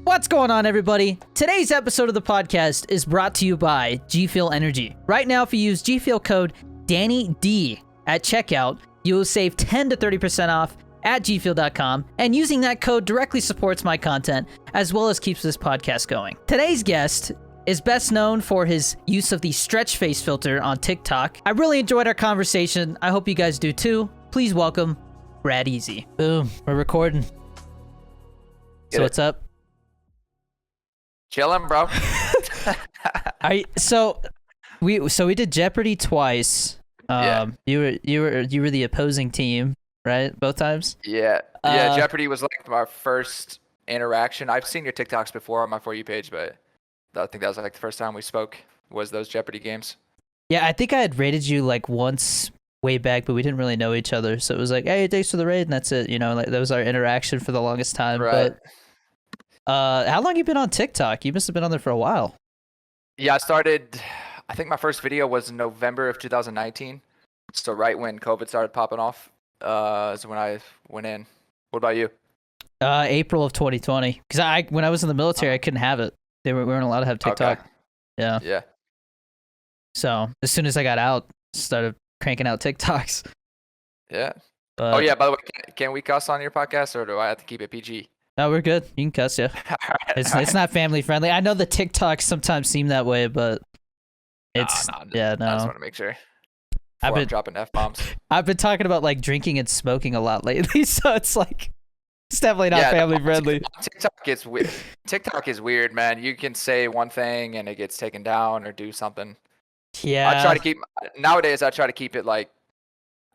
What's going on, everybody? Today's episode of the podcast is brought to you by G Fuel Energy. Right now, if you use G Fuel code DannyD at checkout, you will save 10 to 30% off at gfuel.com, and using that code directly supports my content as well as keeps this podcast going. Today's guest is best known for his use of the stretch face filter on TikTok. I really enjoyed our conversation. I hope you guys do too. Please welcome bradeazy. Boom, we're recording. So what's up? Chilling, bro. So we did Jeopardy twice. Yeah. You were the opposing team, right? Both times? Yeah. Jeopardy was like our first interaction. I've seen your TikToks before on my For You page, but I think that was like the first time we spoke was those Jeopardy games. Yeah, I think I had rated you like once way back, but we didn't really know each other. So it was like, hey, thanks for the raid, and that's it. You know, like that was our interaction for the longest time. Right. But how long you been on TikTok? You must have been on there for a while. Yeah, I think my first video was November of 2019. So right when COVID started popping off, is when I went in. What about you? April of 2020. Because when I was in the military, I couldn't have it. We weren't allowed to have TikTok. Okay. Yeah. Yeah. So as soon as I got out, started cranking out TikToks. Yeah. But, Oh yeah, by the way, can we cuss on your podcast or do I have to keep it PG? No, we're good. You can cuss, yeah. It's not family friendly. I know the TikToks sometimes seem that way, but it's no. yeah, no. I just want to make sure. I've been dropping F-bombs. I've been talking about like drinking and smoking a lot lately, so it's like it's definitely not family friendly. TikTok is weird, man. You can say one thing and it gets taken down or do something. Yeah. I try to keep it like,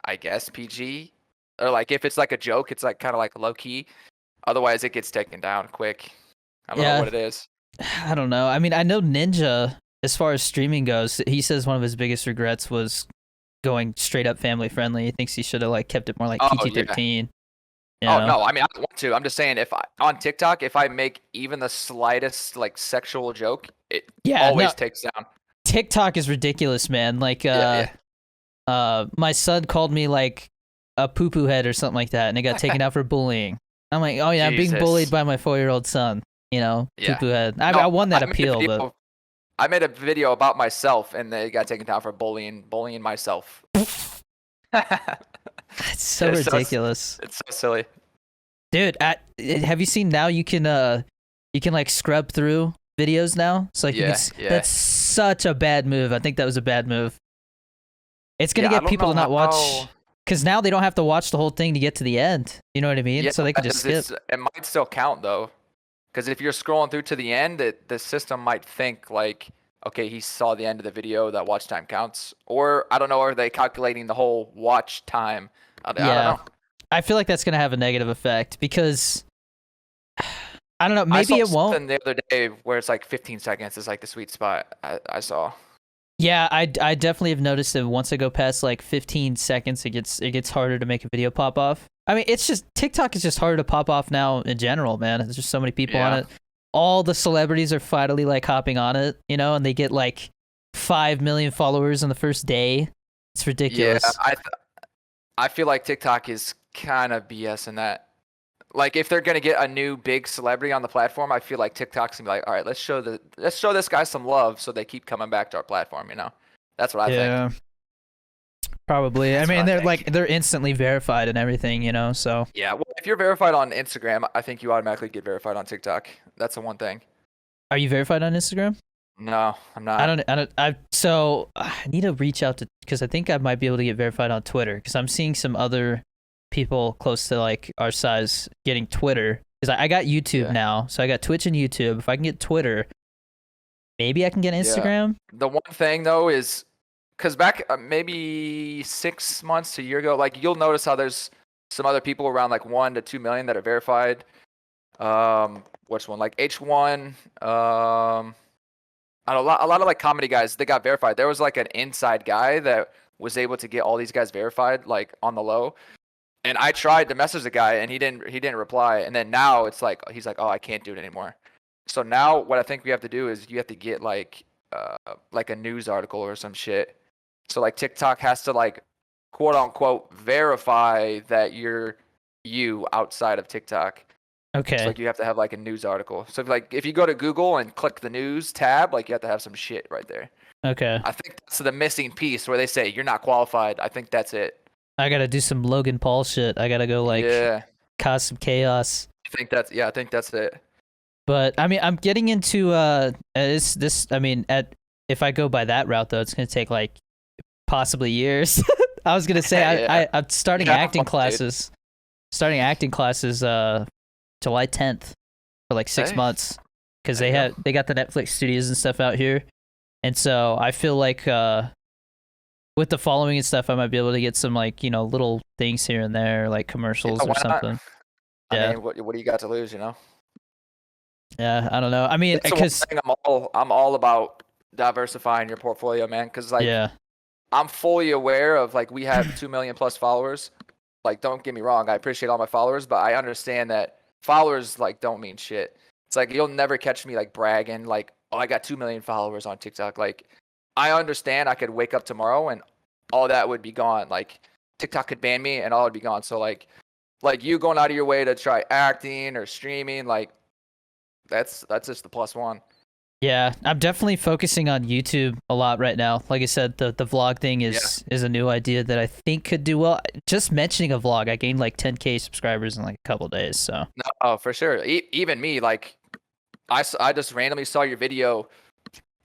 I guess PG, or like if it's like a joke, it's like kind of like low key. Otherwise, it gets taken down quick. I don't know what it is. I don't know. I mean, I know Ninja, as far as streaming goes, he says one of his biggest regrets was going straight up family friendly. He thinks he should have like kept it more like PG-13. Yeah. Oh no, I mean I don't want to. I'm just saying on TikTok, if I make even the slightest like sexual joke, it always takes down. TikTok is ridiculous, man. Like my son called me like a poo-poo head or something like that, and it got taken out for bullying. I'm like, oh yeah, Jesus. I'm being bullied by my 4-year-old son. You know, poo-poo head. I won that appeal, but I made a video about myself, and they got taken down for bullying myself. It's so ridiculous. It's so silly, dude. Have you seen now? You can like scrub through videos now. So like that's such a bad move. I think that was a bad move. It's gonna get people to not watch. Because now they don't have to watch the whole thing to get to the end. You know what I mean? Yeah, so they can just skip. It might still count, though. Because if you're scrolling through to the end, the system might think, like, okay, he saw the end of the video, that watch time counts. Or, I don't know, are they calculating the whole watch time? I don't know. I feel like that's going to have a negative effect because, I don't know, maybe it won't. I saw something the other day where it's like 15 seconds is like the sweet spot I saw. Yeah, I definitely have noticed that once I go past like 15 seconds, it gets harder to make a video pop off. I mean, it's just TikTok is just harder to pop off now in general, man. There's just so many people on it. All the celebrities are finally like hopping on it, you know, and they get like 5 million followers on the first day. It's ridiculous. Yeah, I feel like TikTok is kind of BS in that. Like if they're gonna get a new big celebrity on the platform, I feel like TikTok's gonna be like, all right, let's show this guy some love, so they keep coming back to our platform. You know, that's what I think. Probably. I mean, they're instantly verified and everything, you know. So yeah, well, if you're verified on Instagram, I think you automatically get verified on TikTok. That's the one thing. Are you verified on Instagram? No, I'm not. So I need to reach out to because I think I might be able to get verified on Twitter because I'm seeing some other people close to like our size getting Twitter because I got YouTube now, so I got Twitch and YouTube. If I can get Twitter, maybe I can get Instagram. The one thing though is because back maybe 6 months to a year ago, like you'll notice how there's some other people around like 1 to 2 million that are verified. Which one? Like H1. A lot of like comedy guys, they got verified. There was like an inside guy that was able to get all these guys verified like on the low. And I tried to message the guy, and he didn't reply. And then now it's like he's like, oh, I can't do it anymore. So now what I think we have to do is you have to get like a news article or some shit. So like TikTok has to like quote unquote verify that you're you outside of TikTok. So Okay. like you have to have like a news article. So if you go to Google and click the news tab, like you have to have some shit right there. Okay. I think that's the missing piece where they say you're not qualified. I think that's it. I gotta do some Logan Paul shit. I gotta go like Yeah. cause some chaos. I think that's it. But I mean, I'm getting into this. I mean, if I go by that route though, it's gonna take like possibly years. I was gonna say Yeah. I'm starting Have acting fun, dude. classes. Starting acting classes July 10th for like 6 Hey, months because there you go. they got the Netflix studios and stuff out here, and so I feel like with the following and stuff, I might be able to get some like little things here and there, like commercials Yeah, or why not? something. I Yeah, mean, what do you got to lose, you know? yeah. I don't know. I mean, That's the one because thing I'm all about diversifying your portfolio, man. Because like yeah, I'm fully aware of like we have 2 million plus followers. Like, don't get me wrong, I appreciate all my followers, but I understand that followers like don't mean shit. It's like you'll never catch me like bragging like, oh, I got 2 million followers on TikTok. Like, I understand I could wake up tomorrow and all that would be gone. Like, TikTok could ban me and all would be gone. So like you going out of your way to try acting or streaming, like that's just the plus one. yeah. I'm definitely focusing on YouTube a lot right now. Like I said, the vlog thing Yeah. is a new idea that I think could do well. Just mentioning a vlog, I gained like 10K subscribers in like a couple days. So No, oh, for sure. Even me, like I just randomly saw your video.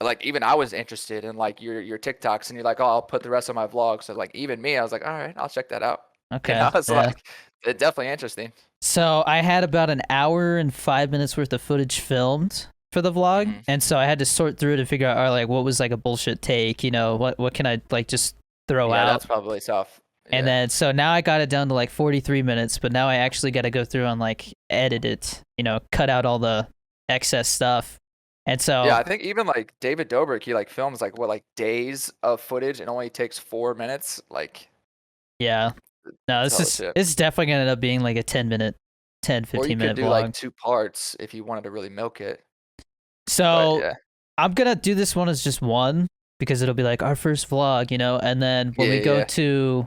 Like even I was interested in like your TikToks, and you're like, oh, I'll put the rest of my vlogs. So like even me, I was like, all right, I'll check that out. okay, It's yeah. like it's definitely interesting. So I had about an hour and 5 minutes worth of footage filmed for the vlog, Mhm. and so I had to sort through to figure out, all right, like what was like a bullshit take, what can I like just throw Yeah, out, that's probably tough. and Yeah. then so now I got it down to like 43 minutes, but now I actually got to go through and like edit it, cut out all the excess stuff, and Yeah, so I think even like David Dobrik, he like films like what like days of footage and only takes 4 minutes. Like yeah, no, it's hella shit. this is definitely gonna end up being like a 10 minute, 10 Or you 15 could minute do like vlog. 2 parts if you wanted to really milk it. But So yeah. I'm gonna do this one as just one because it'll be like our first vlog, and then when Yeah, we go yeah. to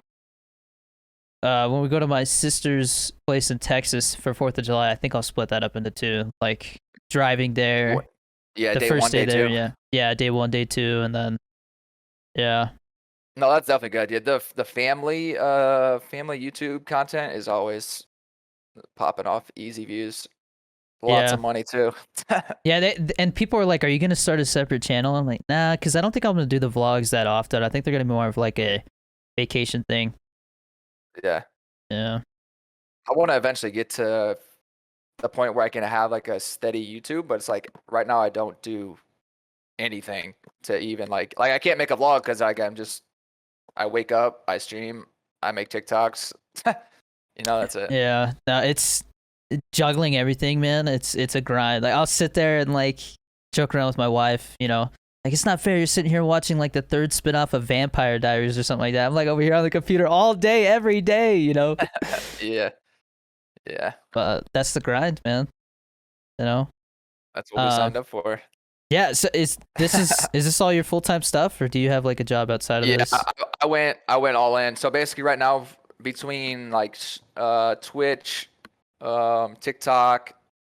my sister's place in Texas for 4th of July, I think I'll split that up into two, like driving there, What? Yeah, the day first one, day day there, two. yeah, yeah, day one, day two, and then yeah, No, that's definitely good. Yeah, the family YouTube content is always popping off easy views. Lots yeah, of money too. yeah. And people are like, "Are you gonna start a separate channel?" I'm like, "Nah," because I don't think I'm gonna do the vlogs that often. I think they're gonna be more of like a vacation thing. Yeah. Yeah, I want to eventually get to the point where I can have like a steady YouTube, but it's like right now I don't do anything to even like I can't make a vlog because like I wake up, I stream, I make TikToks. That's it. yeah. No, it's juggling everything, man. It's a grind. Like I'll sit there and like joke around with my wife, like it's not fair you're sitting here watching like the third spin-off of Vampire Diaries or something like that. I'm like over here on the computer all day, every day. Yeah. Yeah. But that's the grind, man. You know? That's what we Uh signed up for. yeah, so is this all your full-time stuff or do you have like a job outside of Yeah, this? I went all in. So basically right now between like Twitch, TikTok,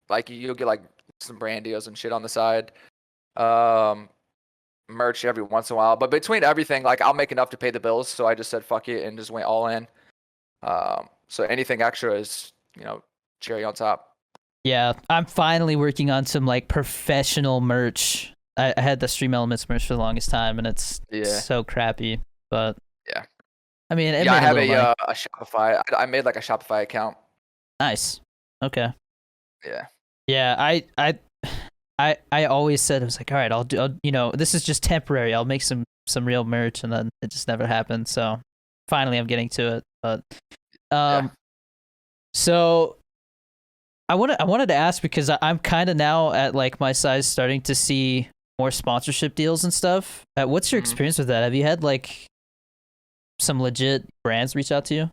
like you'll get like some brand deals and shit on the side. Um merch every once in a while. But between everything, like I'll make enough to pay the bills. So I just said fuck it and just went all in. So anything extra is, cherry on top. Yeah, I'm finally working on some like professional merch. I had the Stream Elements merch for the longest time, and it's Yeah. so crappy. But Yeah. I mean, it Yeah, I made a have little money. a Shopify. I made like a Shopify account. Nice. Okay. Yeah. Yeah, I always said, I was like, all right, this is just temporary. I'll make some real merch, and then it just never happened. So finally, I'm getting to it. But Yeah. so I wanted to ask because I'm kind of now at like my size starting to see more sponsorship deals and stuff. What's your Mhm. experience with that? Have you had like some legit brands reach out to you?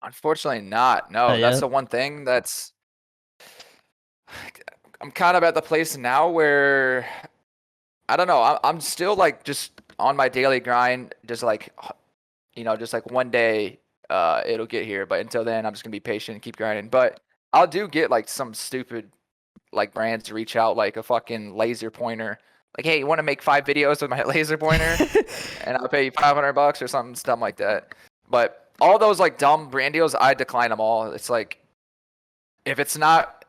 Unfortunately not. No, Not that's yet. the one thing I'm kind of at the place now where I don't know. I'm still like just on my daily grind, just like just like one day it'll get here. But until then, I'm just gonna be patient and keep grinding. But I'll do get like some stupid like brands to reach out, like a fucking laser pointer. Like, hey, you want to make 5 videos with my laser pointer, and I'll pay you $500 or something dumb like that. But all those like dumb brand deals, I decline them all. It's like if it's not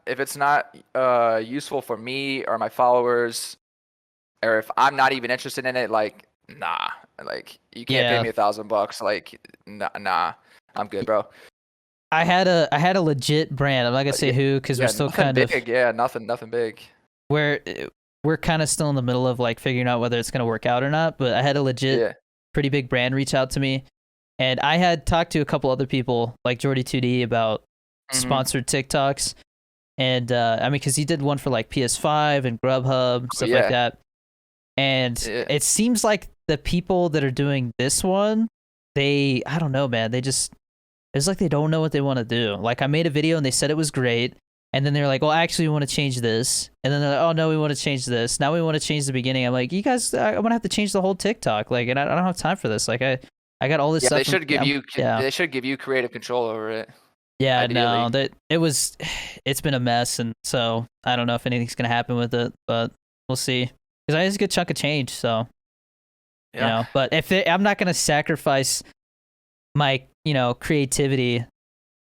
useful for me or my followers, or if I'm not even interested in it, like nah, like you can't pay Yeah. me $1,000. Like nah, I'm good, bro. I had a legit brand. I'm not gonna say who because we're still nothing kind big. of Yeah, nothing big. we're kind of still in the middle of like figuring out whether it's gonna work out or not. But I had a legit Yeah. pretty big brand reach out to me, and I had talked to a couple other people like Jordy2D about sponsored TikToks, and I mean because he did one for like PS5 and Grubhub stuff like that, and it seems like the people that are doing this one, I don't know, man, it's like they don't know what they want to do. Like I made a video and they said it was great. And then they're like, well, actually, we want to change this. And then they're like, oh, no, we want to change this. Now we want to change the beginning. I'm like, you guys, I'm going to have to change the whole TikTok. Like, and I don't have time for this. Like, I got all this stuff. They should give they should give you creative control over it. Yeah, ideally. no, it's been a mess. And so I don't know if anything's going to happen with it, but we'll see. Because I have a good chunk of change. So, you know, but I'm not going to sacrifice my, creativity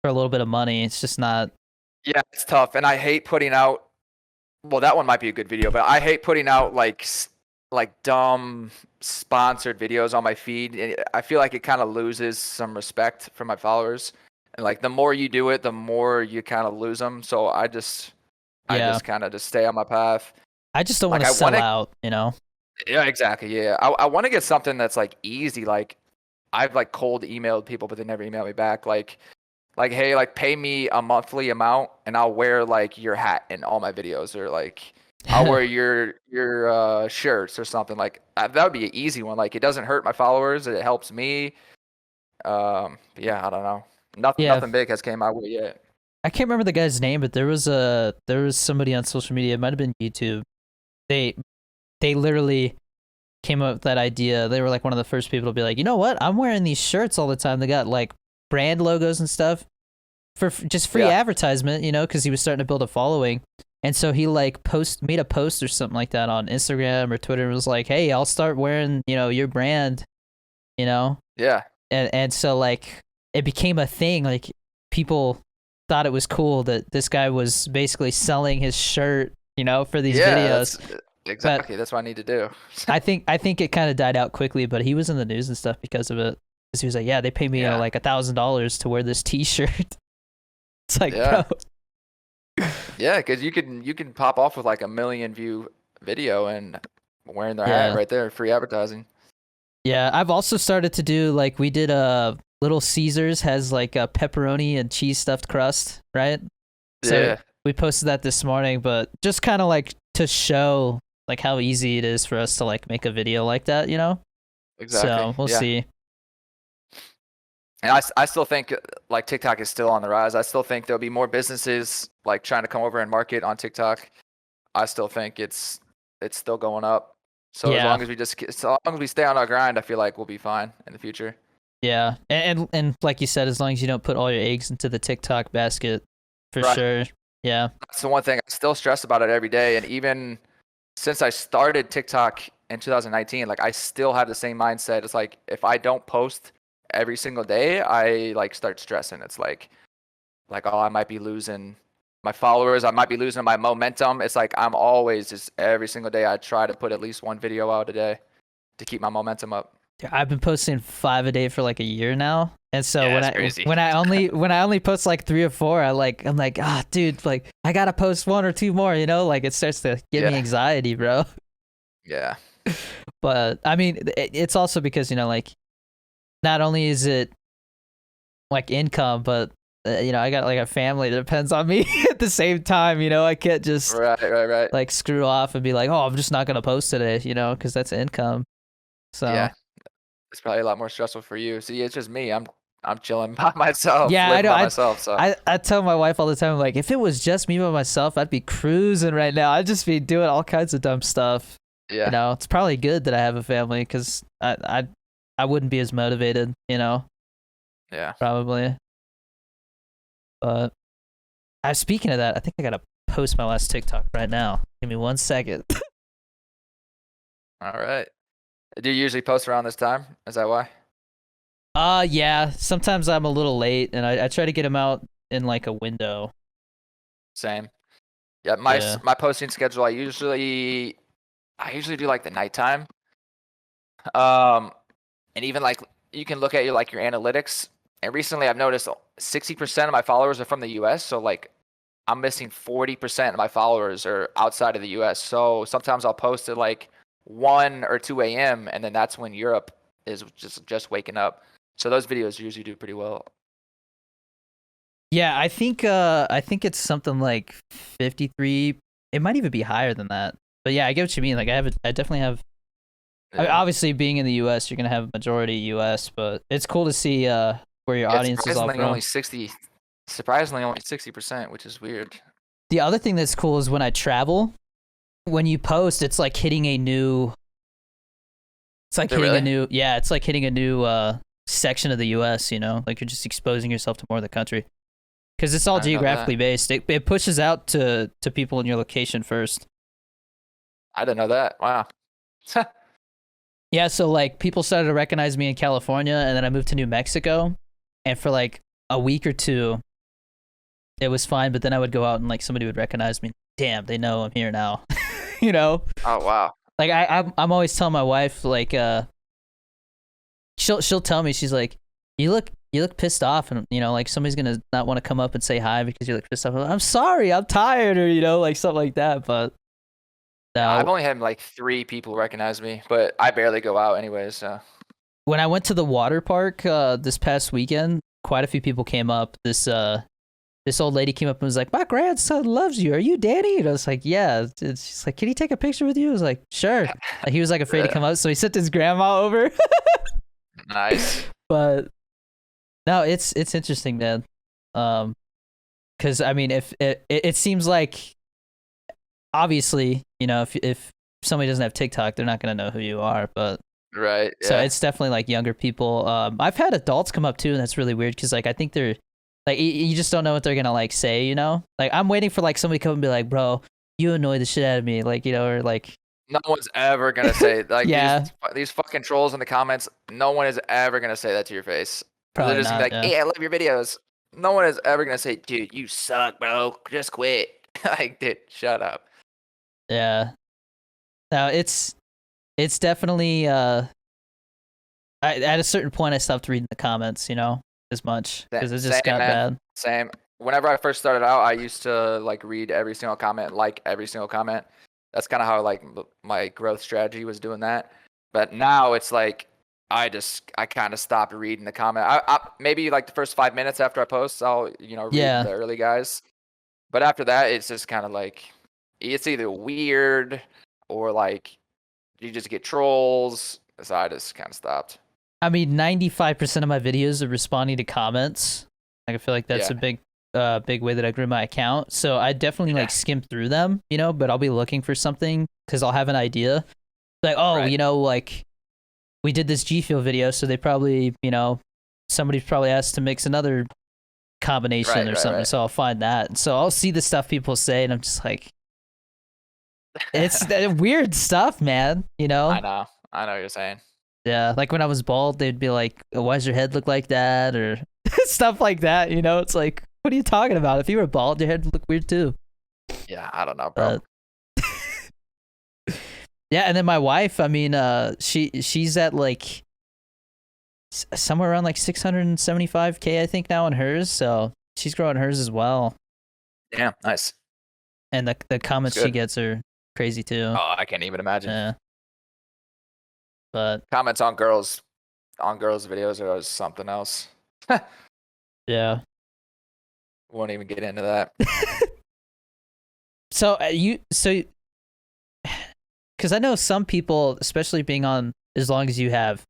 for a little bit of money. It's just not. Yeah, it's tough, and I hate putting out. Well, that one might be a good video, but I hate putting out like dumb sponsored videos on my feed. I feel like it kind of loses some respect from my followers, and like the more you do it, the more you kind of lose them. So I just kind of just stay on my path. I just don't want to sell out, Yeah, exactly. Yeah, I want to get something that's like easy. Like I've like cold emailed people, but they never email me back. Like, hey, like pay me a monthly amount and I'll wear like your hat in all my videos, or like I'll wear your shirts or something. Like that would be an easy one. Like it doesn't hurt my followers, it helps me. Yeah, I don't know. Nothing big has came my way yet. I can't remember the guy's name, but there was somebody on social media. It might have been YouTube. They literally came up with that idea. They were like one of the first people to be like, you know what? I'm wearing these shirts all the time. They got like brand logos and stuff for just free advertisement, because he was starting to build a following. And so he like made a post or something like that on Instagram or Twitter and was like, hey, I'll start wearing, your brand, Yeah. And so like it became a thing. Like people thought it was cool that this guy was basically selling his shirt, for these videos. Exactly. That's what I need to do. I think it kind of died out quickly, but he was in the news and stuff because of it. Because he was like, yeah, they pay me like $1,000 to wear this T-shirt. It's like, bro. Yeah, because you can pop off with like a 1 million view video and wearing their hat right there, free advertising. Yeah, I've also started to do like we did Little Caesars has like a pepperoni and cheese stuffed crust, right? So we posted that this morning, but just kind of like to show like how easy it is for us to like make a video like that, Exactly. So we'll see. And I still think like TikTok is still on the rise. I still think there'll be more businesses like trying to come over and market on TikTok. I still think it's still going up. So as long as we stay on our grind, I feel like we'll be fine in the future. Yeah, and like you said, as long as you don't put all your eggs into the TikTok basket, for sure. Yeah, that's the one thing I still stress about it every day. And even since I started TikTok in 2019, like I still have the same mindset. It's like if I don't post every single day, I like start stressing. It's like oh, I might be losing my followers, I might be losing my momentum. It's like I'm always just every single day I try to put at least one video out a day to keep my momentum up. I've been posting 5 a day for like a year now, and so crazy. when I only post like 3 or 4, I'm like, dude, like I gotta post 1 or 2 more, like it starts to give me anxiety, bro. Yeah. But I mean, it's also because like not only is it like income, but I got like a family that depends on me at the same time. I can't just right like screw off and be like, oh, I'm just not gonna post today, because that's income. So yeah, it's probably a lot more stressful for you. See, it's just me. I'm chilling by myself. Yeah, I know. By myself. So I tell my wife all the time, like, if it was just me by myself, I'd be cruising right now. I'd just be doing all kinds of dumb stuff. Yeah. It's probably good that I have a family because I wouldn't be as motivated. Yeah. Probably. But Speaking of that, I think I gotta post my last TikTok right now. Give me 1 second. All right. Do you usually post around this time? Is that why? Yeah. Sometimes I'm a little late, and I try to get them out in like a window. Same. Yeah, my Yeah. my posting schedule. I usually do like the nighttime. Um, and even like you can look at your analytics. And recently, I've noticed 60% of my followers are from the U.S. So like I'm missing 40% of my followers are outside of the US. So sometimes I'll post at like 1 or 2 a.m. and then that's when Europe is just waking up. So those videos usually do pretty well. Yeah, I think it's something like 53. It might even be higher than that. But yeah, I get what you mean. Like I definitely have. I mean, Yeah. obviously, being in the U.S., you're gonna have a majority U.S., but it's cool to see where your Yeah, audience is all from. surprisingly only 60%, which is weird. The other thing that's cool is when I travel, when you post, it's like hitting a new. It's like Oh, hitting a really? new. Yeah, it's like hitting a new section of the U.S. You know, like you're just exposing yourself to more of the country because it's all I didn't know that. geographically based. It pushes out to people in your location first. I didn't know that. Wow. Yeah, so like people started to recognize me in California, and then I moved to New Mexico, and for like a week or two, it was fine. But then I would go out and like somebody would recognize me. Damn, they know I'm here now. You know, Oh, wow. like I'm always telling my wife like she'll tell me, she's like, you look pissed off, and you know, like somebody's gonna not want to come up and say hi because you look pissed off. I'm sorry, I'm tired, or you know, like something like that. But I've no, only had like 3 people recognize me, but I barely go out anyways. So. when I went to the water park this past weekend, quite a few people came up. This old lady came up and was like, "My grandson loves you. Are you Danny?" And I was like, "Yeah." She's like, "Can he take a picture with you?" I was like, "Sure." Like, he was like afraid to come up, so he sent his grandma over. Nice. But no, it's interesting, man. Because I mean, if it seems like obviously, you know, if somebody doesn't have TikTok, they're not gonna know who you are. But Right. so Yeah. it's definitely like younger people. I've had adults come up too, and that's really weird because like I think they're like you just don't know what they're gonna like say, you know? Like I'm waiting for like somebody to come and be like, "Bro, you annoy the shit out of me," like, you know, or like No one's ever gonna say like yeah, these fucking trolls in the comments. No one is ever gonna say that to your face. They're probably just gonna be not. like, Yeah, "Hey, I love your videos." No one is ever gonna say, "Dude, you suck, bro. Just quit." Like, dude, shut up. yeah. No, it's definitely at a certain point I stopped reading the comments, you know, as much because it just Same, got man. bad. Same. Whenever I first started out, I used to like read every single comment, like every single comment. That's kind of how like my growth strategy was doing that. But now it's like I kind of stopped reading the comment. I maybe like the first 5 minutes after I post, I'll read Yeah. the early guys. But after that, it's just kind of like it's either weird or like you just get trolls. So I just kind of stopped. I mean, 95% of my videos are responding to comments. Like I feel like that's Yeah. a big way that I grew my account. So I definitely Yeah. like skim through them, you know, but I'll be looking for something because I'll have an idea. Like, oh, Right. you know, like we did this G Fuel video, so they probably, you know, somebody's probably asked to mix another combination Right. or Right. something. Right. So I'll find that. And so I'll see the stuff people say, and I'm just like, it's weird stuff, man. You I know? know. I know what you're saying. Yeah, like when I was bald, they'd be like, "Why does your head look like that?" or stuff like that. You know, it's like, what are you talking about? If you were bald, your head would look weird too. Yeah, I don't know, bro. Yeah, and then my wife, I mean, she's at like somewhere around like 675K, I think now on hers. So she's growing hers as well, Damn, nice. and the That's comments she good. gets are crazy too. Oh, I can't even imagine. Yeah, but Comments on girls' videos are always something else. yeah. Won't even get into that. So because I know some people, especially being on as long as you have,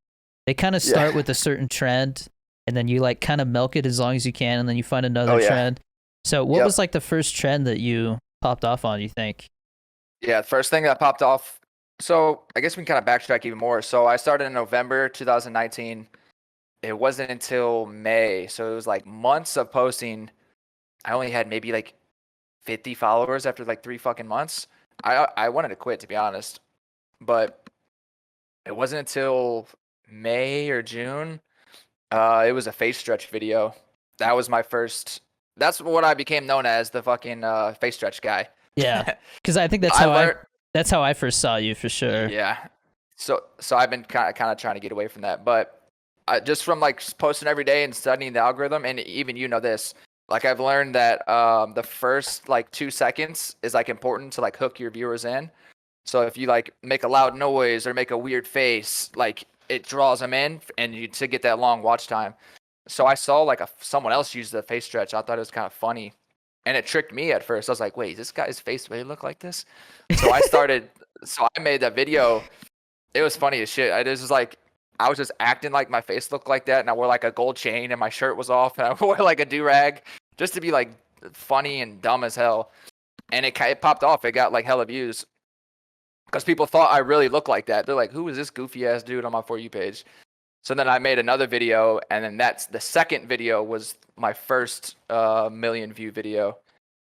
they kind of start Yeah. with a certain trend, and then you like kind of milk it as long as you can, and then you find another Oh yeah. trend. So what Yep. was like the first trend that you popped off on, you think? Yeah, the first thing that popped off. So I guess we can kind of backtrack even more. So I started in November 2019. It wasn't until May, so it was like months of posting. I only had maybe like 50 followers after like 3 fucking months. I wanted to quit, to be honest, but it wasn't until May or June. It was a face stretch video. That was my first. That's what I became known as, the fucking face stretch guy. Yeah, because I think that's I how learned. that's how I first saw you for sure. Yeah. So I've been kind of trying to get away from that, but just from like posting every day and studying the algorithm, and even this, like I've learned that the first like 2 seconds is like important to like hook your viewers in. So if you like make a loud noise or make a weird face, like it draws them in, and you to get that long watch time. So I saw like someone else use the face stretch. I thought it was kind of funny, and it tricked me at first. I was like, wait, this guy's face really look like this? So I started. So I made that video. It was funny as shit. It was like I was just acting like my face looked like that, and I wore like a gold chain, and my shirt was off, and I wore like a do-rag just to be like funny and dumb as hell. And it popped off. It got like hella views because people thought I really looked like that. They're like, who is this goofy ass dude on my For You page? So then I made another video, and then that's the second video was my first million view video.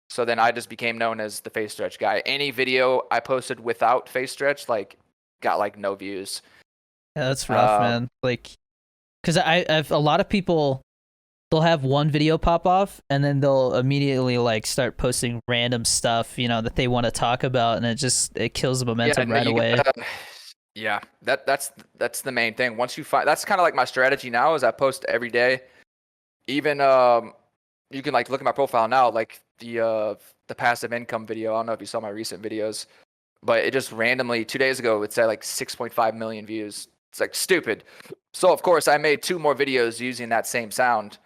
So then I just became known as the face stretch guy. Any video I posted without face stretch, like, got like no views. Yeah, that's rough, man. Like, because I've a lot of people, they'll have one video pop off, and then they'll immediately like start posting random stuff, that they want to talk about, and it kills the momentum right away. Yeah, that's the main thing. Once you find, that's kind of like my strategy now, is I post every day. Even you can like look at my profile now, like the passive income video. I don't know if you saw my recent videos, but it just randomly 2 days ago it said like 6.5 million views. It's like stupid. So of course I made 2 more videos using that same sound.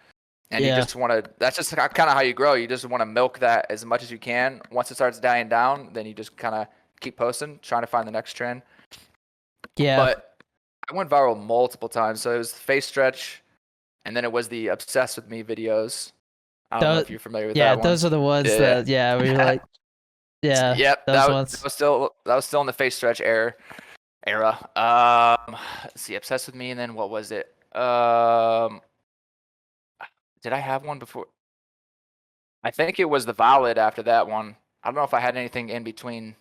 And you just want to, that's just kind of how you grow. You just want to milk that as much as you can. Once it starts dying down, then you just kind of keep posting, trying to find the next trend. Yeah. But I went viral multiple times. So it was face stretch, and then it was the obsessed with me videos. I don't know if you're familiar with that one. Yeah, those are the ones that, where you're like, yep, that was still in the face stretch era. Let's see, obsessed with me, and then what was it? Did I have one before? I think it was the valid after that one. I don't know if I had anything in between.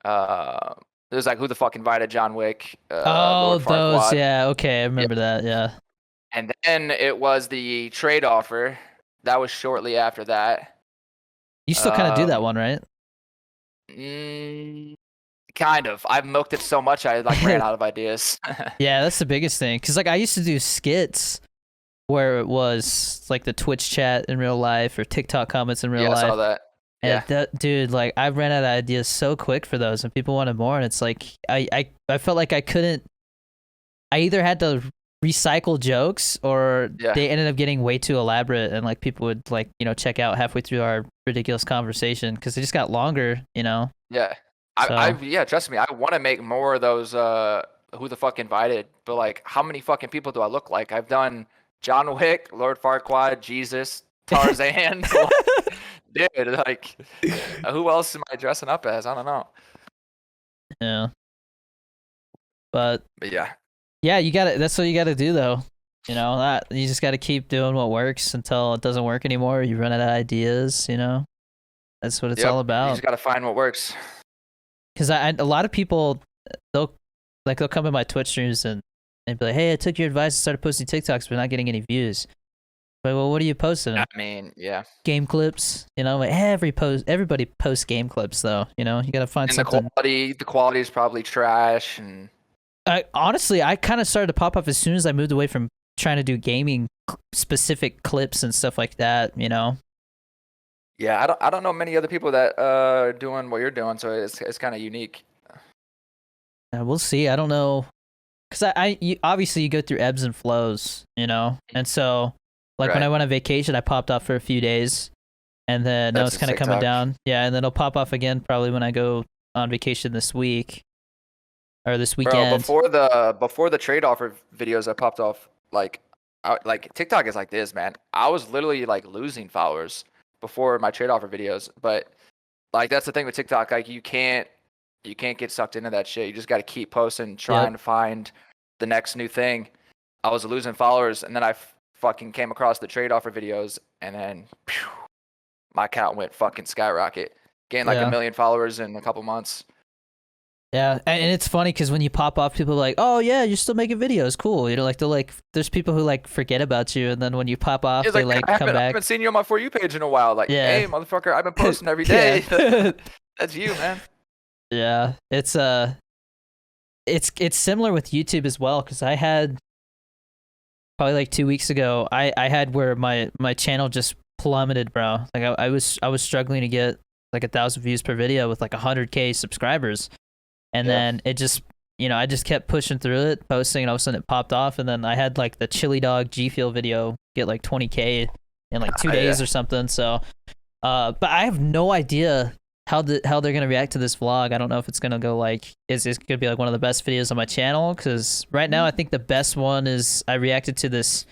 There's like, who the fuck invited John Wick? Lord those, yeah, okay, I remember that, yeah. And then it was the trade offer. That was shortly after that. You still kind of do that one, right? Kind of. I've milked it so much I like ran out of ideas. Yeah, that's the biggest thing. Cause like I used to do skits where it was like the Twitch chat in real life or TikTok comments in real life. I saw that. Yeah, dude, like I ran out of ideas so quick for those, and people wanted more. And it's like I felt like I couldn't. I either had to recycle jokes, or they ended up getting way too elaborate, and like people would like check out halfway through our ridiculous conversation because they just got longer. Yeah. Trust me, I want to make more of those. Who the fuck invited? But like, how many fucking people do I look like? I've done John Wick, Lord Farquaad, Jesus, Tarzan. Dude, like, who else am I dressing up as? I don't know. Yeah. But yeah. Yeah, you got it. That's what you got to do, though. That you just got to keep doing what works until it doesn't work anymore. You run out of ideas. That's what it's all about. You just got to find what works. Because a lot of people, they'll come in my Twitch streams and be like, "Hey, I took your advice and started posting TikToks, but not getting any views." But well, what are you posting? I mean, yeah. Game clips. Like everybody posts game clips, though. You got to find something. The quality is probably trash. And honestly, I kind of started to pop up as soon as I moved away from trying to do gaming specific clips and stuff like that. Yeah, I don't know many other people that are doing what you're doing, so it's kind of unique. We'll see. I don't know, because obviously you go through ebbs and flows, and so like when I went on vacation, I popped off for a few days, and then now it's kind of coming down. Yeah, and then it'll pop off again probably when I go on vacation this week or this weekend. Bro, before the trade offer videos that popped off, like TikTok is like this, man. I was literally like losing followers before my trade offer videos, but like that's the thing with TikTok, like you can't get sucked into that shit. You just got to keep posting, trying to find the next new thing. I was losing followers, and then I fucking came across the trade offer videos, and then my account went fucking skyrocket. Gained like Yeah. 1 million followers in a couple months. Yeah, and it's funny because when you pop off, people are like, "Oh yeah, you're still making videos, cool." You know, like they're like, there's people who like forget about you, and then when you pop off, It's they like, like come I back. haven't seen you on my For You page in a while. Like, Yeah. hey, motherfucker, I've been posting every day. Yeah. That's you, man. Yeah, it's similar with YouTube as well because I had probably like 2 weeks ago, I had where my channel just plummeted, bro. Like I was struggling to get like 1,000 views per video with like 100K subscribers. And then it just, you know, I just kept pushing through it, posting, and all of a sudden it popped off. And then I had like the Chili Dog G Fuel video get like 20K in like 2 days or something. So, but I have no idea how they're gonna react to this vlog. I don't know if it's gonna go like, is it gonna be like one of the best videos on my channel? Because right now I think the best one is I reacted to this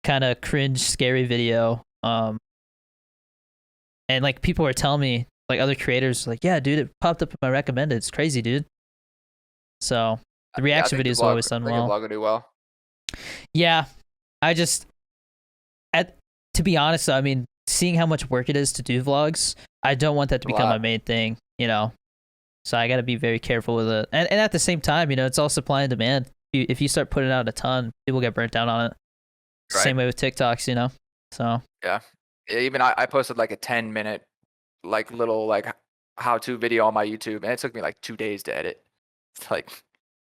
kind of cringe, scary video. And like people were telling me, like other creators, like, yeah, dude, it popped up in my recommended. It's crazy, dude. So the reaction videos always done well. The vlog will do well. Yeah, to be honest, though, I mean, seeing how much work it is to do vlogs, I don't want that to become my main thing, you know. So I got to be very careful with it, and at the same time, you know, it's all supply and demand. If you start putting out a ton, people get burnt down on it. Right. Same way with TikToks, you know. So yeah, even I posted like a 10-minute like little like how-to video on my YouTube, and it took me like 2 days to edit. It's like,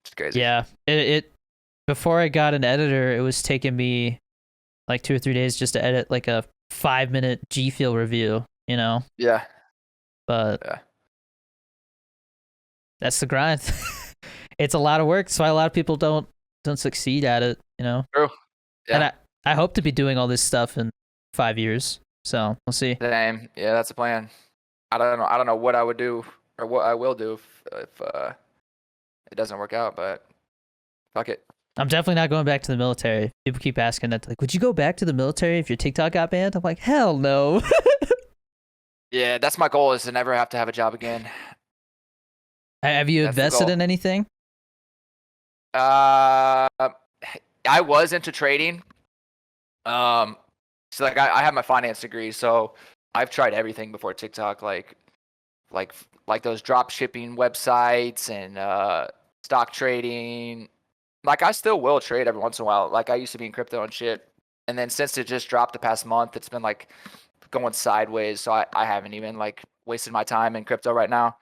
it's crazy. Yeah, it before I got an editor, it was taking me like 2 or 3 days just to edit like a 5-minute G Fuel review, you know. Yeah. But that's the grind. It's a lot of work. That's why a lot of people don't succeed at it, you know. True. Yeah. And I hope to be doing all this stuff in 5 years. So we'll see. Same. Yeah, that's the plan. I don't know what I would do or what I will do if it doesn't work out, but fuck it. I'm definitely not going back to the military. People keep asking that, like, would you go back to the military if your TikTok got banned? I'm like, hell no. Yeah, that's my goal, is to never have to have a job again. Have you invested in anything? I was into trading. So like I have my finance degree, so I've tried everything before TikTok, like those drop shipping websites and stock trading. Like I still will trade every once in a while. Like I used to be in crypto and shit. And then since it just dropped the past month, it's been like going sideways. So I haven't even like wasted my time in crypto right now.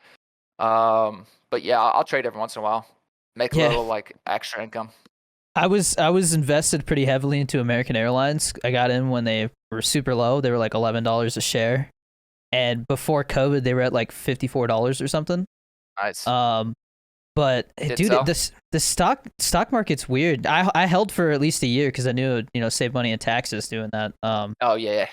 But yeah, I'll trade every once in a while. Make a little like extra income. I was invested pretty heavily into American Airlines. I got in when they were super low. They were like $11 a share. And before COVID, they were at like $54 or something. Nice. But dude, the stock market's weird. I held for at least a year because I knew it would, you know, save money in taxes doing that. Oh yeah.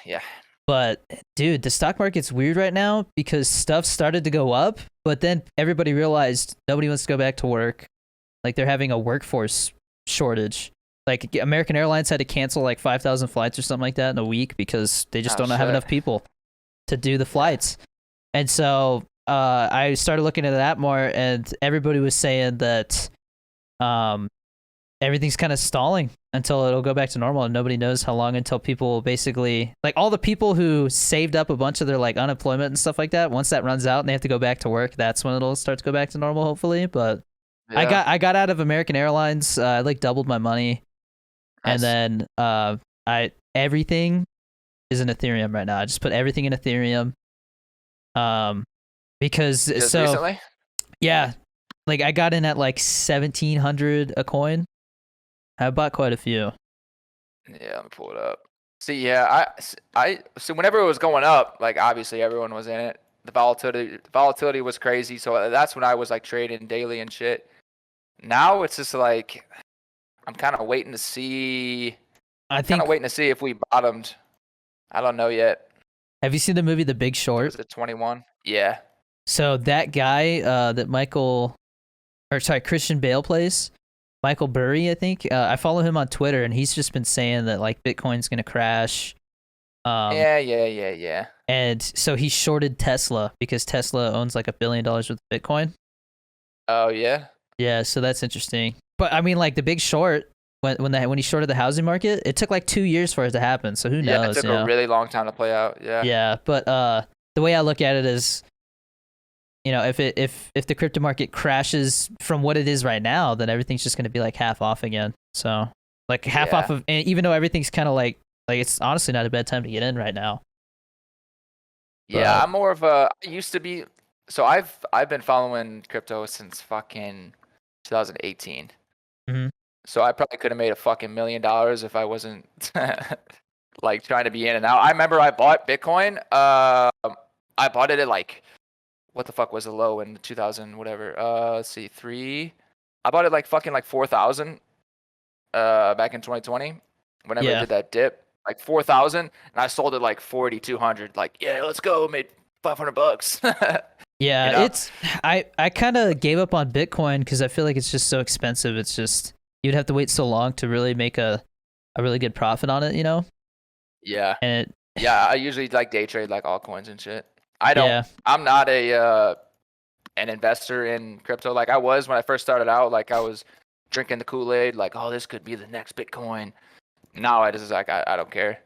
But dude, the stock market's weird right now because stuff started to go up, but then everybody realized nobody wants to go back to work. Like they're having a workforce shortage. Like American Airlines had to cancel like 5,000 flights or something like that in a week because they just don't have enough people to do the flights. And so I started looking at that more, and everybody was saying that everything's kind of stalling until it'll go back to normal, and nobody knows how long until people basically, like all the people who saved up a bunch of their like unemployment and stuff like that, once that runs out and they have to go back to work, that's when it'll start to go back to normal, hopefully. But yeah. I got out of American Airlines. I like doubled my money. Nice. And then everything is in Ethereum right now. I just put everything in Ethereum. Because just so recently? Yeah, like I got in at like 1,700 a coin. I bought quite a few. Yeah, let me pull it up. See, yeah, so whenever it was going up, like obviously everyone was in it. The volatility was crazy, so that's when I was like trading daily and shit. Now it's just like I'm kind of waiting to see. Waiting to see if we bottomed. I don't know yet. Have you seen the movie The Big Short? Was it 21? Yeah. So that guy that Christian Bale plays, Michael Burry, I think. I follow him on Twitter, and he's just been saying that like Bitcoin's gonna crash. Yeah. And so he shorted Tesla because Tesla owns like $1 billion worth of Bitcoin. Oh yeah. Yeah, so that's interesting. But I mean, like The Big Short, when he shorted the housing market, it took like 2 years for it to happen. So who knows? It took a really long time to play out. Yeah. Yeah, but the way I look at it is, if the crypto market crashes from what it is right now, then everything's just going to be like half off again. So like half off of, and even though everything's kind of like it's honestly not a bad time to get in right now. Yeah, But I'm more of a. I used to be. So I've been following crypto since fucking 2018. Mhm. So I probably could have made a fucking $1 million if I wasn't like trying to be in and out. I remember I bought Bitcoin. I bought it at like, what the fuck was the low in 2000 whatever? Let's see, three. I bought it like fucking like 4,000. Back in 2020, whenever it Yeah. did that dip, like 4,000, and I sold it like 4,200. Like, yeah, let's go, made $500. Yeah, You know? it's I kind of gave up on Bitcoin because I feel like it's just so expensive. It's just you'd have to wait so long to really make a really good profit on it, Yeah, And yeah. I usually like day trade like altcoins and shit. I don't. Yeah. I'm not an investor in crypto like I was when I first started out. Like I was drinking the Kool-Aid, like, oh, this could be the next Bitcoin. Now I just like I don't care.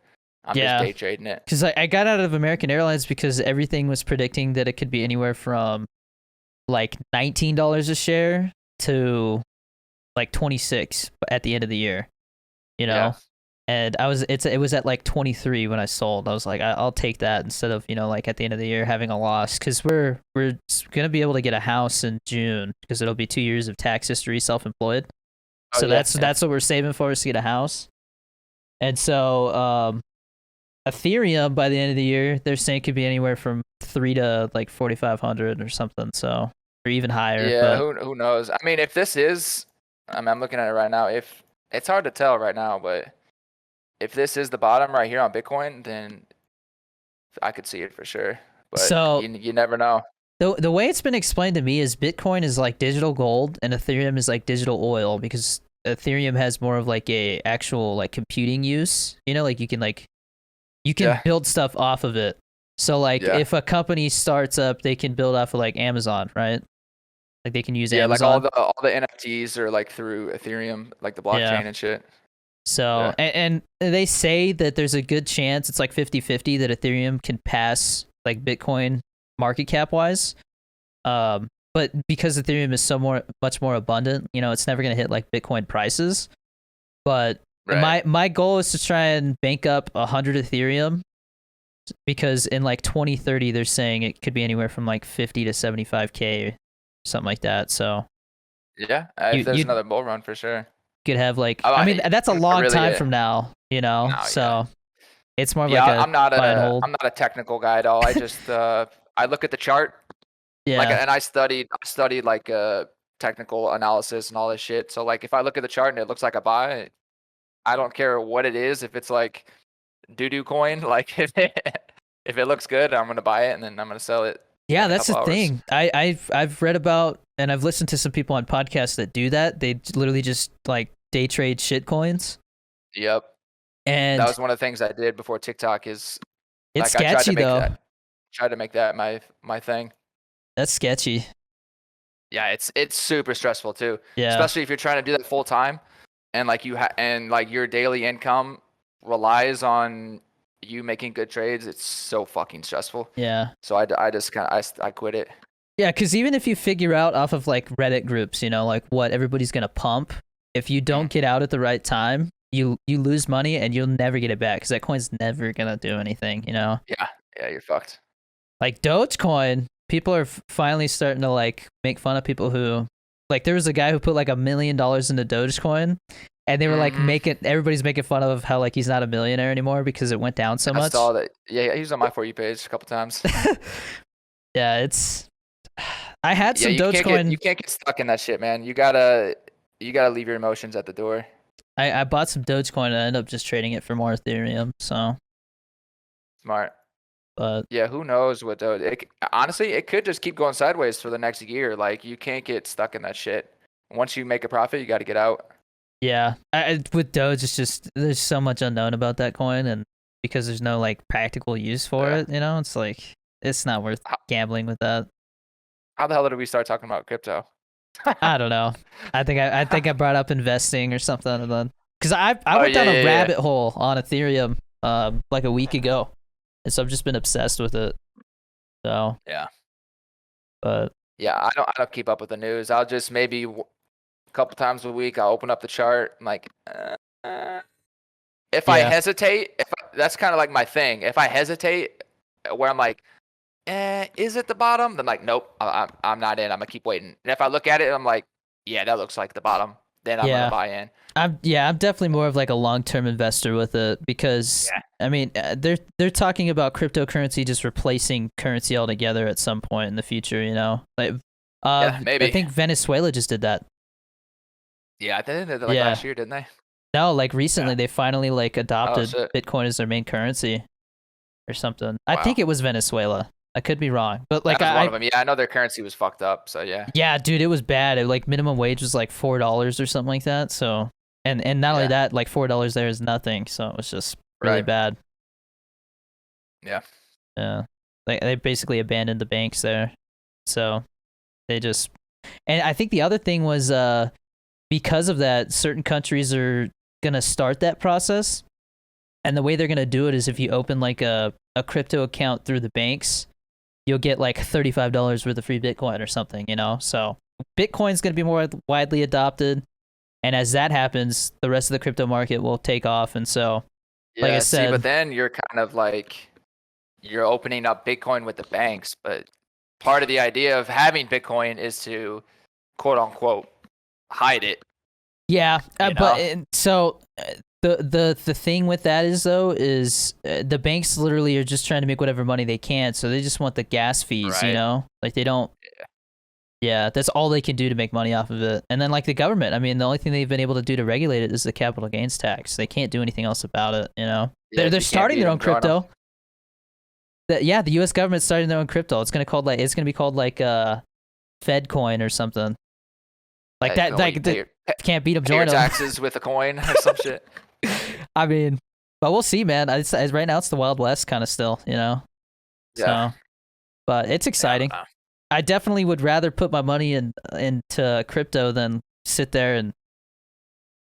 I'm just day trading it. Because I got out of American Airlines because everything was predicting that it could be anywhere from like $19 a share to like 26 at the end of the year, Yeah. And it was at like 23 when I sold. I was like, I'll take that instead of like at the end of the year having a loss, because we're gonna be able to get a house in June because it'll be 2 years of tax history, self-employed. So that's what we're saving for, is to get a house. And so Ethereum by the end of the year, they're saying it could be anywhere from 3 to like 4,500 or something, so or even higher. Yeah, But who knows? I mean, if this is, I'm looking at it right now. If it's hard to tell right now, but if this is the bottom right here on Bitcoin, then I could see it for sure. But so you never know. the way it's been explained to me is Bitcoin is like digital gold and Ethereum is like digital oil, because Ethereum has more of like a actual like computing use. Like you can build stuff off of it. So like if a company starts up, they can build off of like Amazon, right? Like they can use Amazon. Like all the NFTs are like through Ethereum, like the blockchain and shit. So and they say that there's a good chance, it's like 50-50, that Ethereum can pass like Bitcoin market cap wise. But because Ethereum is much more abundant, it's never going to hit like Bitcoin prices. But my goal is to try and bank up 100 Ethereum, because in like 2030 they're saying it could be anywhere from like 50 to 75k, something like that. So yeah, if there's another bull run for sure. Could have like, I mean, that's a long time from now, so it's more of like I'm not a technical guy at all. I just I look at the chart, and I studied like technical analysis and all this shit. So like if I look at the chart and it looks like a buy, I don't care what it is. If it's like doo-doo coin, like if it looks good, I'm gonna buy it and then I'm gonna sell it. Yeah, that's the thing. I've read about, and I've listened to some people on podcasts that do that. They literally just like day trade shit coins. Yep. And that was one of the things I did before TikTok. Is it's like, sketchy though. Tried to make that my thing. That's sketchy. Yeah, it's super stressful too. Yeah. Especially if you're trying to do that full time, and like and like your daily income relies on you making good trades. It's so fucking stressful. Yeah. So I just kind of I quit it. Yeah, because even if you figure out off of like Reddit groups, like what everybody's gonna pump, if you don't get out at the right time, you lose money and you'll never get it back, because that coin's never gonna do anything. Yeah, you're fucked. Like Dogecoin, people are finally starting to like make fun of people who, like, there was a guy who put like $1 million into Dogecoin, and they were like everybody's making fun of how like he's not a millionaire anymore because it went down so much. I saw that. Yeah, he was on my For You page a couple times. Yeah, I had some Dogecoin. You can't get stuck in that shit, man. You gotta leave your emotions at the door. I bought some Dogecoin and I ended up just trading it for more Ethereum. So smart. But yeah, who knows what Doge? Honestly, it could just keep going sideways for the next year. Like you can't get stuck in that shit. Once you make a profit, you got to get out. Yeah, with Doge, it's just there's so much unknown about that coin, and because there's no like practical use for it, it's like it's not worth gambling with that. How the hell did we start talking about crypto? I don't know. I think I brought up investing or something, and then Because I Oh, went down yeah, a yeah, rabbit hole on Ethereum like a week ago, and so I've just been obsessed with it. So Yeah. but Yeah, I don't keep up with the news. I'll just maybe a couple times a week I'll open up the chart. I'm like, if I yeah, hesitate, that's kind of like my thing. If I hesitate, where I'm like, is it the bottom? Then like, nope, I'm not in. I'm gonna keep waiting. And if I look at it, and I'm like, yeah, that looks like the bottom. Then I'm gonna yeah. buy in. I'm definitely more of like a long-term investor with it because Yeah. I mean they're talking about cryptocurrency just replacing currency altogether at some point in the future, you know. Like Yeah, maybe. I think Venezuela just did that. Yeah, I think they did that like Yeah. last year, didn't they? No, like recently Yeah. they finally like Oh adopted shit. Bitcoin as their main currency or something. I Wow. think it was Venezuela. I could be wrong. But like That was one of them. Yeah, I know their currency was fucked up. So yeah. yeah, dude, it was bad. Like minimum wage was like $4 or something like that. So and not only Yeah. that, like $4 there is nothing. So it was just really Right. bad. Yeah. Yeah. They basically abandoned the banks there. So they just and I think the other thing was because of that, certain countries are gonna start that process. And the way they're gonna do it is if you open like a crypto account through the banks, you'll get like $35 worth of free Bitcoin or something, you know? So Bitcoin's gonna be more widely adopted. And as that happens, the rest of the crypto market will take off. And so, Yeah. like I See, said, but then you're kind of like you're opening up Bitcoin with the banks, but part of the idea of having Bitcoin is to quote unquote hide it. yeah. You But know? so the thing with that is though is the banks literally are just trying to make whatever money they can. So they just want the gas fees, you Right. know? Like they don't. Yeah, that's all they can do to make money off of it. And then like the government, I mean, the only thing they've been able to do to regulate it is the capital gains tax. They can't do anything else about it, you know? Yeah, They're you can't starting beat their 'em, own join 'em. crypto. Yeah, the U.S. government's starting their own crypto. It's gonna be called like Fed coin or something like Hey, that. go, Like you pay your, can't beat them, pay your join them. taxes with a coin or some shit. I mean, but we'll see, man. Right now it's the Wild West kind of still, you know. Yeah. So, but it's exciting. Yeah. I definitely would rather put my money into crypto than sit there and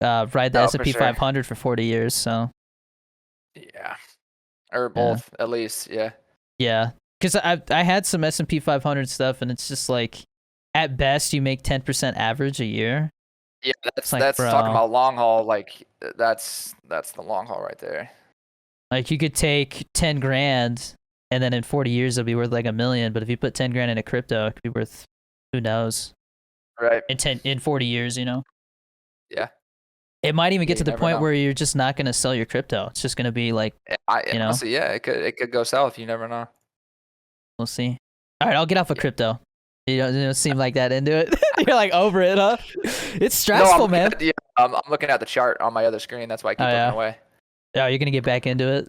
ride the No, S&P for sure. 500 for 40 years. So Yeah. Or both, at least. Yeah. yeah, because I had some S&P 500 stuff, and it's just like at best you make 10% average a year. Yeah, that's like, talking bro. about long haul. Like that's the long haul right there. Like you could take 10 grand, and then in 40 years it'll be worth like $1 million. But if you put 10 grand into crypto, it could be worth who knows Right. in 40 years, you know. Yeah. It might even Yeah, get to you the never point know. where you're just not going to sell your crypto. It's just going to be like, you know? Honestly, yeah, it could go south. You never know. We'll see. All right, I'll get off of crypto. You don't seem like that into it. You're like over it, huh? It's stressful, I'm man. I'm looking at the chart on my other screen. That's why I keep Oh, looking yeah. away. Oh, you're gonna get back into it.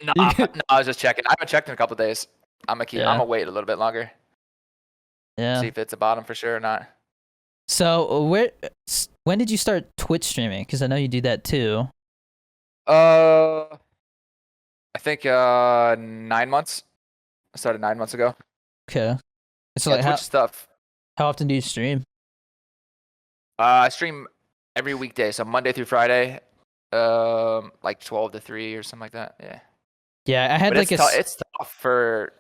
No, I was just checking. I haven't checked in a couple days. I'm Yeah. gonna wait a little bit longer. Yeah. See if it's a bottom for sure or not. So when did you start Twitch streaming? Because I know you do that too. I think 9 months. I started 9 months ago. Okay. So Yeah, like Twitch stuff. how often do you stream? I stream every weekday, so Monday through Friday, like 12 to 3 or something like that. Yeah. Yeah, I had But like it's tough for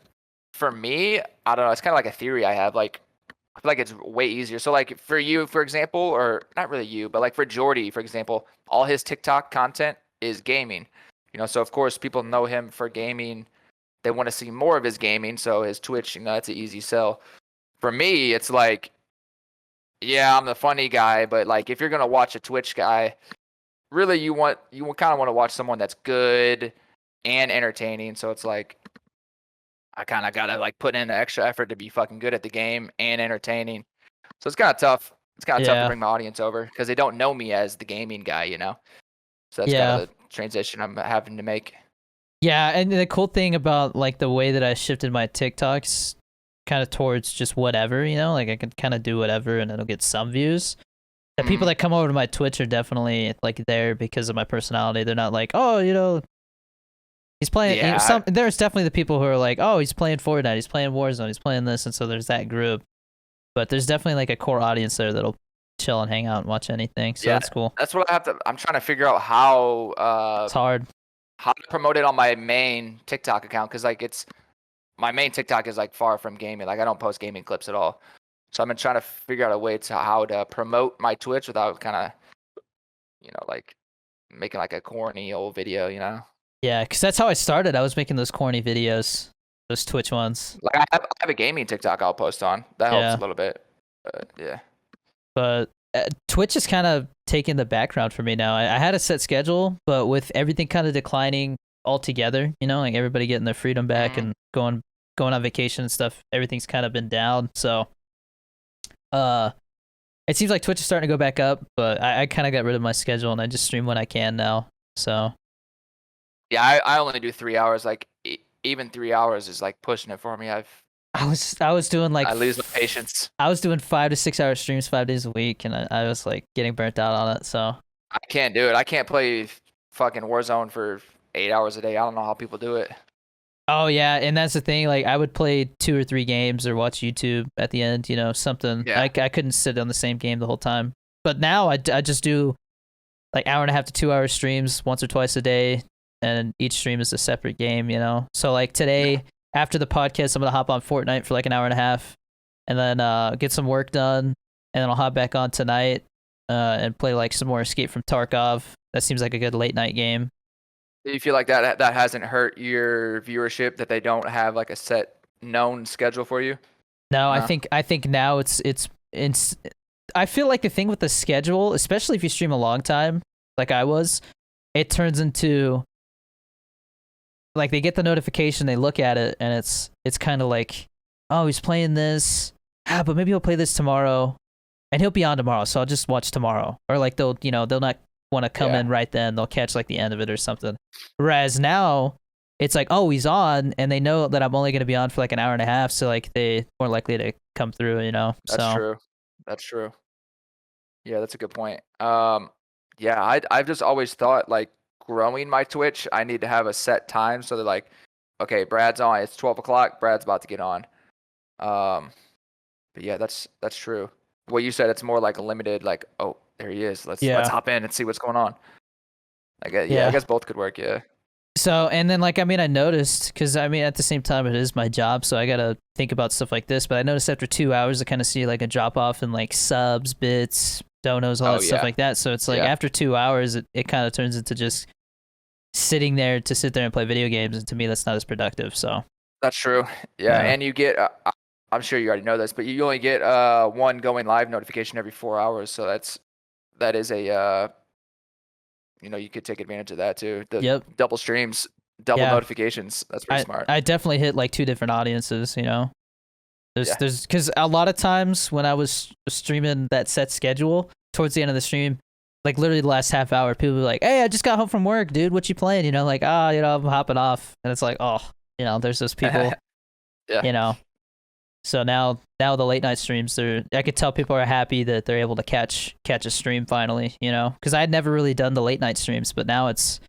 me. I don't know. It's kind of like a theory I have. Like I feel like it's way easier. So like for you, for example, or not really you, but like for Jordy, for example, all his TikTok content is gaming. You know, so of course people know him for gaming. They want to see more of his gaming. So his Twitch, that's an easy sell. For me, it's like, yeah, I'm the funny guy, but like if you're gonna watch a Twitch guy, really you kind of want to watch someone that's good and entertaining. So it's like I kind of gotta like put in the extra effort to be fucking good at the game and entertaining. So it's kind of tough. It's kind of tough to bring my audience over because they don't know me as the gaming guy, you know. So that's kind of the transition I'm having to make. Yeah, and the cool thing about like the way that I shifted my TikToks kind of towards just whatever, you know, like I can kind of do whatever and it'll get some views. The people that come over to my Twitch are definitely like there because of my personality. They're not like, oh, you know, he's playing. Yeah. There's definitely the people who are like, oh, he's playing Fortnite, he's playing Warzone, he's playing this, and so there's that group. But there's definitely like a core audience there that'll chill and hang out and watch anything. So Yeah, that's cool. that's what I'm trying to figure out how It's hard. how to promote it on my main TikTok account, because like my main TikTok is like far from gaming. Like I don't post gaming clips at all. So I've been trying to figure out a way to how to promote my Twitch without kind of, like making like a corny old video, Yeah, because that's how I started. I was making those corny videos, those Twitch ones. Like I have a gaming TikTok I'll post on. That helps a little bit. Yeah. But Twitch is kind of taking the background for me now. I had a set schedule, but with everything kind of declining altogether, like everybody getting their freedom back and going on vacation and stuff, everything's kind of been down. So it seems like Twitch is starting to go back up, but I kind of got rid of my schedule and I just stream when I can now. So yeah, I only do 3 hours. Like even 3 hours is like pushing it for me. I was doing like I lose my patience. I was doing 5 to 6 hour streams 5 days a week, and I was like getting burnt out on it. So I can't do it. I can't play fucking Warzone for 8 hours a day. I don't know how people do it. Oh yeah, and that's the thing. Like I would play 2 or 3 games or watch YouTube at the end. Something. Yeah. I couldn't sit on the same game the whole time. But now I just do like 1.5 to 2 hour streams once or twice a day, and each stream is a separate game. So like today after the podcast, I'm gonna hop on Fortnite for like an hour and a half, and then get some work done, and then I'll hop back on tonight and play like some more Escape from Tarkov. That seems like a good late night game. Do you feel like that hasn't hurt your viewership, that they don't have like a set known schedule for you? No, I think now it's I feel like the thing with the schedule, especially if you stream a long time, like I was, it turns into like they get the notification, they look at it, and it's kind of like, oh, he's playing this, but maybe he'll play this tomorrow, and he'll be on tomorrow, so I'll just watch tomorrow. Or like they'll not want to come in right then, they'll catch like the end of it or something. Whereas now it's like, oh, he's on, and they know that I'm only going to be on for like an hour and a half, so like they more likely to come through. That's true. Yeah, that's a good point. Yeah, I've just always thought like growing my Twitch, I need to have a set time, so they're like, okay, Brad's on, it's 12 o'clock, Brad's about to get on. But yeah, that's true. What you said, it's more like a limited, like, oh, there he is. Let's hop in and see what's going on. I guess both could work. Yeah. So, and then like, I noticed, because at the same time it is my job, so I gotta think about stuff like this, but I noticed after 2 hours I kind of see like a drop off in like subs, bits, donos, all that stuff like that. So it's like after 2 hours it kind of turns into just sit there and play video games, and to me that's not as productive. So that's true. Yeah. And you get I'm sure you already know this, but you only get one going live notification every 4 hours, so that is a you could take advantage of that too. Double streams, double notifications. That's pretty smart. I definitely hit like 2 different audiences. There's because a lot of times when I was streaming that set schedule, towards the end of the stream, like literally the last half hour, people were like, "Hey, I just got home from work, dude. What you playing?" Like, I'm hopping off, and it's like, oh, there's those people. So now the late night streams, I could tell people are happy that they're able to catch a stream finally, because I had never really done the late night streams, but now it's.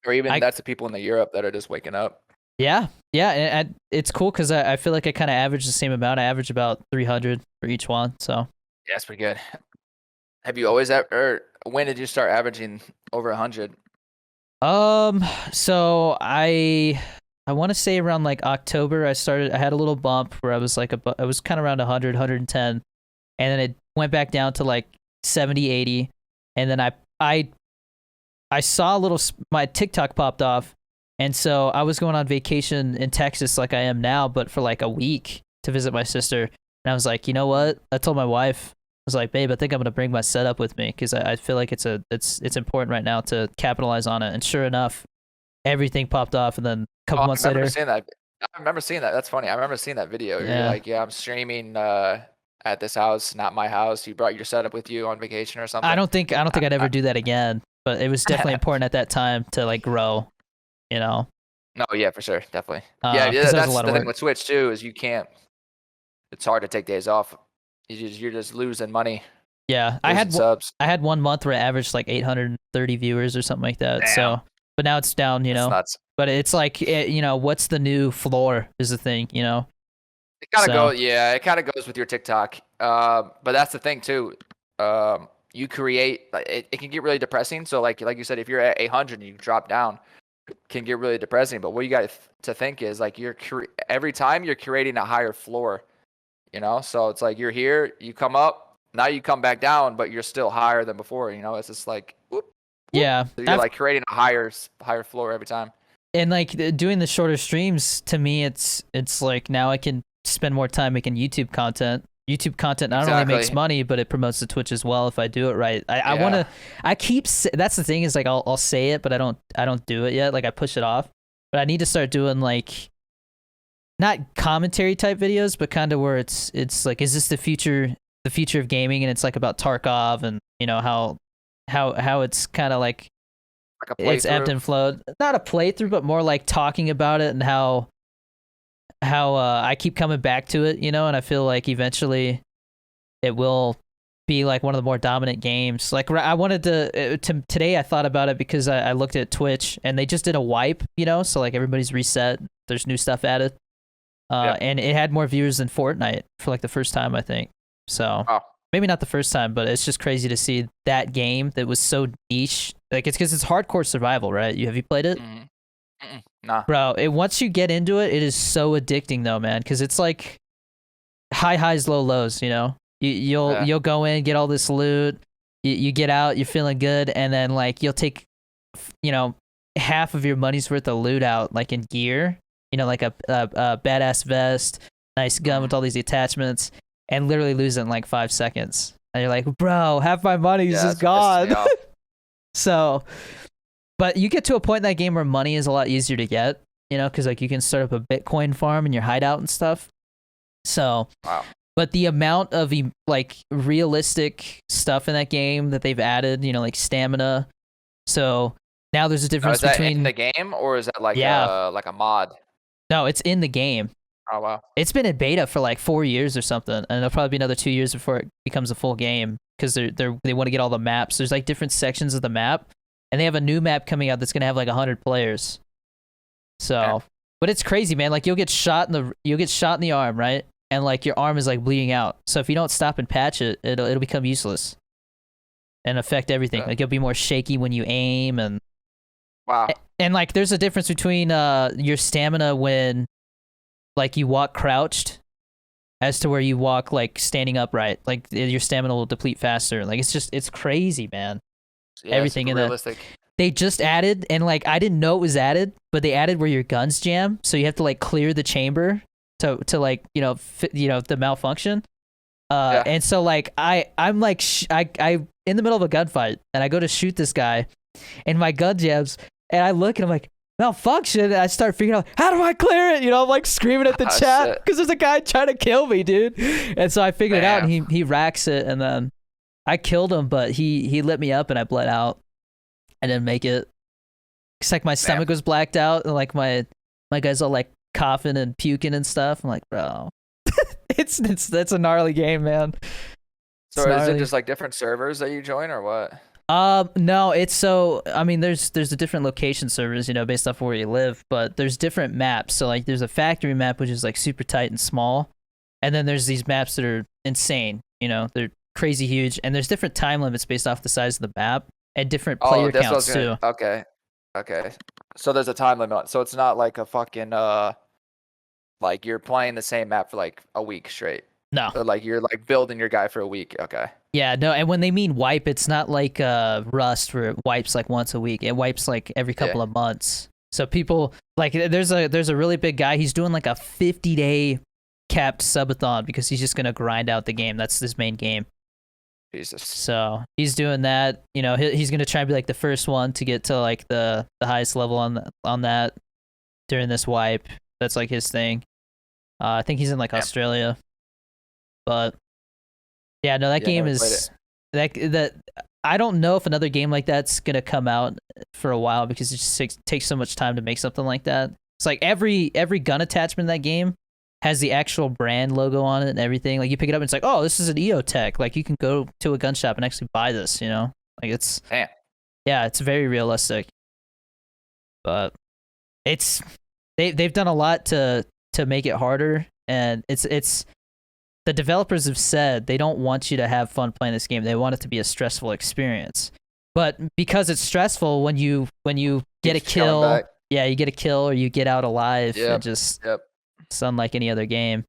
Or even that's the people in the Europe that are just waking up. Yeah, and it's cool because I feel like I kind of average the same amount. I average about 300 for each one, so. Yeah, that's pretty good. Have you always or when did you start averaging over 100? So I want to say around like October, I had a little bump where I was like, I was kind of around 100, 110, and then it went back down to like 70, 80. And then I saw my TikTok popped off. And so I was going on vacation in Texas like I am now, but for like a week to visit my sister. And I was like, you know what? I told my wife, I was like, babe, I think I'm going to bring my setup with me, because I feel like it's important right now to capitalize on it. And sure enough, everything popped off, and then a couple months later. I remember seeing that. That's funny. I remember seeing that video. You're like, I'm streaming at this house, not my house. You brought your setup with you on vacation or something. I don't think I'd ever do that again, but it was definitely important at that time to like grow, No, yeah, for sure. Definitely. That's the thing with Twitch too, is you can't, it's hard to take days off. You're just losing money. Yeah. I had 1 month where I averaged like 830 viewers or something like that. Damn. So, but now it's down, That's nuts. But it's like, what's the new floor is the thing, It kind of goes with your TikTok. But that's the thing too. you create it can get really depressing. So like you said, if you're at 800 and you drop down, it can get really depressing. But what you got to think is like every time you're creating a higher floor, you know. So it's like you're here, you come up, now you come back down, but you're still higher than before. You know, it's just like whoop, whoop. Yeah, So you're like creating a higher floor every time. And like doing the shorter streams, to me, it's like now I can spend more time making YouTube content. YouTube content not only makes money, but it promotes the Twitch as well if I do it right. I want to. That's the thing is like I'll say it, but I don't do it yet. Like I push it off, but I need to start doing like not commentary type videos, but kind of where it's like, is this the future of gaming? And it's like about Tarkov and you know how it's kind of like it's ebbed and flowed. Not a playthrough, but more like talking about it and how I keep coming back to it, you know, and I feel like eventually it will be like one of the more dominant games. Like I wanted to today I thought about it because I looked at Twitch and they just did a wipe, you know, so like everybody's reset. There's new stuff added. And it had more viewers than Fortnite for like the first time, I think. So maybe not the first time, but it's just crazy to see that game that was so niche. Like it's because it's hardcore survival, right? Have you played it? Nah. Bro, once you get into it, it is so addicting though, man. Because it's like high highs, low lows. You know, you'll go in, get all this loot, you get out, you're feeling good, and then like you'll take, you know, half of your money's worth of loot out, like in gear. You know, like a badass vest, nice gun with all these attachments, and literally lose it in like 5 seconds. And you're like, bro, half my money's just gone. So, but you get to a point in that game where money is a lot easier to get, you know, because like you can start up a Bitcoin farm in your hideout and stuff. So, but the amount of like realistic stuff in that game that they've added, you know, like stamina. So now there's a difference between in the game, or is that like a mod? No, it's in the game. Oh wow! It's been in beta for like 4 years or something, and it'll probably be another 2 years before it becomes a full game because they want to get all the maps. There's like different sections of the map, and they have a new map coming out that's gonna have like 100 players. So, but it's crazy, man. Like you'll get shot in the arm, right? And like your arm is like bleeding out. So if you don't stop and patch it, it'll become useless and affect everything. Like you'll be more shaky when you aim and. Wow. And like there's a difference between your stamina when like you walk crouched as to where you walk like standing upright. Like your stamina will deplete faster. Like it's crazy, man. Yeah, everything in that. They just added, and like I didn't know it was added, but they added where your guns jam, so you have to like clear the chamber to like the malfunction. And so like I'm like I in the middle of a gunfight, and I go to shoot this guy, and my gun jams. And I look and I'm like, malfunction. And I start figuring out, how do I clear it? You know, I'm like screaming at the chat because there's a guy trying to kill me, dude. And so I figured it out, and he racks it, and then I killed him, but he lit me up and I bled out. I didn't make it. It's like my stomach was blacked out, and like my guys all like coughing and puking and stuff. I'm like, bro, that's a gnarly game, man. So is it just like different servers that you join or what? No, it's so, I mean, there's the different location servers, you know, based off where you live, but there's different maps. So like there's a factory map, which is like super tight and small. And then there's these maps that are insane, you know, they're crazy huge. And there's different time limits based off the size of the map and different player counts too. Okay. So there's a time limit. So it's not like a fucking, like you're playing the same map for like a week straight. No. So like you're like building your guy for a week. Okay. Yeah, no, and when they mean wipe, it's not like Rust where it wipes like once a week. It wipes like every couple of months. So people like there's a really big guy. He's doing like a 50-day capped subathon because he's just gonna grind out the game. That's his main game. Jesus. So he's doing that. You know, he's gonna try and be like the first one to get to like the highest level on that during this wipe. That's like his thing. I think he's in like Australia, but. Yeah, no, that game is that I don't know if another game like that's gonna come out for a while because it just takes so much time to make something like that. It's like every gun attachment in that game has the actual brand logo on it and everything. Like you pick it up and it's like, oh, this is an EOTech. Like you can go to a gun shop and actually buy this, you know? Like it's it's very realistic. But they've done a lot to make it harder, and it's the developers have said they don't want you to have fun playing this game. They want it to be a stressful experience. But because it's stressful, when you get a kill, yeah, you get a kill or you get out alive, it just it's unlike any other game.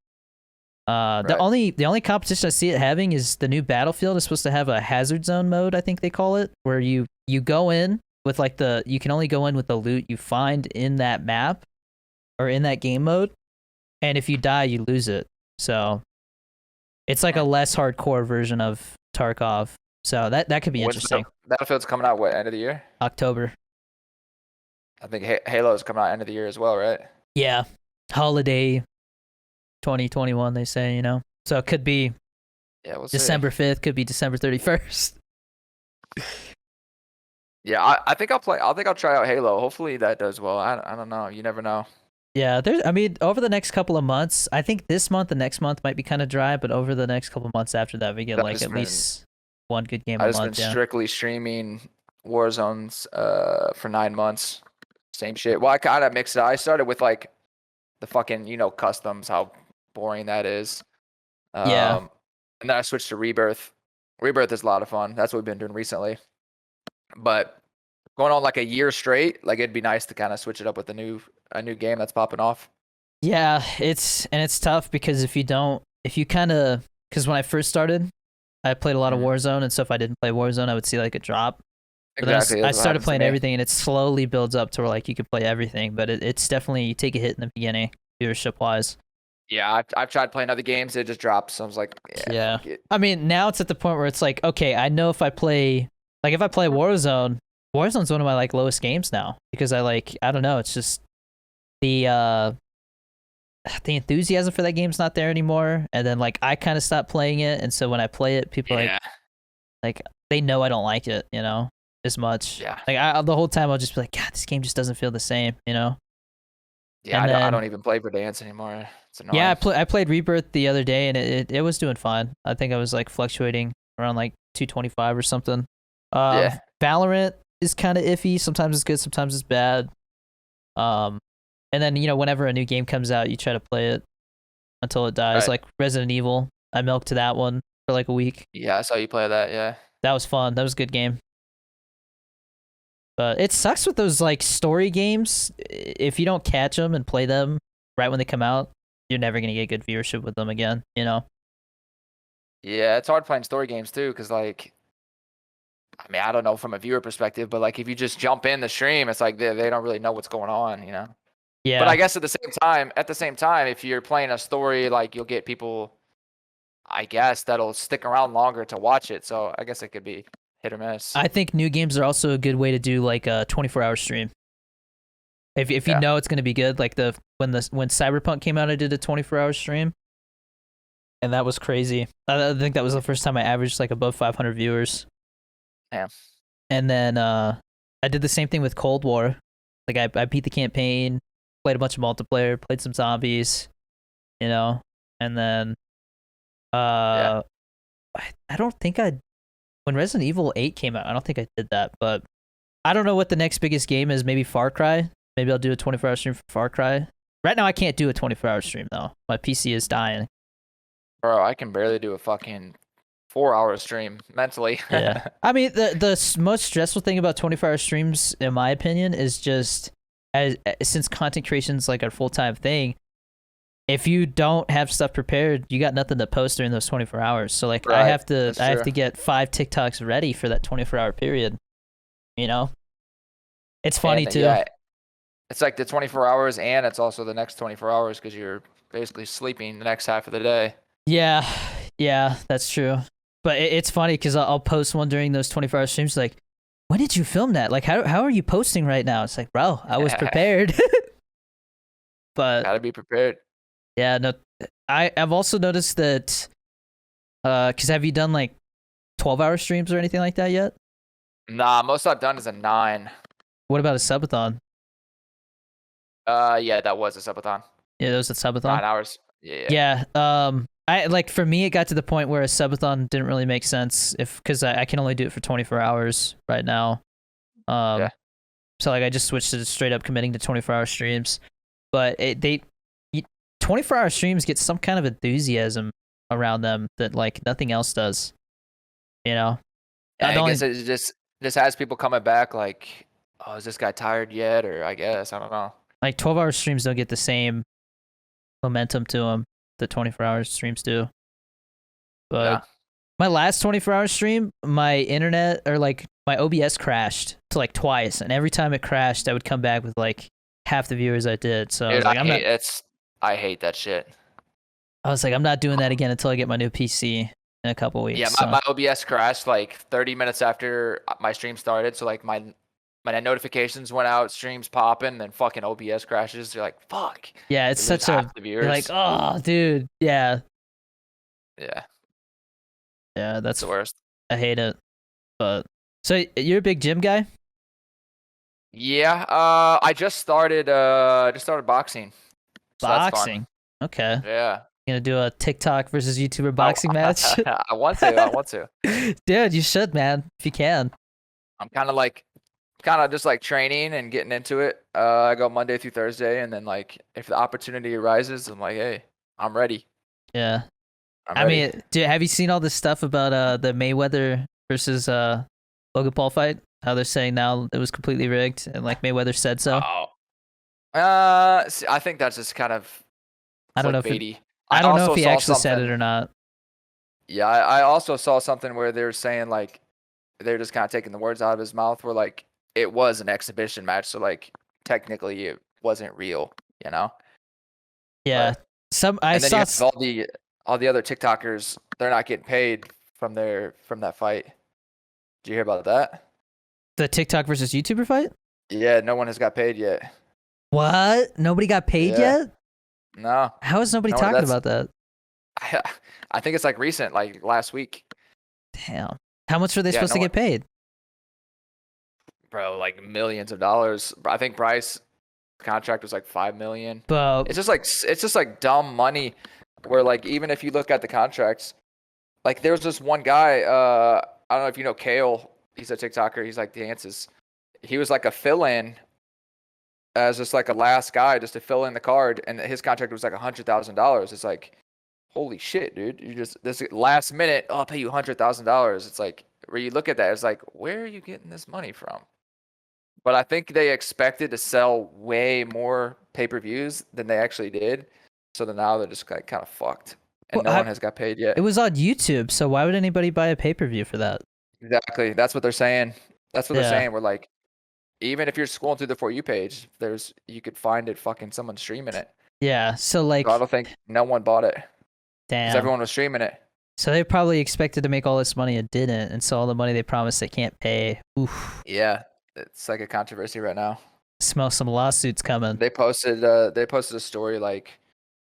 The only competition I see it having is the new Battlefield is supposed to have a hazard zone mode, I think they call it, where you go in with like you can only go in with the loot you find in that map or in that game mode, and if you die, you lose it. So it's like a less hardcore version of Tarkov. So that could be interesting. Battlefield's coming out what, end of the year? October. I think Halo's coming out end of the year as well, right? Yeah, holiday 2021 they say, you know. So it could be December 5th, could be December 31st. Yeah, I think I'll play. I think I'll try out Halo. Hopefully that does well. I don't know. You never know. Yeah, I mean, over the next couple of months, I think this month and next month might be kind of dry, but over the next couple of months after that, we get like at least one good game a month. I've just been strictly streaming Warzones for 9 months. Same shit. Well, I kind of mixed it. I started with like the fucking, customs, how boring that is. Yeah. And then I switched to Rebirth. Rebirth is a lot of fun. That's what we've been doing recently. But going on like a year straight, like it'd be nice to kind of switch it up with a new game that's popping off. Yeah, it's tough because because when I first started, I played a lot of Warzone, and so if I didn't play Warzone, I would see like a drop. Exactly. I started playing everything, and it slowly builds up to where like you can play everything, but it's definitely, you take a hit in the beginning, viewership wise. Yeah, I've tried playing other games, it just drops. So I was like, yeah. I mean, now it's at the point where it's like, okay, I know if I play Warzone, Warzone's one of my like lowest games now because I don't know, it's just the enthusiasm for that game's not there anymore, and then like I kind of stopped playing it, and so when I play it, people are like they know I don't like it, as much. Yeah. Like the whole time I'll just be like, God, this game just doesn't feel the same, Yeah, I don't even play Verdansk anymor. It's annoying. Yeah, I played Rebirth the other day, and it was doing fine. I think I was like fluctuating around like 225 or something. Valorant is kind of iffy. Sometimes it's good, sometimes it's bad. And then whenever a new game comes out, you try to play it until it dies. Like Resident Evil, I milked that one for like a week. Yeah, I saw you play that. Yeah, that was fun. That was a good game. But it sucks with those like story games. If you don't catch them and play them right when they come out, you're never gonna get good viewership with them again. Yeah, it's hard playing story games too, because like, I mean, I don't know from a viewer perspective, but like if you just jump in the stream, it's like they don't really know what's going on, Yeah. But I guess at the same time, if you're playing a story, like you'll get people, I guess, that'll stick around longer to watch it. So I guess it could be hit or miss. I think new games are also a good way to do like a 24-hour stream. If you know it's going to be good, like when Cyberpunk came out, I did a 24-hour stream, and that was crazy. I think that was the first time I averaged like above 500 viewers. Yeah. And then I did the same thing with Cold War. Like I beat the campaign, played a bunch of multiplayer, played some zombies, and then I don't think when Resident Evil 8 came out, I don't think I did that, but I don't know what the next biggest game is. Maybe Far Cry. Maybe I'll do a 24-hour stream for Far Cry. Right now, I can't do a 24-hour stream, though. My PC is dying. Bro, I can barely do a fucking 4-hour stream mentally. Yeah. I mean, the most stressful thing about 24-hour streams, in my opinion, is just, since content creation's like a full-time thing, if you don't have stuff prepared, you got nothing to post during those 24 hours. So like I have to get 5 TikToks ready for that 24-hour period. It's funny too. Yeah, it's like the 24 hours, and it's also the next 24 hours because you're basically sleeping the next half of the day. Yeah, that's true. But it's funny because I'll post one during those 24-hour streams like, when did you film that? Like, how are you posting right now? It's like, bro, I was prepared. But gotta be prepared. Yeah, no, I've also noticed that, because have you done like 12-hour streams or anything like that yet? Nah, most I've done is a 9. What about a subathon? Yeah, that was a subathon. Yeah, that was a subathon. 9 hours. Yeah. I like, for me, it got to the point where a subathon didn't really make sense because I can only do it for 24 hours right now. So like I just switched to straight up committing to 24-hour streams, but 24-hour streams get some kind of enthusiasm around them that like nothing else does. You know, I guess it just has people coming back like, oh, is this guy tired yet? Or I guess I don't know. like 12-hour streams don't get the same momentum to them that 24-hour streams do. But Yeah. my last 24-hour stream, my internet or like my OBS crashed to like twice, and every time it crashed, I would come back with like half the viewers I did. So Dude, I I hate that shit. was like, I'm not doing that again until I get my new PC in a couple weeks. Yeah, my OBS crashed like 30 minutes after my stream started. So like my notifications went out, streams popping, then fucking OBS crashes. You're like, fuck. Yeah, it's such a you're like, oh, dude, yeah, that's the worst. I hate it. But so you're a big gym guy? Yeah, I just started boxing. So Boxing. Okay. Yeah. You gonna do a TikTok versus YouTuber boxing match? I want to. Dude, you should, man, if you can. I'm kind of just like training and getting into it. I go Monday through Thursday, and then like if the opportunity arises, I'm like, hey, I'm ready. Yeah. I mean, have you seen all this stuff about the Mayweather versus Logan Paul fight? How they're saying now it was completely rigged, and like Mayweather said so. I think that's just kind of I don't know if he actually said it or not. Yeah, I also saw something where they were saying like they're just kind of taking the words out of his mouth, where like it was an exhibition match, so like technically it wasn't real, you know? Yeah. But, I saw all the other TikTokers, they're not getting paid from that fight. Did you hear about that? The TikTok versus YouTuber fight? Yeah, no one has got paid yet. What? Nobody got paid yet? No. How is nobody talking about that? I think it's like recent, like last week. Damn. How much were they supposed to get paid? Bro, like millions of dollars. I think Bryce's contract was like $5 million. But it's just like dumb money. Where like even if you look at the contracts, like there was this one guy. I don't know if you know Kale. He's a TikToker. He's like dances. He was like a fill-in as just like a last guy just to fill in the card, and his contract was like $100,000. It's like, holy shit, dude! You just this last minute. Oh, I'll pay you $100,000. It's like where you look at that, it's like, where are you getting this money from? But I think they expected to sell way more pay-per-views than they actually did. So then now they're just like kind of fucked, and no one has got paid yet. It was on YouTube, so why would anybody buy a pay-per-view for that? Exactly. That's what they're saying. They're saying. We're like, even if you're scrolling through the For You page, you could find it fucking someone streaming it. Yeah. So like, I don't think no one bought it. Damn. Because everyone was streaming it. So they probably expected to make all this money and didn't, and so all the money they promised they can't pay. Oof. Yeah, it's like a controversy right now. Smell some lawsuits coming. They posted a story like,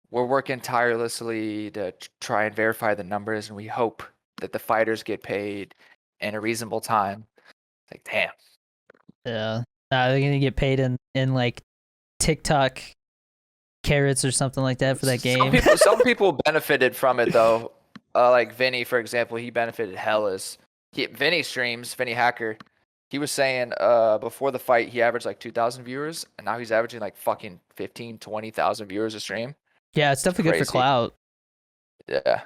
we're working tirelessly to try and verify the numbers, and we hope that the fighters get paid in a reasonable time. It's like, damn. Yeah. They're gonna get paid in like TikTok carrots or something like that for that game. Some people benefited from it though. Like Vinny, for example, he benefited hellas. Vinny streams, Vinny Hacker. He was saying before the fight he averaged like 2,000 viewers, and now he's averaging like fucking 15, 20,000 viewers a stream. Yeah, it's definitely good for clout. Yeah.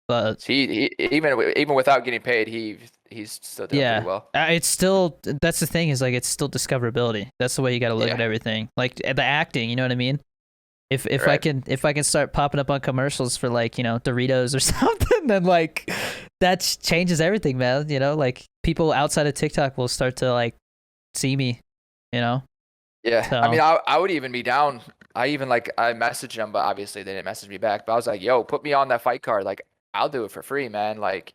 But he even without getting paid, he's still doing pretty well. It's still, that's the thing, is like it's still discoverability. That's the way you got to look at everything. Like the acting, you know what I mean? If I can start popping up on commercials for like, you know, Doritos or something, then like that changes everything, man. You know, like people outside of TikTok will start to like see me, you know? Yeah. So. I mean, I would even be down. I messaged them, but obviously they didn't message me back. But I was like, yo, put me on that fight card. Like, I'll do it for free, man. Like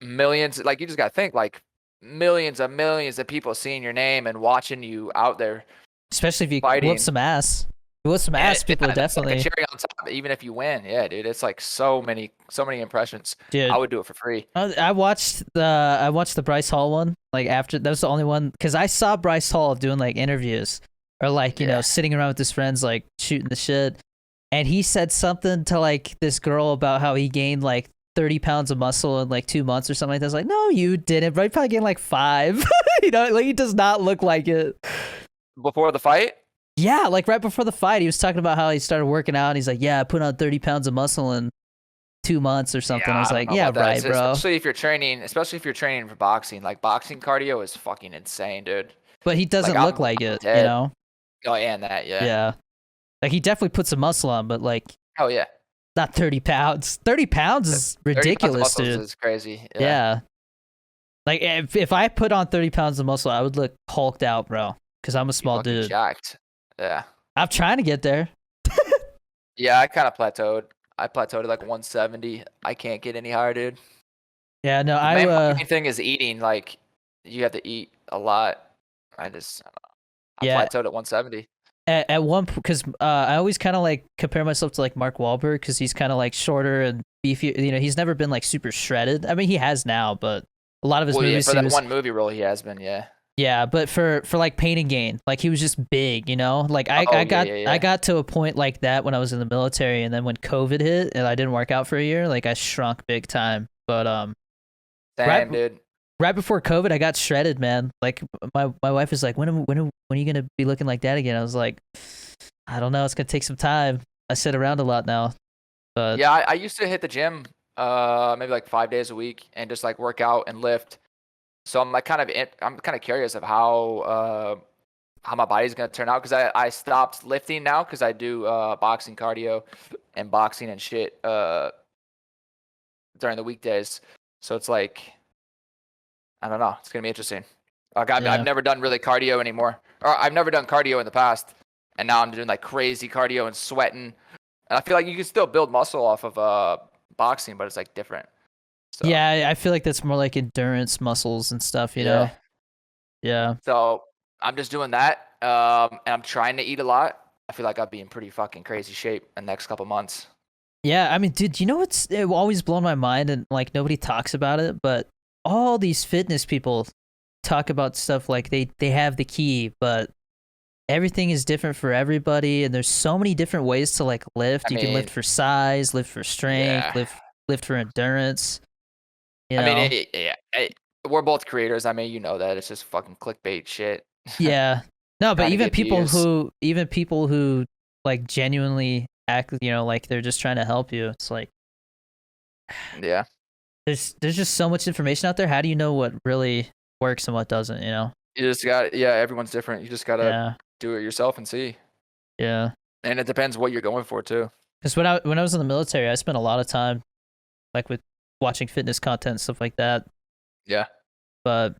millions, like you just got to think like millions of people seeing your name and watching you out there. Especially if you whoop some ass. With some ass, people definitely. Like a cherry on top, even if you win, yeah, dude, it's like so many impressions. Dude, I would do it for free. I watched the Bryce Hall one. Like after that was the only one because I saw Bryce Hall doing like interviews or like you know sitting around with his friends like shooting the shit, and he said something to like this girl about how he gained like 30 pounds of muscle in like 2 months or something like that. I was like, no, you didn't. Bro, you probably gained like 5. You know, like he does not look like it. Before the fight. Yeah, like right before the fight, he was talking about how he started working out, and he's like, yeah, I put on 30 pounds of muscle in 2 months or something. Yeah, I was I don't like, know yeah, about that. right, bro. Especially if you're training for boxing. Like boxing cardio is fucking insane, dude. But he Like doesn't look I'm like it, you dead. know? Oh, and that, yeah. Yeah. Like he definitely put some muscle on, but like Hell yeah. not 30 pounds. 30 pounds is 30 pounds of ridiculous, muscles dude. is crazy. Yeah. Yeah. Like if I put on 30 pounds of muscle, I would look hulked out, bro. Because I'm a You small fucking dude. jacked. Yeah. I'm trying to get there. Yeah, I kind of plateaued. I plateaued at like 170. I can't get any higher, dude. Yeah, no, My main thing is eating. Like, you have to eat a lot. I yeah, plateaued at 170. at one because I always kind of like compare myself to like Mark Wahlberg because he's kind of like shorter and beefy. You know, he's never been like super shredded. I mean, he has now, but a lot of his Well, yeah, movies for he that was. one movie role, he has been, yeah. Yeah, but for like Pain and Gain, like he was just big, you know. Like I Oh, I yeah, got yeah, I yeah. got to a point like that when I was in the military, and then when COVID hit and I didn't work out for a year, like I shrunk big time. But right Same, dude. right before COVID, I got shredded, man. Like my wife is like, when are you gonna be looking like that again? I was like, I don't know. It's gonna take some time. I sit around a lot now, but Yeah, I used to hit the gym, maybe like 5 days a week and just like work out and lift. So I'm like I'm kind of curious of how my body's gonna turn out because I stopped lifting now because I do boxing cardio and boxing and shit during the weekdays. So it's like I don't know. It's gonna be interesting. I've yeah, never done really cardio anymore, or I've never done cardio in the past, and now I'm doing like crazy cardio and sweating. And I feel like you can still build muscle off of boxing, but it's like different. So yeah. I feel like that's more like endurance muscles and stuff, you know. yeah. Yeah. So I'm just doing that, and I'm trying to eat a lot. I feel like I'll be in pretty fucking crazy shape in the next couple months. Yeah, I mean, dude, you know what's it always blown my mind and like nobody talks about it, but all these fitness people talk about stuff like they have the key, but everything is different for everybody and there's so many different ways to like lift. I You can lift mean, for size, lift for strength, yeah. lift for endurance, you I mean, know. we're both creators. I mean, you know that it's just fucking clickbait shit. Yeah. No, but Trying to get views. even people who like genuinely act, you know, like they're just trying to help you. It's like Yeah. there's just so much information out there. How do you know what really works and what doesn't, you know? You just got yeah, everyone's different. You just gotta Yeah. do it yourself and see. Yeah. And it depends what you're going for too. Because when I was in the military, I spent a lot of time like with watching fitness content and stuff like that. Yeah. But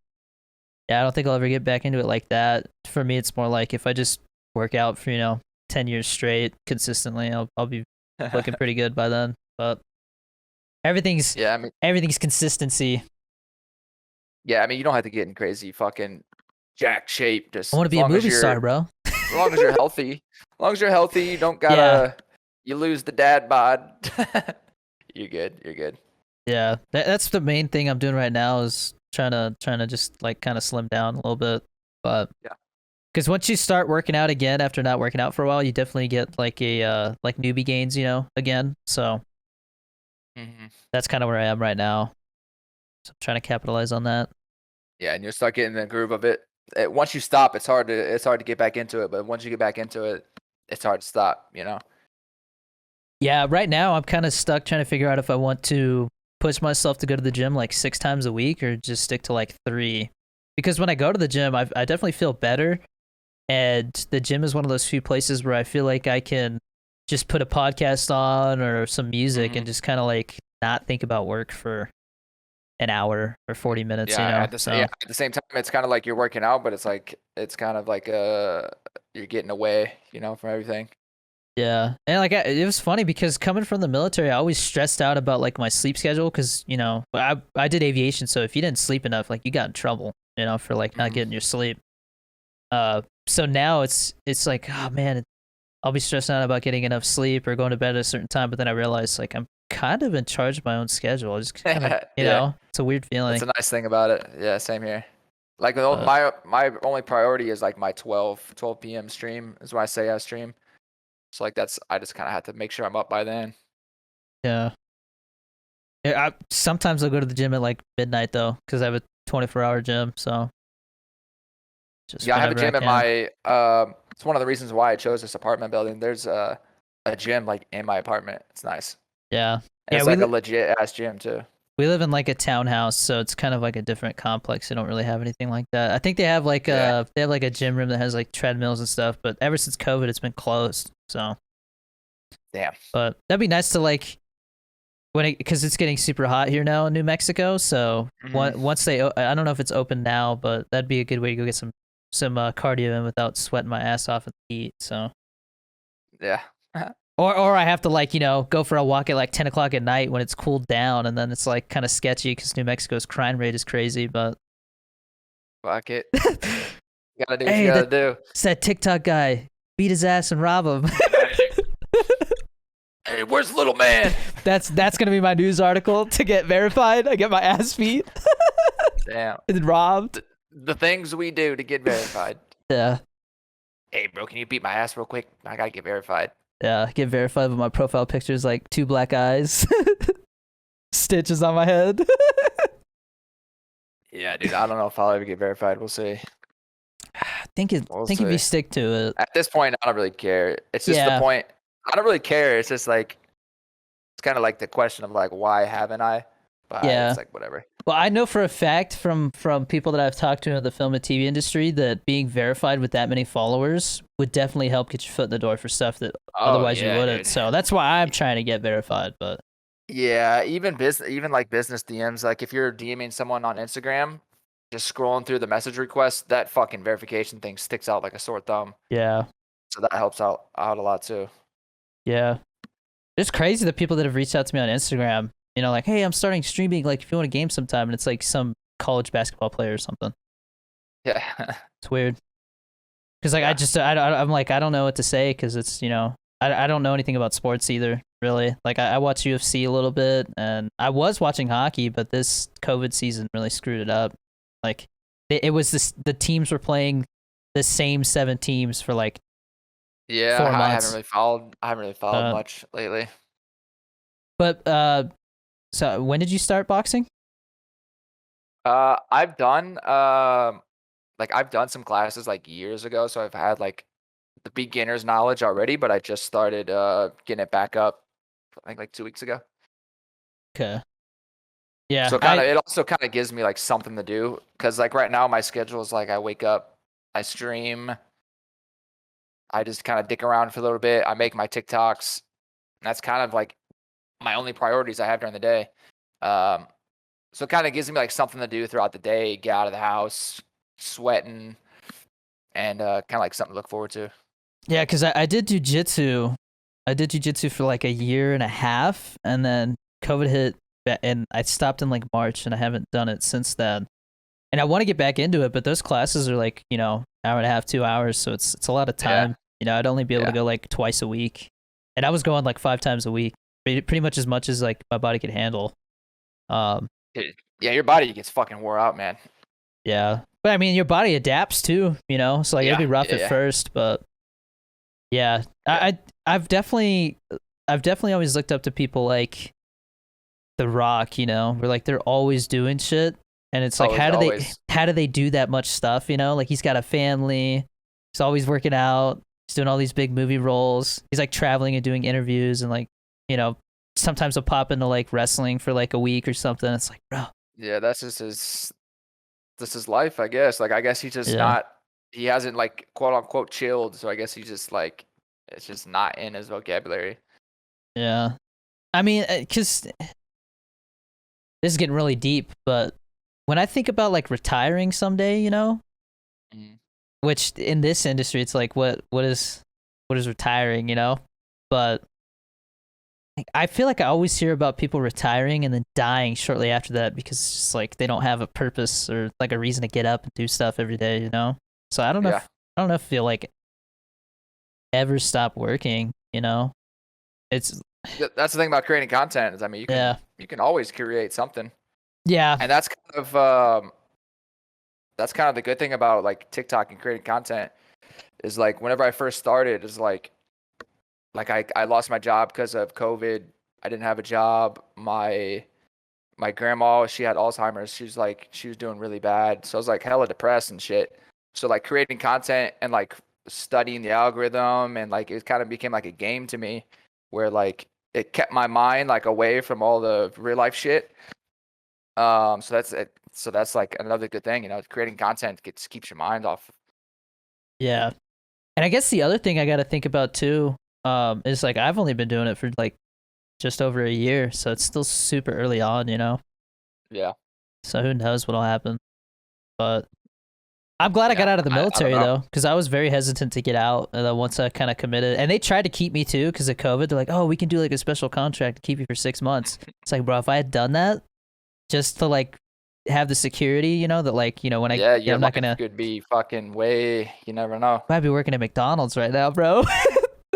yeah, I don't think I'll ever get back into it like that. For me, it's more like if I just work out for, you know, 10 years straight consistently, I'll be looking pretty good by then. But everything's Yeah, I mean everything's consistency. you don't have to get in crazy fucking jack shape I just want to be a movie star, bro. as long as you're healthy. As long as you're healthy, you don't Yeah. gotta you lose the dad bod. You're good. You're good. Yeah. That's the main thing I'm doing right now is trying to just like kind of slim down a little bit. But Yeah. because once you start working out again after not working out for a while, you definitely get like a like newbie gains, you know, again. So Hmm. that's kind of where I am right now. So I'm trying to capitalize on that. Yeah, and you'll start getting the groove of it. Once you stop, it's hard to get back into it. But once you get back into it, it's hard to stop. You know. Yeah, right now I'm kind of stuck trying to figure out if I want to push myself to go to the gym like 6 times a week or just stick to like 3. Because when I go to the gym, I definitely feel better. And the gym is one of those few places where I feel like I can just put a podcast on or some music Hmm. and just kind of like not think about work for an hour or 40 minutes, you Yeah. know? Yeah. So, At the same time, it's kind of like you're working out, but it's kind of like you're getting away, from everything. yeah. And like, it was funny because coming from the military, I always stressed out about like my sleep schedule because, you know, I did aviation. So if you didn't sleep enough, like you got in trouble, you know, for like not Hmm. getting your sleep. So now it's like, oh man, I'll be stressed out about getting enough sleep or going to bed at a certain time. But then I realize like I'm kind of in charge of my own schedule. I just kind of, you Yeah, know, it's a weird that's feeling. a nice thing about it. Yeah, same here. Like But my only priority is like my 12 p.m. stream is when I say I stream. So like I just kind of have to make sure I'm up by then. yeah. Yeah, sometimes I'll go to the gym at like midnight though, because I have a 24-hour gym. So just Yeah, I have a whenever I gym at can. my it's one of the reasons why I chose this apartment building. There's a gym like in my apartment. It's nice. Yeah. And Yeah, it's like a legit ass gym too. we live in like a townhouse, so it's kind of like a different complex. They don't really have anything like that. I think they have like a gym room that has like treadmills and stuff, but ever since COVID, it's been closed. So Damn. but that'd be nice to like because it's getting super hot here now in New Mexico. So once I don't know if it's open now, but that'd be a good way to go get some cardio in without sweating my ass off in the heat. So Yeah. or I have to like go for a walk at like 10 o'clock at night when it's cooled down, and then it's like kind of sketchy because New Mexico's crime rate is crazy. But fuck it. You gotta do what you gotta do. It's that TikTok guy. Beat his ass and rob him. Hey, where's little man? That's gonna be my news article to get verified. I get my ass beat. Damn. And robbed. The things we do to get verified. Yeah. Hey, bro, can you beat my ass real quick? I gotta get verified. Yeah, get verified with my profile pictures like 2 black eyes, stitches on my head. Yeah, dude, I don't know if I'll ever get verified. We'll see. Think if you stick to it. At this point, I don't really care. It's just the point. I don't really care. It's just like, it's kind of like the question of like, why haven't I? But it's like, whatever. Well, I know for a fact from people that I've talked to in the film and TV industry that being verified with that many followers would definitely help get your foot in the door for stuff that otherwise you wouldn't. Dude. So that's why I'm trying to get verified. But yeah, even like business DMs, like if you're DMing someone on Instagram, just scrolling through the message requests, that fucking verification thing sticks out like a sore thumb. Yeah. So that helps out a lot too. Yeah. It's crazy the people that have reached out to me on Instagram, like, hey, I'm starting streaming, like if you want a game sometime, and it's like some college basketball player or something. Yeah. It's weird. Cause like, I'm like, I don't know what to say. Cause it's, I don't know anything about sports either, really. Like I watch UFC a little bit, and I was watching hockey, but this COVID season really screwed it up. Like it was the teams were playing the same 7 teams for like 4 months. I haven't really followed much lately. But so when did you start boxing? I've done I've done some classes like years ago, so I've had like the beginner's knowledge already, but I just started getting it back up I think like 2 weeks ago. Okay. Yeah. So it also kind of gives me like something to do, because like right now my schedule is like I wake up, I stream, I just kind of dick around for a little bit, I make my TikToks. And that's kind of like my only priorities I have during the day. So it kind of gives me like something to do throughout the day, get out of the house, sweating, and kind of like something to look forward to. Yeah, because I did jujitsu. I did jujitsu for like a year and a half, and then COVID hit, and I stopped in like March, and I haven't done it since then. And I want to get back into it, but those classes are like, hour and a half, 2 hours, so it's a lot of time. Yeah. I'd only be able to go like twice a week, and I was going like 5 times a week, pretty much as much as like my body could handle. Yeah, your body gets fucking wore out, man. Yeah, but I mean, your body adapts too, so like it'd be rough at first, but yeah. I've definitely always looked up to people like The Rock, where like they're always doing shit, and it's like how do they do that much stuff, like he's got a family, he's always working out, he's doing all these big movie roles, he's like traveling and doing interviews, and like sometimes he'll pop into like wrestling for like a week or something. It's like, bro. Yeah, that's just his life, I guess. Like I guess he's just he hasn't like quote unquote chilled, so I guess he's just like, it's just not in his vocabulary. Yeah. I mean, because this is getting really deep, but when I think about like retiring someday, which in this industry, it's like, what is retiring, but I feel like I always hear about people retiring and then dying shortly after that, because it's just like they don't have a purpose or like a reason to get up and do stuff every day, So I don't know. I don't feel like ever stop working. It's that's the thing about creating content is, I mean, you can always create something. Yeah, and that's kind of the good thing about like TikTok and creating content is like whenever I first started is like I lost my job because of COVID. I didn't have a job. My grandma, she had Alzheimer's. She was doing really bad. So I was like hella depressed and shit. So like creating content and like studying the algorithm, and like it kind of became like a game to me, where like it kept my mind like away from all the real life shit. So that's it. So that's like another good thing, creating content keeps your mind off. Yeah. And I guess the other thing I got to think about too, is like I've only been doing it for like just over a year, so it's still super early on, Yeah. So who knows what'll happen. But I'm glad I got out of the I don't military know. though, because I was very hesitant to get out. And then once I kind of committed, and they tried to keep me too because of COVID. They're like, "Oh, we can do like a special contract to keep you for 6 months." It's like, bro, if I had done that just to like have the security, that like when Your I'm not life gonna. could be fucking way. You never know. I'd be working at McDonald's right now, bro.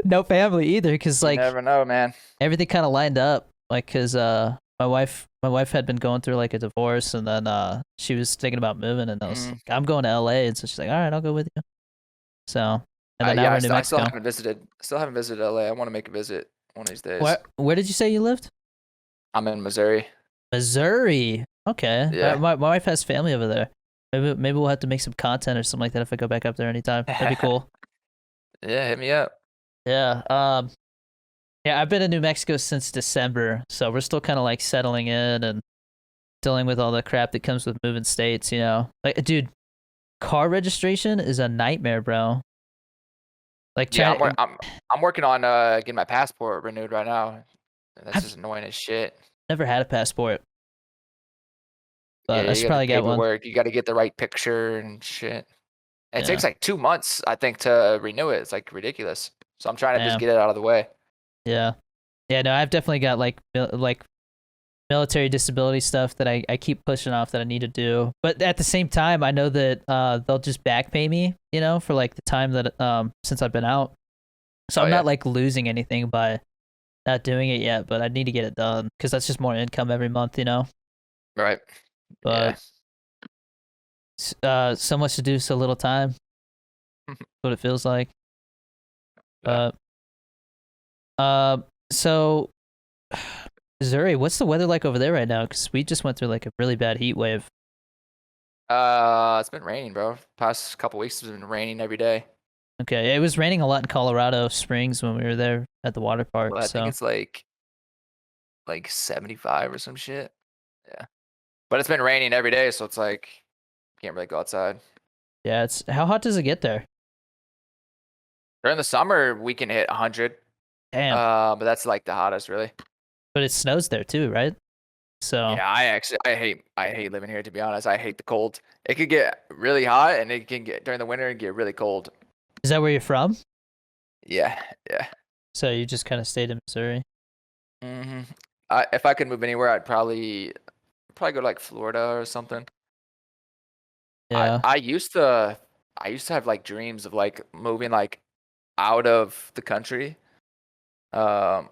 No family either, because You like never know, man. everything kind of lined up. Like, cause my wife had been going through like a divorce, and then she was thinking about moving, and I was like, I'm going to LA, and so she's like, all right, I'll go with you. So, and then now we're in New I still Mexico. haven't visited. Still haven't visited LA. I want to make a visit one of these days. Where did you say you lived? I'm in Missouri. Missouri. Okay. Yeah. My wife has family over there. Maybe we'll have to make some content or something like that if I go back up there anytime. That'd be cool. Yeah, hit me up. Yeah. Yeah, I've been in New Mexico since December, so we're still kind of like settling in and dealing with all the crap that comes with moving states. Like, dude, car registration is a nightmare, bro. Like, Yeah, I'm working on getting my passport renewed right now. That's just annoying as shit. Never had a passport, but Yeah, I you should got probably the get one. paperwork. You got to get the right picture and shit. And it Yeah. takes like 2 months, I think, to renew it. It's like ridiculous. So I'm trying to just Damn. get it out of the way. Yeah. Yeah, no, I've definitely got like military disability stuff that I keep pushing off that I need to do. But at the same time, I know that they'll just back pay me, for like the time that since I've been out. So I'm not like losing anything by not doing it yet, but I need to get it done because that's just more income every month, Right. But so much to do, so little time. That's what it feels like. Yeah. So Missouri, what's the weather like over there right now? Because we just went through like a really bad heat wave. It's been raining, bro. Past couple weeks, it's been raining every day. Okay, it was raining a lot in Colorado Springs when we were there at the water park. Well, I think it's like 75 or some shit. Yeah. But it's been raining every day, so it's like can't really go outside. Yeah, how hot does it get there? During the summer, we can hit 100. Damn. But that's like the hottest, really. But it snows there too, right? So yeah, I hate living here, to be honest. I hate the cold. It could get really hot, and it can get during the winter and get really cold. Is that where you're from? Yeah. So you just kind of stayed in Missouri? Mm-hmm. If I could move anywhere, I'd probably go to like Florida or something. Yeah. I used to have like dreams of like moving like out of the country. But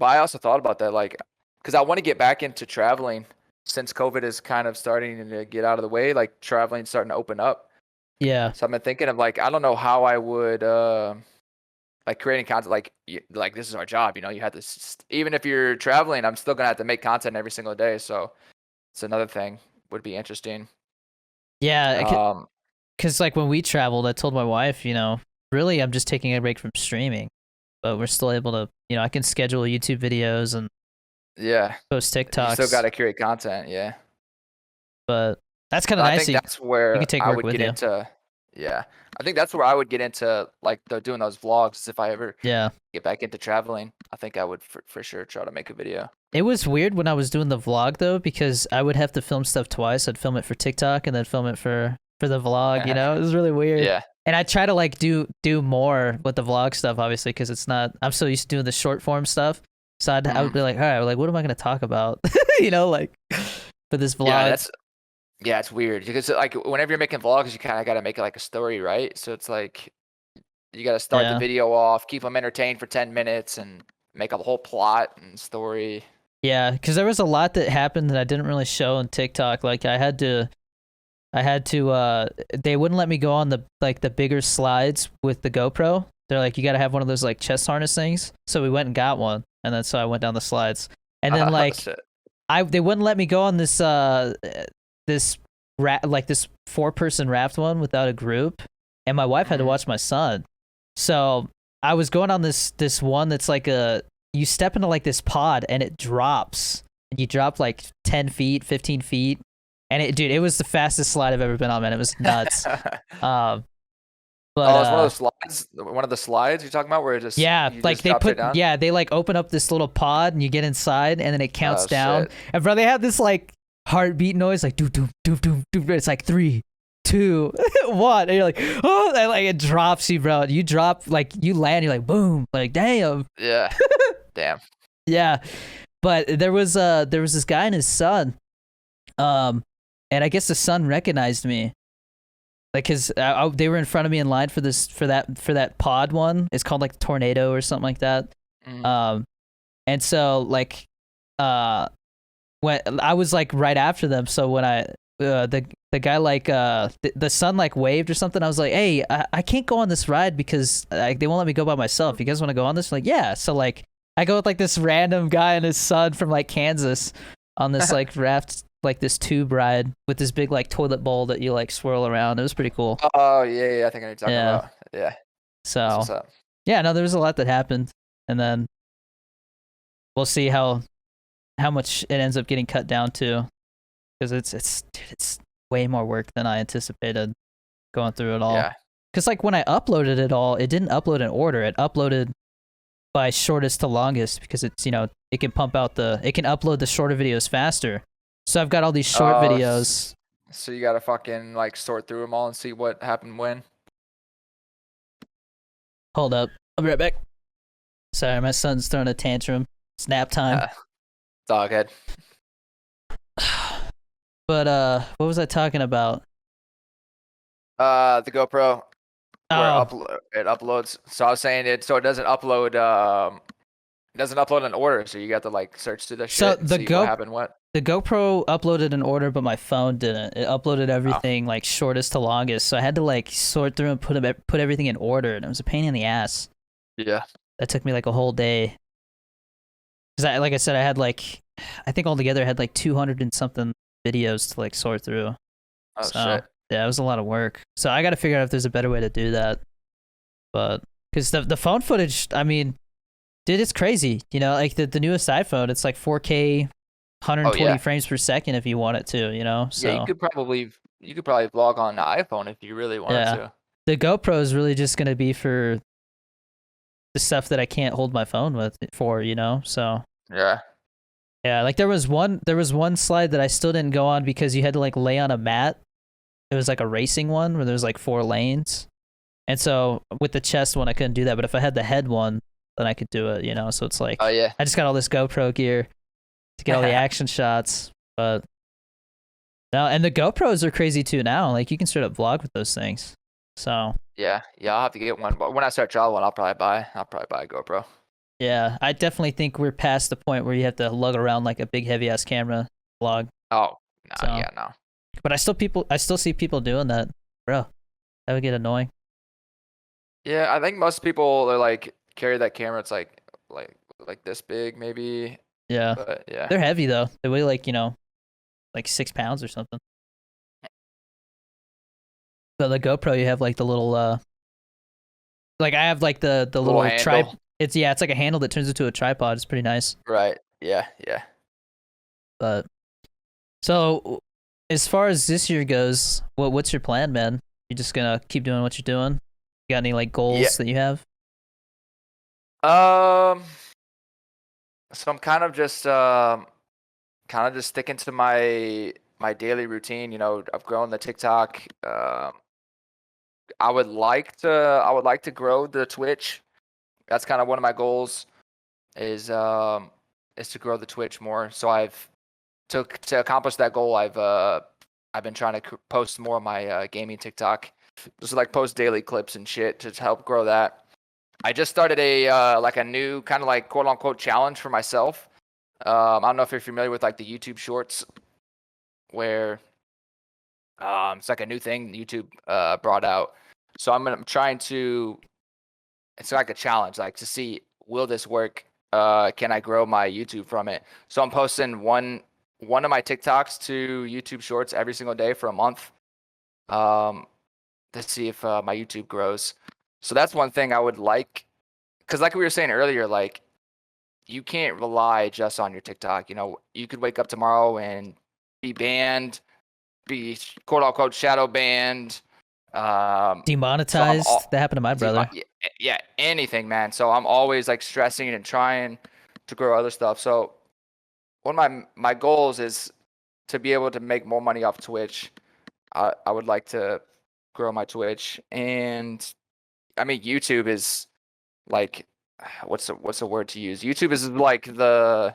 I also thought about that, like, because I want to get back into traveling since COVID is kind of starting to get out of the way. Like traveling starting to open up. Yeah. So I've been thinking of like I don't know how I would like creating content. Like this is our job, you have to even if you're traveling, I'm still gonna have to make content every single day. So it's another thing would be interesting. Yeah. Because like when we traveled, I told my wife, really I'm just taking a break from streaming, but we're still able to, I can schedule YouTube videos and post TikToks. You still got to create content, yeah. But that's kind of nice. I think that's where I would get into. Yeah, I think that's where I would get into like doing those vlogs. If I ever get back into traveling, I think I would for sure try to make a video. It was weird when I was doing the vlog though, because I would have to film stuff twice. I'd film it for TikTok and then film it for the vlog. It was really weird. Yeah. And I try to like do more with the vlog stuff, obviously, because it's not. I'm so used to doing the short form stuff. So I would be like, all right, like what am I gonna talk about? Like for this vlog. Yeah, it's weird because like whenever you're making vlogs, you kind of got to make it like a story, right? So it's like you got to start the video off, keep them entertained for 10 minutes, and make a whole plot and story. Yeah, because there was a lot that happened that I didn't really show on TikTok. Like I had to. They wouldn't let me go on the bigger slides with the GoPro. They're like, you got to have one of those like chest harness things. So we went and got one, and then so I went down the slides, and then they wouldn't let me go on this this 4-person raft one without a group, and my wife had to watch my son. So I was going on this one that's like a you step into like this pod and it drops. And you drop like 10 feet, 15 feet. And it was the fastest slide I've ever been on, man. It was nuts. But oh, it's one of those slides. One of the slides you're talking about, where it just yeah, you like just drop it down. they like open up this little pod and you get inside and then it counts Oh, down. shit. And bro, they have this like heartbeat noise, like doop doop doop doop doop. It's like 3, 2, 1, and you're like, oh, and like it drops you, bro. You drop, like you land, you're like, boom, like damn. Yeah. Damn. Yeah, but there was this guy and his son, and I guess the son recognized me. Like, cause they were in front of me in line for that pod one. It's called like Tornado or something like that. Mm. And so like, when I was like right after them. So when the guy like the son like waved or something, I was like, hey, I can't go on this ride because they won't let me go by myself. You guys want to go on this? Like, yeah. So like, I go with like this random guy and his son from like Kansas on this like raft. Like this tube ride with this big like toilet bowl that you like swirl around. It was pretty cool. Oh yeah, I think I know what you're talking about. Yeah. That's So what's up. yeah, no, there was a lot that happened, and then we'll see how much it ends up getting cut down to, because it's way more work than I anticipated going through it all. Yeah. Because like when I uploaded it all, it didn't upload in order. It uploaded by shortest to longest because it's it can upload the shorter videos faster. So I've got all these short videos. So you gotta fucking like sort through them all and see what happened when. Hold up, I'll be right back. Sorry, my son's throwing a tantrum. It's nap time. It's all good. But what was I talking about? The GoPro. Oh, It uploads. So I was saying it doesn't upload. It doesn't upload in order, so you got to like search through the shit and see what happened. The GoPro uploaded in order, but my phone didn't. It uploaded everything like shortest to longest, so I had to like sort through and put everything in order, and it was a pain in the ass. Yeah. That took me like a whole day. Cause like I said, I think altogether I had like 200 and something videos to like sort through. Oh shit. Yeah, it was a lot of work. So I got to figure out if there's a better way to do that. But because the phone footage, I mean, dude, it's crazy. Like the newest iPhone, it's like 4K, 120 frames per second if you want it to. So yeah, you could probably vlog on the iPhone if you really wanted to. The GoPro is really just gonna be for the stuff that I can't hold my phone with for, So yeah, like there was one slide that I still didn't go on because you had to like lay on a mat. It was like a racing one where there's like 4 lanes, and so with the chest one I couldn't do that. But if I had the head one, then I could do it. So it's like, oh yeah, I just got all this GoPro gear to get all the action shots. But no, and the GoPros are crazy too now. Like you can straight up vlog with those things. So yeah, I'll have to get one. But when I start traveling, I'll probably buy a GoPro. Yeah, I definitely think we're past the point where you have to lug around like a big heavy ass camera vlog. Oh no, no. But I still see people doing that, bro. That would get annoying. Yeah, I think most people are like carry that camera. It's like this big maybe. Yeah. But yeah. They're heavy though. They weigh like like 6 pounds or something. But the GoPro, you have like the little like I have like the little tripod. It's like a handle that turns into a tripod. It's pretty nice. Right. Yeah. But so as far as this year goes, what's your plan, man? You just gonna keep doing what you're doing? You got any like goals that you have? So I'm kind of just sticking to my daily routine. I've grown the TikTok. I would like to grow the Twitch. That's kind of one of my goals. Is to grow the Twitch more. So to accomplish that goal, I've been trying to post more of my gaming TikTok. Just like post daily clips and shit to help grow that. I just started a new kind of like quote unquote challenge for myself. I don't know if you're familiar with like the YouTube Shorts, where it's like a new thing YouTube brought out. So I'm trying to. It's like a challenge, like to see will this work? Can I grow my YouTube from it? So I'm posting one of my TikToks to YouTube Shorts every single day for a month. To see if my YouTube grows. So that's one thing I would like, because like we were saying earlier, like you can't rely just on your TikTok. You know, you could wake up tomorrow and be banned, be quote unquote shadow banned. So I'm Demonetized. all That happened to my brother. yeah, anything, man. So I'm always like stressing and trying to grow other stuff. So one of my goals is to be able to make more money off Twitch. I would like to grow my Twitch, and I mean YouTube is like what's the word to use? YouTube is like the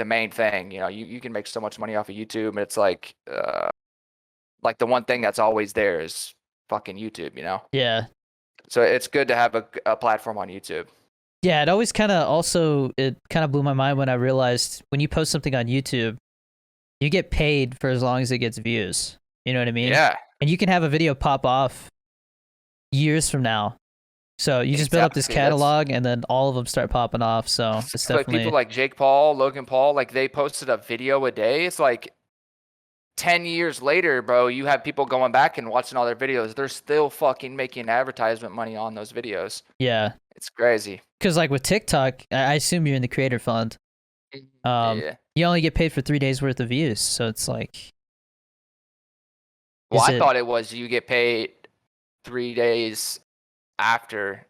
main thing. You know, you can make so much money off of YouTube, and it's like the one thing that's always there is fucking YouTube. You know, Yeah. so it's good to have a platform on YouTube. Yeah, it kind of blew my mind when I realized when you post something on YouTube, you get paid for as long as it gets views. You know what I mean? Yeah, And you can have a video pop off years from now. So you just build up this exactly. That's catalog and then all of them start popping off. So it's like people definitely, like Jake Paul, Logan Paul, like they posted a video a day. It's like 10 years later, bro, you have people going back and watching all their videos. They're still fucking making advertisement money on those videos. yeah. It's crazy. Because like with TikTok, I assume you're in the creator fund. Yeah. You only get paid for 3 days worth of views. So it's like, Well, is I it, thought it was you get paid 3 days after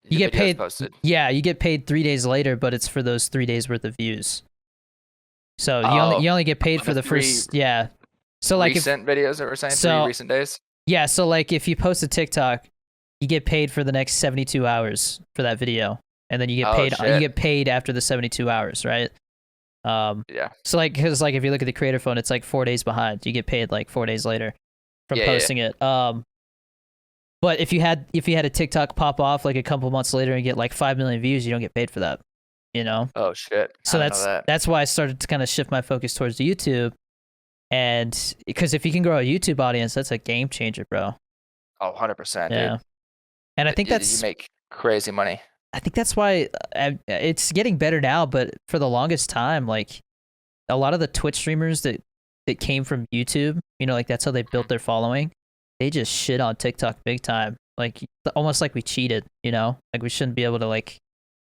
you the get video's paid, posted. yeah, you get paid 3 days later, but it's for those 3 days worth of views. So Oh, you only get paid on for the the three first, yeah. So like if, recent videos that we're saying, 3 so recent days. yeah, so like if you post a TikTok, you get paid for the next 72 hours for that video. And then Oh you shit. get paid after the 72 hours, right? Yeah. So like cuz like if you look at the creator phone, it's like 4 days behind. You get paid like 4 days later from Yeah. posting it. But if you had a TikTok pop off like a couple months later and get like 5 million views, you don't get paid for that, you know? Oh shit. So I didn't know that. that's why I started to kind of shift my focus towards YouTube. And because if you can grow a YouTube audience, that's a game changer, bro. Oh, 100%, Yeah. dude. And I think You make crazy money. that's why it's getting better now, but for the longest time, like a lot of the Twitch streamers that came from YouTube, you know, like that's how they built their following. They just shit on TikTok big time, like almost like we cheated, you know, like we shouldn't be able to like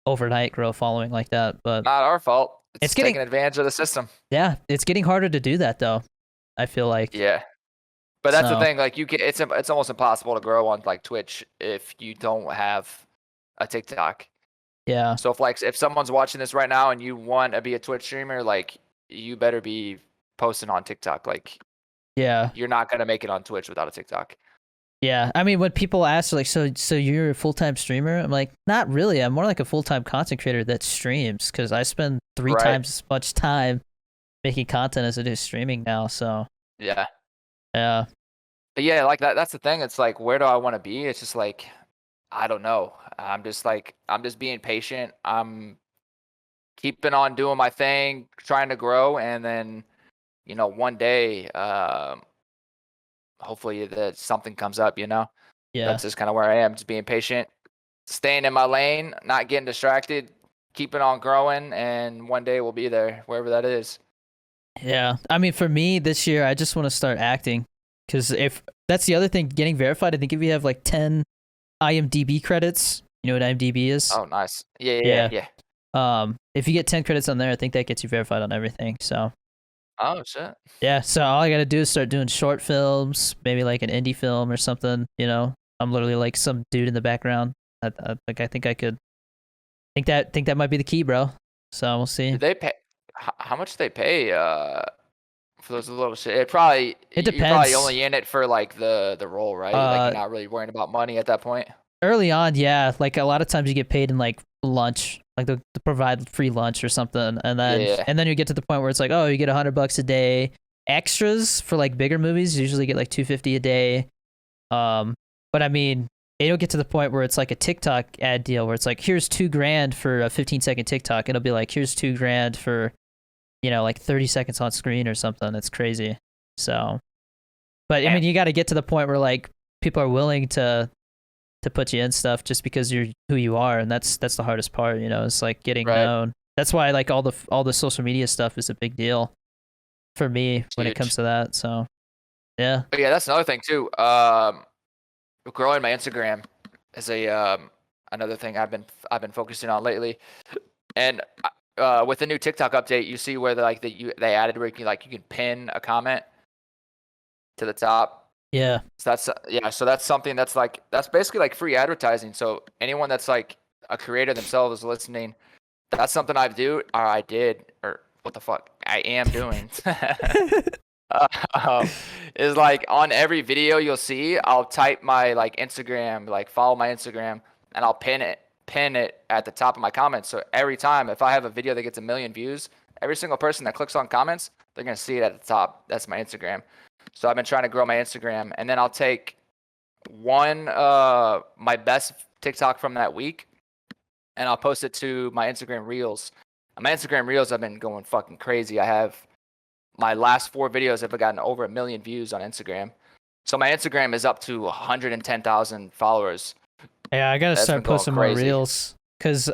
overnight grow a following like that. But Not our fault. It's getting, taking advantage of the system. yeah, it's getting harder to do that though. I feel like, Yeah. But that's the so thing, like it's almost impossible to grow on like Twitch if you don't have a TikTok. yeah, So if someone's watching this right now and you want to be a Twitch streamer, like you better be posting on TikTok. Like yeah, you're not gonna make it on Twitch without a TikTok. yeah. I mean, when people ask like, so you're a full-time streamer? I'm like, not really. I'm more like a full-time content creator that streams because I spend three Right. times as much time making content as it is streaming now. So Yeah. yeah, But yeah, like that's the thing. It's like, where do I want to be? It's just like, I don't know. I'm just being patient. I'm keeping on doing my thing, trying to grow, and then, one day, hopefully that something comes up. yeah, That's just kind of where I am. Just being patient, staying in my lane, not getting distracted, keeping on growing, and one day we'll be there, wherever that is. yeah. I mean, for me this year, I just want to start acting because if that's the other thing, getting verified. I think if you have like 10 IMDb credits, you know what IMDb is? Oh, nice. Yeah. If you get 10 credits on there, I think that gets you verified on everything. So Oh shit. yeah, so all I gotta do is start doing short films, maybe like an indie film or something. You know, I'm literally like some dude in the background. I think I could. Think that might be the key, bro. So we'll see. Did they pay? How much do they pay? For those little shit. You're probably depends. only in it for like the role, right? Like you're not really worrying about money at that point. Early on, yeah, like a lot of times you get paid in like lunch, like they provide free lunch or something, and then Yeah. you get to the point where it's like, oh, you get $100 a day. Extras for like bigger movies you usually get like 250 a day. But I mean, it'll get to the point where it's like a TikTok ad deal where it's like, here's $2,000 for a 15-second TikTok. It'll be like, here's $2,000 for, you know, like 30 seconds on screen or something. It's crazy. So, but I mean, you got to get to the point where like people are willing to put you in stuff just because you're who you are, and that's the hardest part. You know, it's like getting Right. known. That's why like all the social media stuff is a big deal for me when it Huge. comes to that. So, yeah. But yeah, that's another thing too. Growing my Instagram is a another thing I've been focusing on lately. And with the new TikTok update, you see where they added where you can pin a comment to the top. Yeah. So that's something that's basically like free advertising. So anyone that's like a creator themselves listening, that's something I am doing. Is like on every video you'll see, I'll type my like Instagram, like follow my Instagram, and I'll pin it at the top of my comments. So every time if I have a video that gets 1 million views, every single person that clicks on comments, they're gonna see it at the top. That's my Instagram. So I've been trying to grow my Instagram, and then I'll take my best TikTok from that week, and I'll post it to my Instagram Reels. And my Instagram Reels have been going fucking crazy. I have my last 4 videos have gotten over 1 million views on Instagram. So my Instagram is up to 110,000 followers. Yeah, I gotta start posting more Reels. Because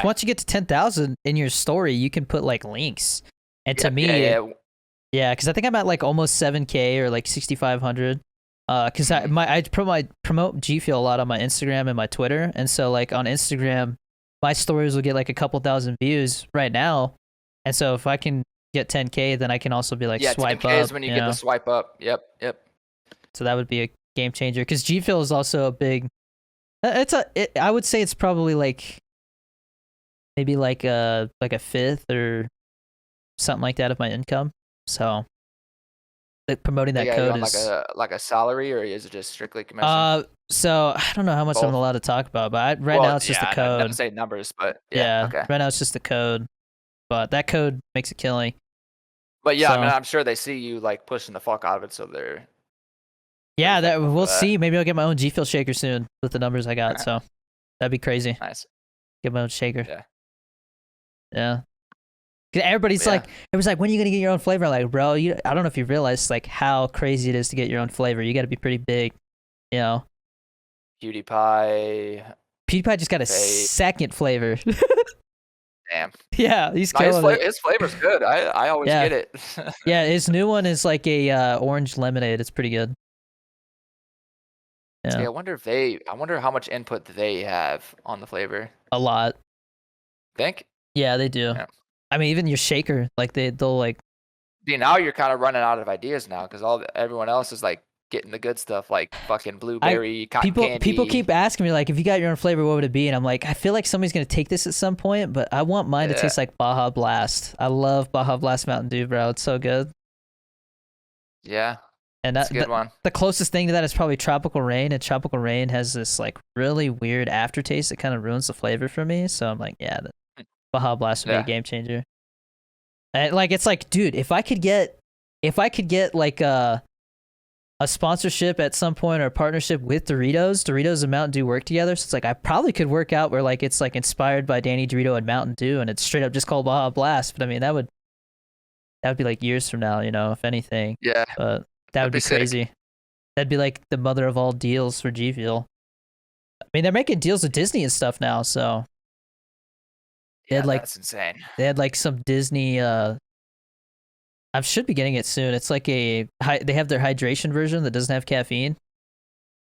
once you get to 10,000 in your story, you can put like links. And to me, because I think I'm at like almost 7K or like 6,500. Because I promote G Fuel a lot on my Instagram and my Twitter, and so like on Instagram, my stories will get like a couple thousand views right now, and so if I can get 10K, then I can also be like swipe 10K up. Is when you get the swipe up. Yep. So that would be a game changer because G Fuel is also a big. I would say it's probably like maybe like a fifth or something like that of my income. So promoting that code is like a salary, or is it just strictly commission? So I don't know how much I'm allowed to talk about, but right now it's just the code. Not to say numbers, but okay. Right now it's just the code, but that code makes a killing. But yeah, I mean, I'm sure they see you like pushing the fuck out of it, so they're. Yeah, we'll see. Maybe I'll get my own G Fuel shaker soon with the numbers I got. So that'd be crazy. Nice. Get my own shaker. Yeah. Everybody's like, when are you gonna get your own flavor? I'm like, bro, I don't know if you realize like how crazy it is to get your own flavor. You got to be pretty big, you know. PewDiePie just got a second flavor. Damn. Yeah, he's killing it. His flavor's good. I always get it. Yeah, his new one is like a orange lemonade. It's pretty good. Yeah. See, I wonder how much input they have on the flavor. A lot. Think? Yeah, they do. Yeah. I mean, even your shaker, like they'll like. See, now you're kind of running out of ideas now because everyone else is like getting the good stuff, like fucking blueberry, cotton candy. People keep asking me like, if you got your own flavor, what would it be? And I'm like, I feel like somebody's gonna take this at some point, but I want mine to taste like Baja Blast. I love Baja Blast Mountain Dew, bro. It's so good. Yeah. And that's a good one. The closest thing to that is probably Tropical Rain, and Tropical Rain has this like really weird aftertaste that kind of ruins the flavor for me. So I'm like, Baja Blast would be a game changer. And like, it's like, dude, if I could get like a sponsorship at some point or a partnership with Doritos and Mountain Dew work together. So it's like I probably could work out where like it's like inspired by Danny Dorito and Mountain Dew, and it's straight up just called Baja Blast. But I mean, that would be like years from now, you know, if anything. Yeah. But that would be crazy. Sick. That'd be like the mother of all deals for G Fuel. I mean, they're making deals with Disney and stuff now, so they had like, that's insane. They had like some Disney. I should be getting it soon. It's like they have their hydration version that doesn't have caffeine.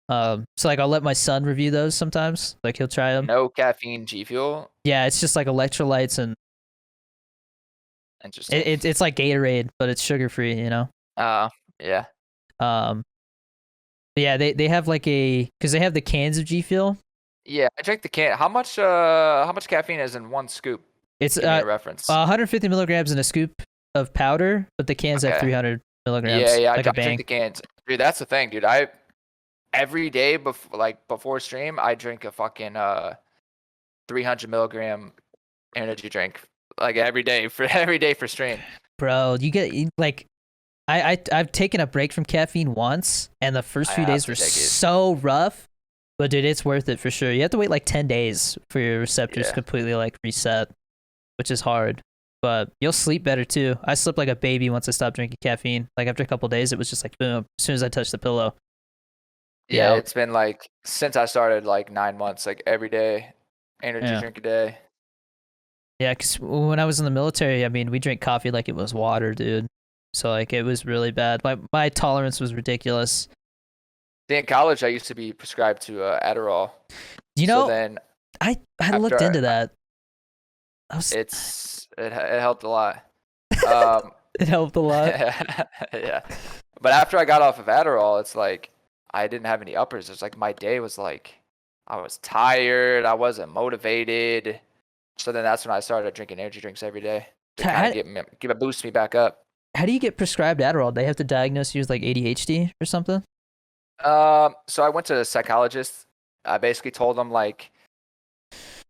So like I'll let my son review those sometimes. Like he'll try them. No caffeine G Fuel. Yeah, it's just like electrolytes and. Interesting. It's like Gatorade, but it's sugar free. You know. Yeah. Yeah, they have like because they have the cans of G Fuel. Yeah, I drank the can. How much caffeine is in one scoop? It's a reference. 150 milligrams in a scoop of powder, but the cans have 300 milligrams. Yeah, like I drink the cans. Dude, that's the thing, dude. Every day before stream, I drink a fucking 300 milligram energy drink, like every day for stream. Bro, you get like. I've taken a break from caffeine once, and the first few days were so rough, but dude, it's worth it for sure. You have to wait like 10 days for your receptors completely like reset, which is hard, but you'll sleep better too. I slept like a baby once I stopped drinking caffeine. Like after a couple days, it was just like boom, as soon as I touched the pillow. Yeah, it's been like since I started like 9 months, like every day, energy drink a day. Yeah, because when I was in the military, I mean, we drank coffee like it was water, dude. So like it was really bad. My tolerance was ridiculous. In college, I used to be prescribed to Adderall. You know, so then I looked into that. it helped a lot. Um, It helped a lot. yeah. But after I got off of Adderall, it's like I didn't have any uppers. It's like my day was like I was tired, I wasn't motivated. So then that's when I started drinking energy drinks every day to kind How, of boost me back up. how do you get prescribed Adderall? They have to diagnose you with like ADHD or something? So I went to a psychologist. I basically told him like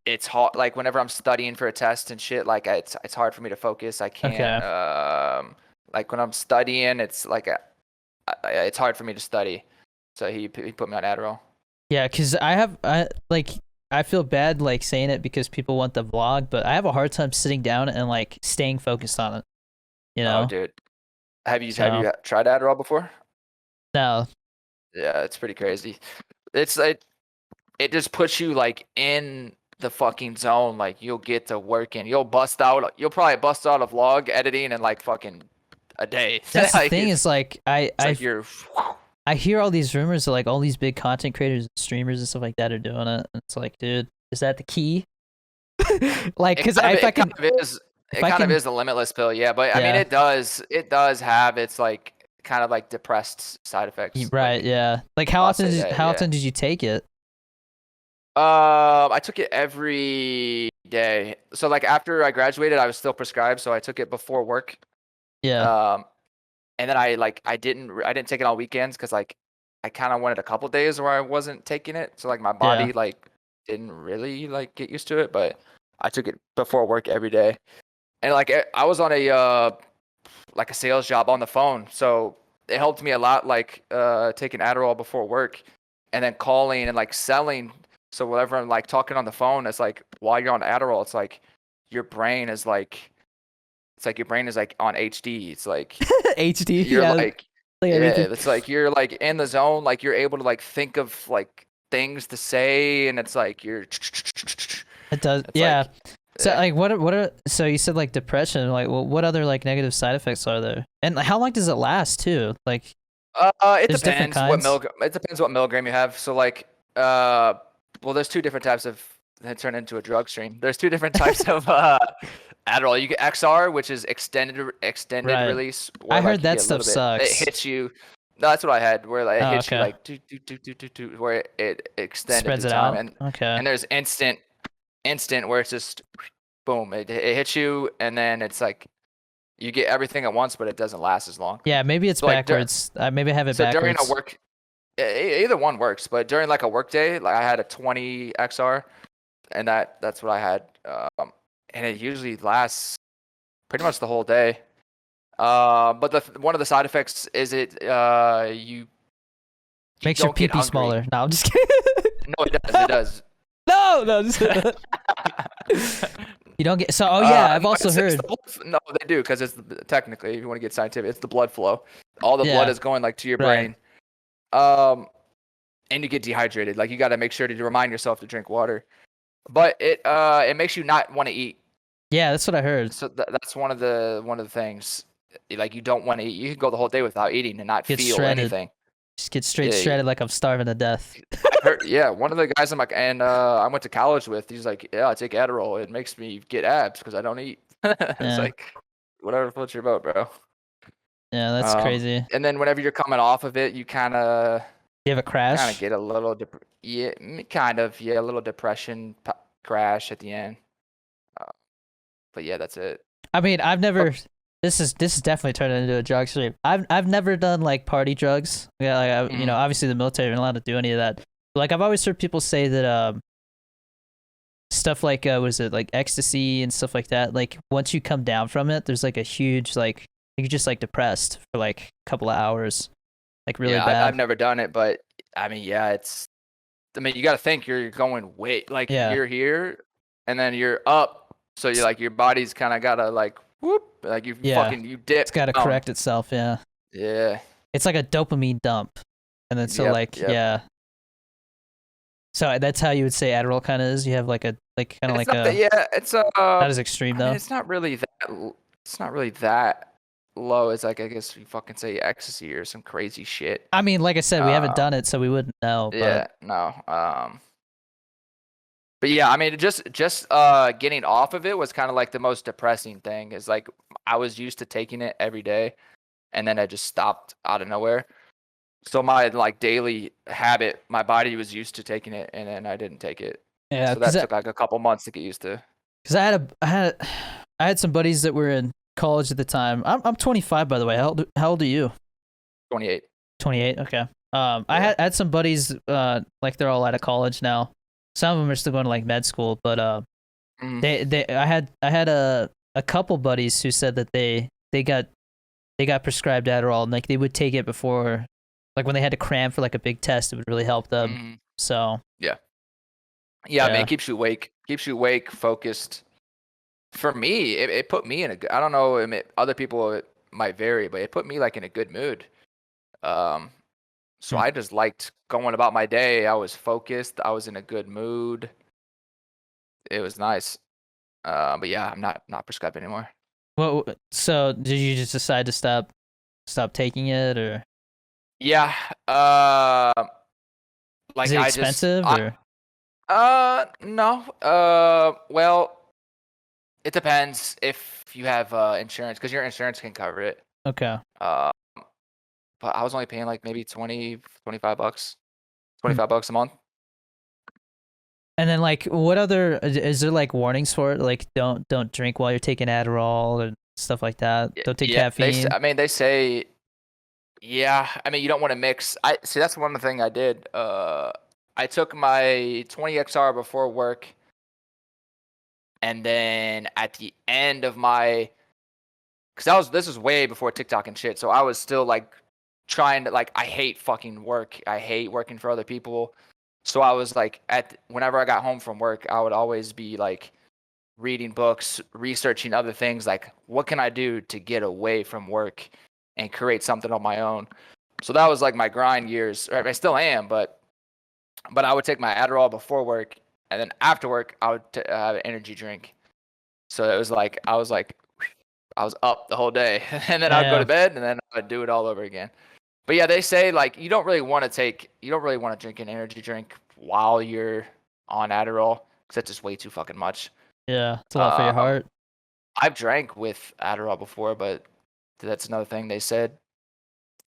it's hard, like whenever I'm studying for a test and shit, like it's hard for me to focus. I can't Okay. like when I'm studying, it's like it's hard for me to study. So he put me on Adderall. Yeah, because I feel bad like saying it because people want the vlog, but I have a hard time sitting down and like staying focused on it. You Oh, know? dude, have you So tried Adderall before? no. Yeah, it's pretty crazy. It's like it just puts you like in the fucking zone. Like you'll get to working. You'll probably bust out a vlog editing in like fucking a day. That's the Like thing is like it's like you're I hear all these rumors of like all these big content creators and streamers and stuff like that are doing it. And it's like, dude, is that the key? Like, because if I can, if it I kind of can, is a limitless pill, yeah. But I mean, yeah, it does have its like kind of like depressed side effects. right, Like yeah. Like, I'll say that, how yeah. often did you take it? I took it every day. So like after I graduated, I was still prescribed, so I took it before work. Yeah, Um, and then I didn't take it on weekends because like I kind of wanted a couple days where I wasn't taking it, so like my yeah. body like didn't really like get used to it. But I took it before work every day, and like I was on a like a sales job on the phone, so it helped me a lot. Like taking Adderall before work, and then calling and like selling. So whenever I'm like talking on the phone, it's like while you're on Adderall, it's like your brain is like it's like your brain is like on HD. It's like HD, you're yeah, like like yeah, everything. it's like you're like in the zone, like you're able to like think of like things to say, and it's like you're It does, it's yeah. like So yeah. like, what are so you said like depression? Like, well, what other like negative side effects are there? And like, how long does it last too? Like, It there's different depends what kinds. milligram. It depends what milligram you have. So like, well, there's two different types of. That turn into a drug stream. There's two different types of Adderall. You get XR, which is extended Right. release, I where heard like you that get a stuff little bit. It sucks. hits you. No, that's what I had, where like it Oh, hits you okay. like where it extended Spreads the it time, out. Okay. and there's instant where it's just boom, it hits you, and then it's like you get everything at once, but it doesn't last as long. Yeah, maybe it's So like backwards. Maybe I have it during a backwards. work either one works, but during like a work day, like I had a 20 XR, and that's what I had, and it usually lasts pretty much the whole day. But one of the side effects is you Makes your don't pee get pee hungry. smaller. No, I'm just kidding. No, it does. It does. No, no. You don't get. So, oh yeah, I've No, also heard. no, they do because it's technically, if you want to get scientific, it's the blood flow. All the blood Yeah, is going like to your right. brain. Um, and you get dehydrated. Like you got to make sure to remind yourself to drink water. But it makes you not want to eat. Yeah, that's what I heard. So that's one of the things. Like you don't want to eat. You can go the whole day without eating and not Get feel shredded. anything. Just get straight Yeah, shredded like I'm starving to death. I heard. Yeah, one of the guys I went to college with. He's like, yeah, I take Adderall. It makes me get abs because I don't eat. It's Yeah, like whatever floats your boat, bro. yeah, that's crazy. And then whenever you're coming off of it, you You have a kind of crash? get a little yeah, kind of, yeah, a little depression crash at the end. Uh, but yeah, that's it. I mean, I've But never. This is definitely turned into a drug stream. I've never done like party drugs. Yeah, like mhm. obviously the military aren't allowed to do any of that. Like I've always heard people say that stuff like what is it, like ecstasy and stuff like that. Like once you come down from it, there's like a huge like you're just like depressed for like a couple of hours, like really Yeah, I've bad. never done it, but I mean, yeah, I mean, you got to think you're going way like Yeah, you're here, and then you're up, so you're like your body's kind of gotta like whoop, like yeah. you It's dip got to down. correct itself. Yeah, Yeah. it's like a dopamine dump, and then so Yep. like Yep. yeah. So that's how you would say Adderall kind of is. You have like a like kind of It's like not that. a Yeah. It's not as extreme I mean, though. it's not really that. It's not really that low. It's like I guess you fucking say ecstasy or some crazy shit. I mean, like I said, we haven't Um. done it, so we wouldn't know. But Yeah. No. But yeah, I mean, just getting off of it was kind of like the most depressing thing. Is like I was used to taking it every day, and then I just stopped out of nowhere. So my like daily habit, my body was used to taking it, and then I didn't take it. Yeah, So that took like a couple months to get used to. because I had some buddies that were in college at the time. I'm 25, by the way. How old are you? 28. 28. Okay. I Yeah. had some buddies like they're all out of college now. Some of them are still going to like med school, but Mhm. I had a couple buddies who said that they got prescribed Adderall, and like they would take it before, like when they had to cram for like a big test, it would really help them. Mhm. So Yeah. Yeah, I mean, yeah, it keeps you awake, focused. For me, it put me in a good, I don't know, other people it might vary, but it put me like in a good mood. Um, so Hmm. I just liked going about my day. I was focused. I was in a good mood. It was nice. But yeah, I'm not prescribed anymore. Well, so did you just decide to stop taking it, or Yeah. is Like it I just expensive, or no. Well, it depends if you have insurance, because your insurance can cover it. okay? Uh, but I was only paying like maybe 25 bucks, Hmm. $25 a month. And then like what other is there like warnings for it? Like don't drink while you're taking Adderall and stuff like that. Don't take Yeah, caffeine. I mean, they say, yeah. I mean, you don't want to mix. I see. That's one thing I did. I took my 20XR before work, and then at the end of my, because this was way before TikTok and shit. So I was still like trying to like. I hate fucking work. I hate working for other people. So I was like, whenever I got home from work, I would always be like reading books, researching other things, like what can I do to get away from work and create something on my own. So that was like my grind years. I still am, but I would take my Adderall before work, and then after work I would have an energy drink. So it was like I was up the whole day, and then I'd go Yeah. to bed, and then I'd do it all over again. But yeah, they say like you don't really want to drink an energy drink while you're on Adderall, because that's just way too fucking much. Yeah. It's a lot for your Um, heart. I've drank with Adderall before, but that's another thing they said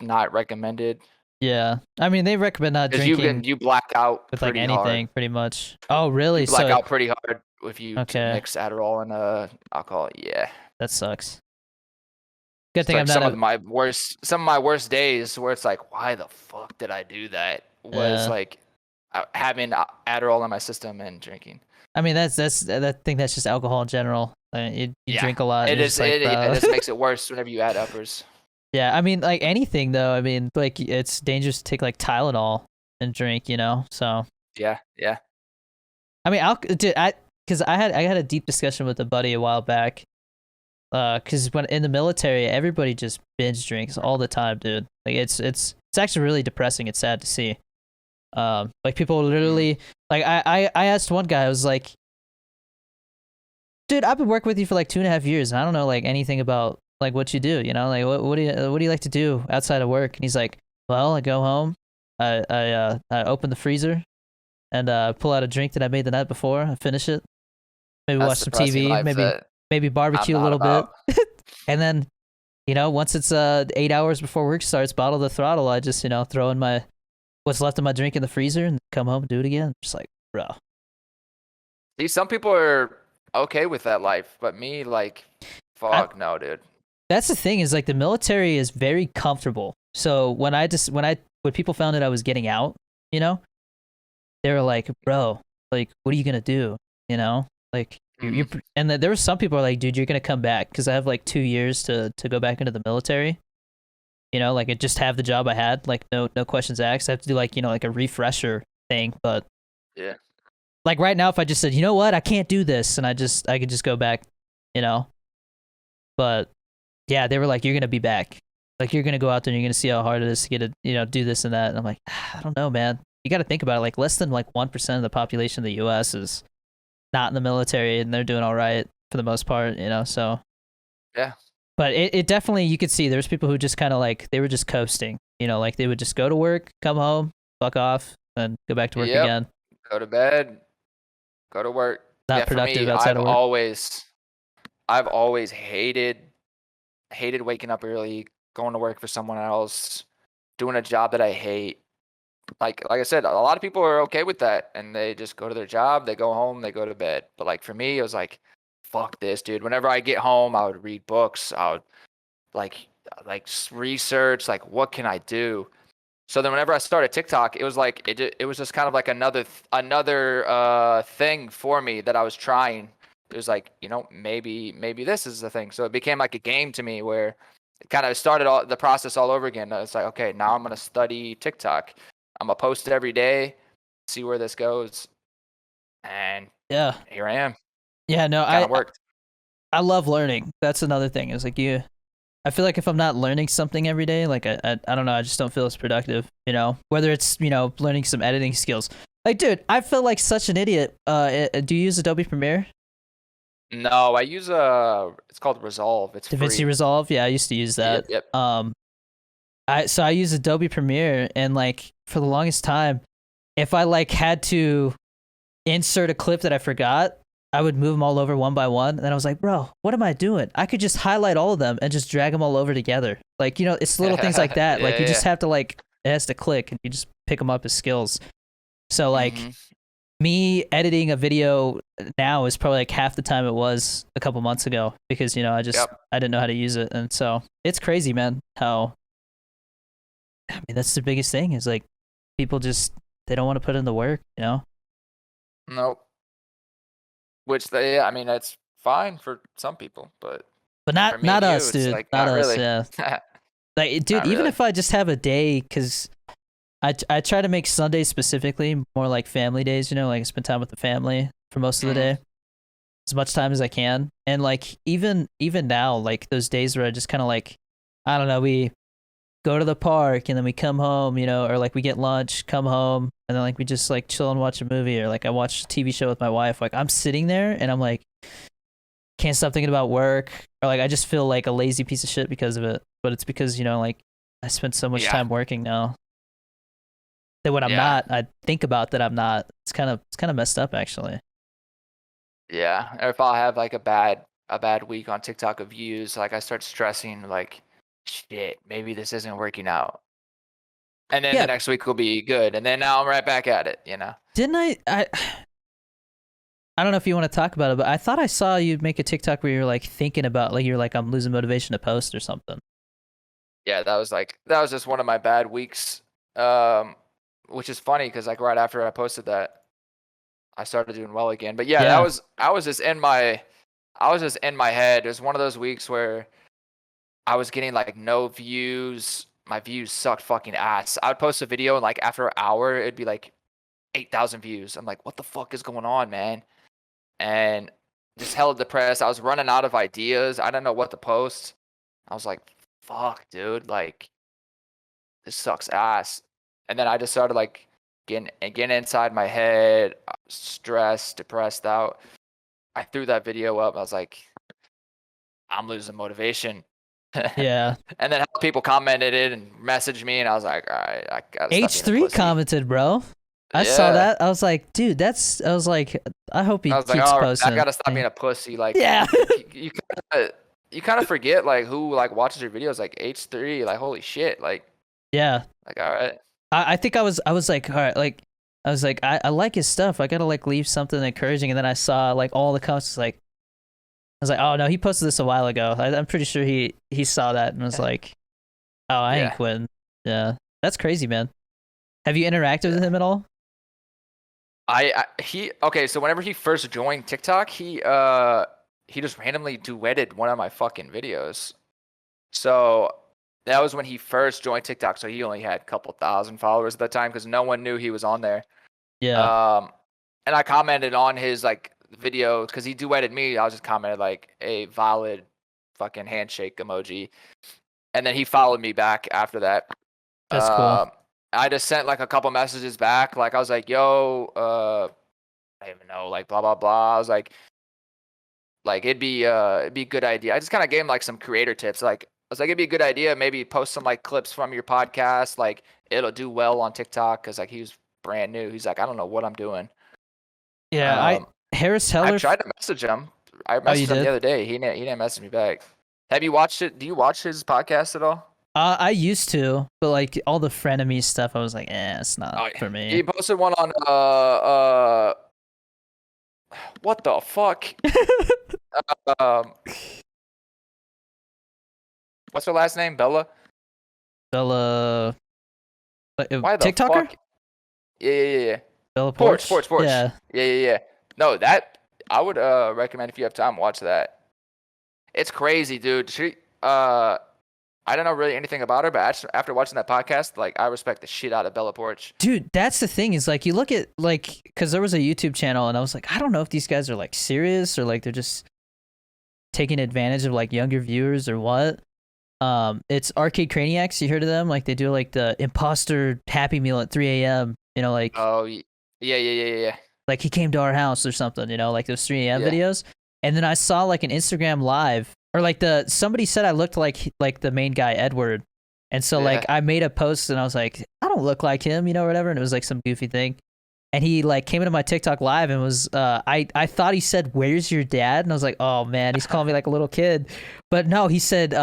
not recommended, Yeah. I mean, they recommend not because drinking you black out with like pretty hard. anything pretty much. Oh, You really? black So out pretty hard if you okay, mix Adderall and alcohol. Yeah, that sucks. Good it's thing I'm like not a some of my worst days where it's like, why the fuck did I do that? Was like having Adderall in my system and drinking. I mean, that thing that's just alcohol in general. You Yeah, drink a lot, and it you're is. just like, It bro. just makes it worse whenever you add uppers. Yeah, I mean, like anything though. I mean, like it's dangerous to take like Tylenol and drink, you know. So Yeah, yeah. I mean, because I had a deep discussion with a buddy a while back. Because when in the military, everybody just binge drinks all the time, dude. Like it's actually really depressing. It's sad to see. Like people literally like I asked one guy, I was like, dude, I've been working with you for like 2.5 years, and I don't know like anything about like what you do. You know, like what do you like to do outside of work? And he's like, well, I go home, I open the freezer and pull out a drink that I made the night before. I finish it, maybe That's watch some depressing TV, life that maybe I'm barbecue a not little bit, about. and then once it's 8 hours before work starts, bottle the throttle. I just throw in my what's left of my drink in the freezer and come home and do it again. Just like, bro. See, some people are okay with that life, but me, like, I, fuck no, dude. that's the thing is like the military is very comfortable. So when people found out I was getting out, you know, they were like, bro, like, what are you gonna do? You know, like you're Mhm. and then there were some people who are like, dude, you're gonna come back because I have like 2 years to go back into the military. You know, like I just have the job I had, like no questions asked. I have to do like like a refresher thing, but Yeah. like right now, if I just said, you know what, I can't do this, and I could just go back, you know. But yeah, they were like, you're gonna be back, like you're gonna go out there and you're gonna see how hard it is to get it, do this and that. And I'm like, I don't know, man. You got to think about it. Like less than like 1% of the population of the U.S. is not in the military, and they're doing all right for the most part, you know. So Yeah. but it definitely you could see there's people who just kind of like they were just coasting, like they would just go to work, come home, fuck off, and go back to work Yep. again. Go to bed, go to work. Not Yeah, for productive me, outside of work. I've always hated waking up early, going to work for someone else, doing a job that I hate. Like I said, a lot of people are okay with that, and they just go to their job, they go home, they go to bed. But like for me, it was like, fuck this, dude. Whenever I get home, I would read books. I would like research, like what can I do? So then whenever I started TikTok, it was like it was just kind of like another thing for me that I was trying. It was like, maybe this is the thing. So it became like a game to me where it kind of started all the process all over again. It's like, okay, now I'm gonna study TikTok. I'm gonna post it every day, see where this goes, and Yeah. here I am. Yeah, no, Kind of worked. I love learning. That's another thing. Is like I feel like if I'm not learning something every day, like I don't know, I just don't feel as productive, whether it's, learning some editing skills. Like, dude, I feel like such an idiot. Do you use Adobe Premiere? No, I use it's called Resolve. It's DaVinci free. Resolve? Yeah, I used to use that. Yep. I use Adobe Premiere, and like for the longest time, if I like had to insert a clip that I forgot, I would move them all over one by one. And then I was like, bro, what am I doing? I could just highlight all of them and just drag them all over together. Like, it's little things like that. Like you just have to it has to click, and you just pick them up as skills. So like me editing a video now is probably like half the time it was a couple months ago, because, I didn't know how to use it. And so it's crazy, man, how, I mean, that's the biggest thing is like people they don't want to put in the work, Nope. Which I mean, that's fine for some people, but not for me and us, you, it's dude. like, Not not us, really. yeah. Like, dude, Not even really. if I just have a day, because I try to make Sundays specifically more like family days, like spend time with the family for most of the day, as much time as I can. And like even now, like those days where I just kind of like, I don't know, we go to the park and then we come home, or like we get lunch, come home, and then like we just like chill and watch a movie, or like I watch a TV show with my wife. Like I'm sitting there and I'm like, can't stop thinking about work, or like I just feel like a lazy piece of shit because of it. But it's because, like I spent so much time working now that when I'm not, I think about that I'm not. It's kind of messed up, actually. Yeah, or if I'll have like a bad week on TikTok of views, like I start stressing, like, shit, maybe this isn't working out. And then the next week will be good, and then now I'm right back at it, Didn't I don't know if you want to talk about it, but I thought I saw you make a TikTok where you're like thinking about, like, you're like, I'm losing motivation to post or something. Yeah, that was just one of my bad weeks. Which is funny because like right after I posted that, I started doing well again. But yeah, I was just in my head. It was one of those weeks where I was getting like no views. My views sucked fucking ass. I would post a video and like after an hour it'd be like 8,000 views. I'm like, what the fuck is going on, man? And just hella depressed. I was running out of ideas. I didn't know what to post. I was like, fuck, dude, like this sucks ass. And then I just started like getting inside my head, stressed, depressed out. I threw that video up. I was like, I'm losing motivation. Yeah. And then people commented it and messaged me, and I was like, all right, I gotta stop H3 being a pussy. commented, bro. I saw that. I was like, dude, I was like, I hope he keeps posting. I gotta stop being a pussy. Like, yeah. you kind of forget like who like watches your videos. Like H3, like holy shit, like yeah. Like all right. I think I was like, all right, like I was like, I like his stuff. I gotta like leave something encouraging. And then I saw like all the comments. Like, I was like, oh no, he posted this a while ago. I'm pretty sure he saw that and was like, oh, I ain't quitting. Yeah, that's crazy, man. Have you interacted with him at all? Okay, so whenever he first joined TikTok, he just randomly duetted one of my fucking videos. So that was when he first joined TikTok. So he only had a couple thousand followers at that time because no one knew he was on there. Yeah. And I commented on his like video because he duetted me. I was just commented like a valid fucking handshake emoji, and then he followed me back after that. That's cool. I just sent like a couple messages back. Like I was like, yo, I don't even know, like blah blah blah. I was like it'd be a good idea. I just kind of gave him like some creator tips. Like I was like, it'd be a good idea, maybe post some like clips from your podcast. Like it'll do well on TikTok because like he was brand new. He's like, I don't know what I'm doing. Yeah, Harris I Heller. tried to message him. I Oh, you messaged him did? the other day. He didn't message me back. Have you watched it? Do you watch his podcast at all? I used to, but like all the frenemy stuff, I was like, it's not Oh, for yeah. me. He posted one on what the fuck? Um, what's her last name? Bella. Bella, Why the TikToker? fuck? Yeah. Bella Porch. Porch. Yeah, Yeah. No, that I would recommend if you have time, watch that. It's crazy, dude. I don't know really anything about her, but after watching that podcast, like I respect the shit out of Bella Porch. dude, that's the thing is like you look at like because there was a YouTube channel and I was like, I don't know if these guys are like serious or like they're just taking advantage of like younger viewers or what. It's Arcade Craniacs. You heard of them? Like they do like the imposter Happy Meal at 3 a.m. You know, like Oh, yeah. like he came to our house or something. You know, like those 3 a.m. Yeah. videos. And then I saw like an Instagram live or like somebody said I looked like the main guy Edward, and so Yeah. like I made a post and I was like I don't look like him, you know, or whatever. And it was like some goofy thing. And he like came into my TikTok live and was I thought he said where's your dad, and I was like oh man he's calling me like a little kid, but no, he said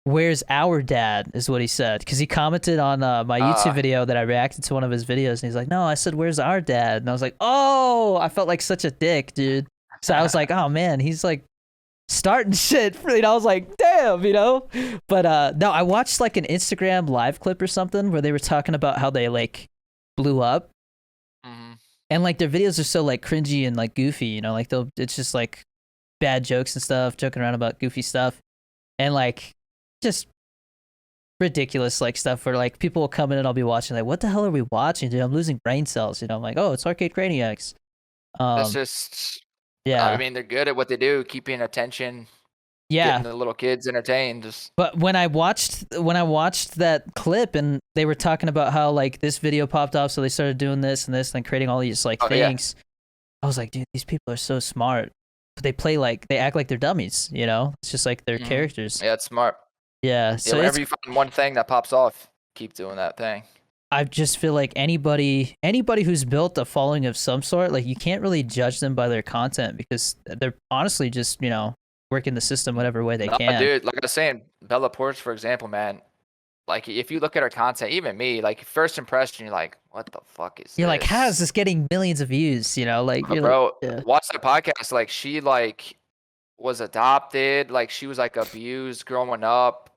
where's our dad is what he said, because he commented on my YouTube video that I reacted to one of his videos and he's like no I said where's our dad, and I was like oh I felt like such a dick, dude. So I was like oh man he's like starting shit, you know. I was like damn, you know. But no, I watched like an Instagram live clip or something where they were talking about how they like blew up. Mm-hmm. And like their videos are so like cringy and like goofy, you know, like it's just like bad jokes and stuff, joking around about goofy stuff, and like just ridiculous like stuff where like people will come in and I'll be watching like what the hell are we watching, dude? I'm losing brain cells, you know. I'm like oh it's Arcade Craniacs. That's just. Yeah, I mean, they're good at what they do, keeping attention, yeah. getting the little kids entertained. Just But when I watched that clip and they were talking about how like this video popped off, so they started doing this and this and creating all these like things. Yeah. I was like, dude, these people are so smart. But they act like they're dummies, you know? It's just like their characters. Yeah, it's smart. Yeah. Yeah, So whenever you find one thing that pops off, keep doing that thing. I just feel like anybody who's built a following of some sort, like you can't really judge them by their content because they're honestly just, you know, working the system whatever way they can. Dude, like I was saying, Bella Porch, for example, man, like if you look at her content, even me, like first impression, you're like, what the fuck is You're this? like, how is this getting millions of views? You know, like, bro, yeah. Watch that podcast. Like she like was adopted, like she was like abused growing up.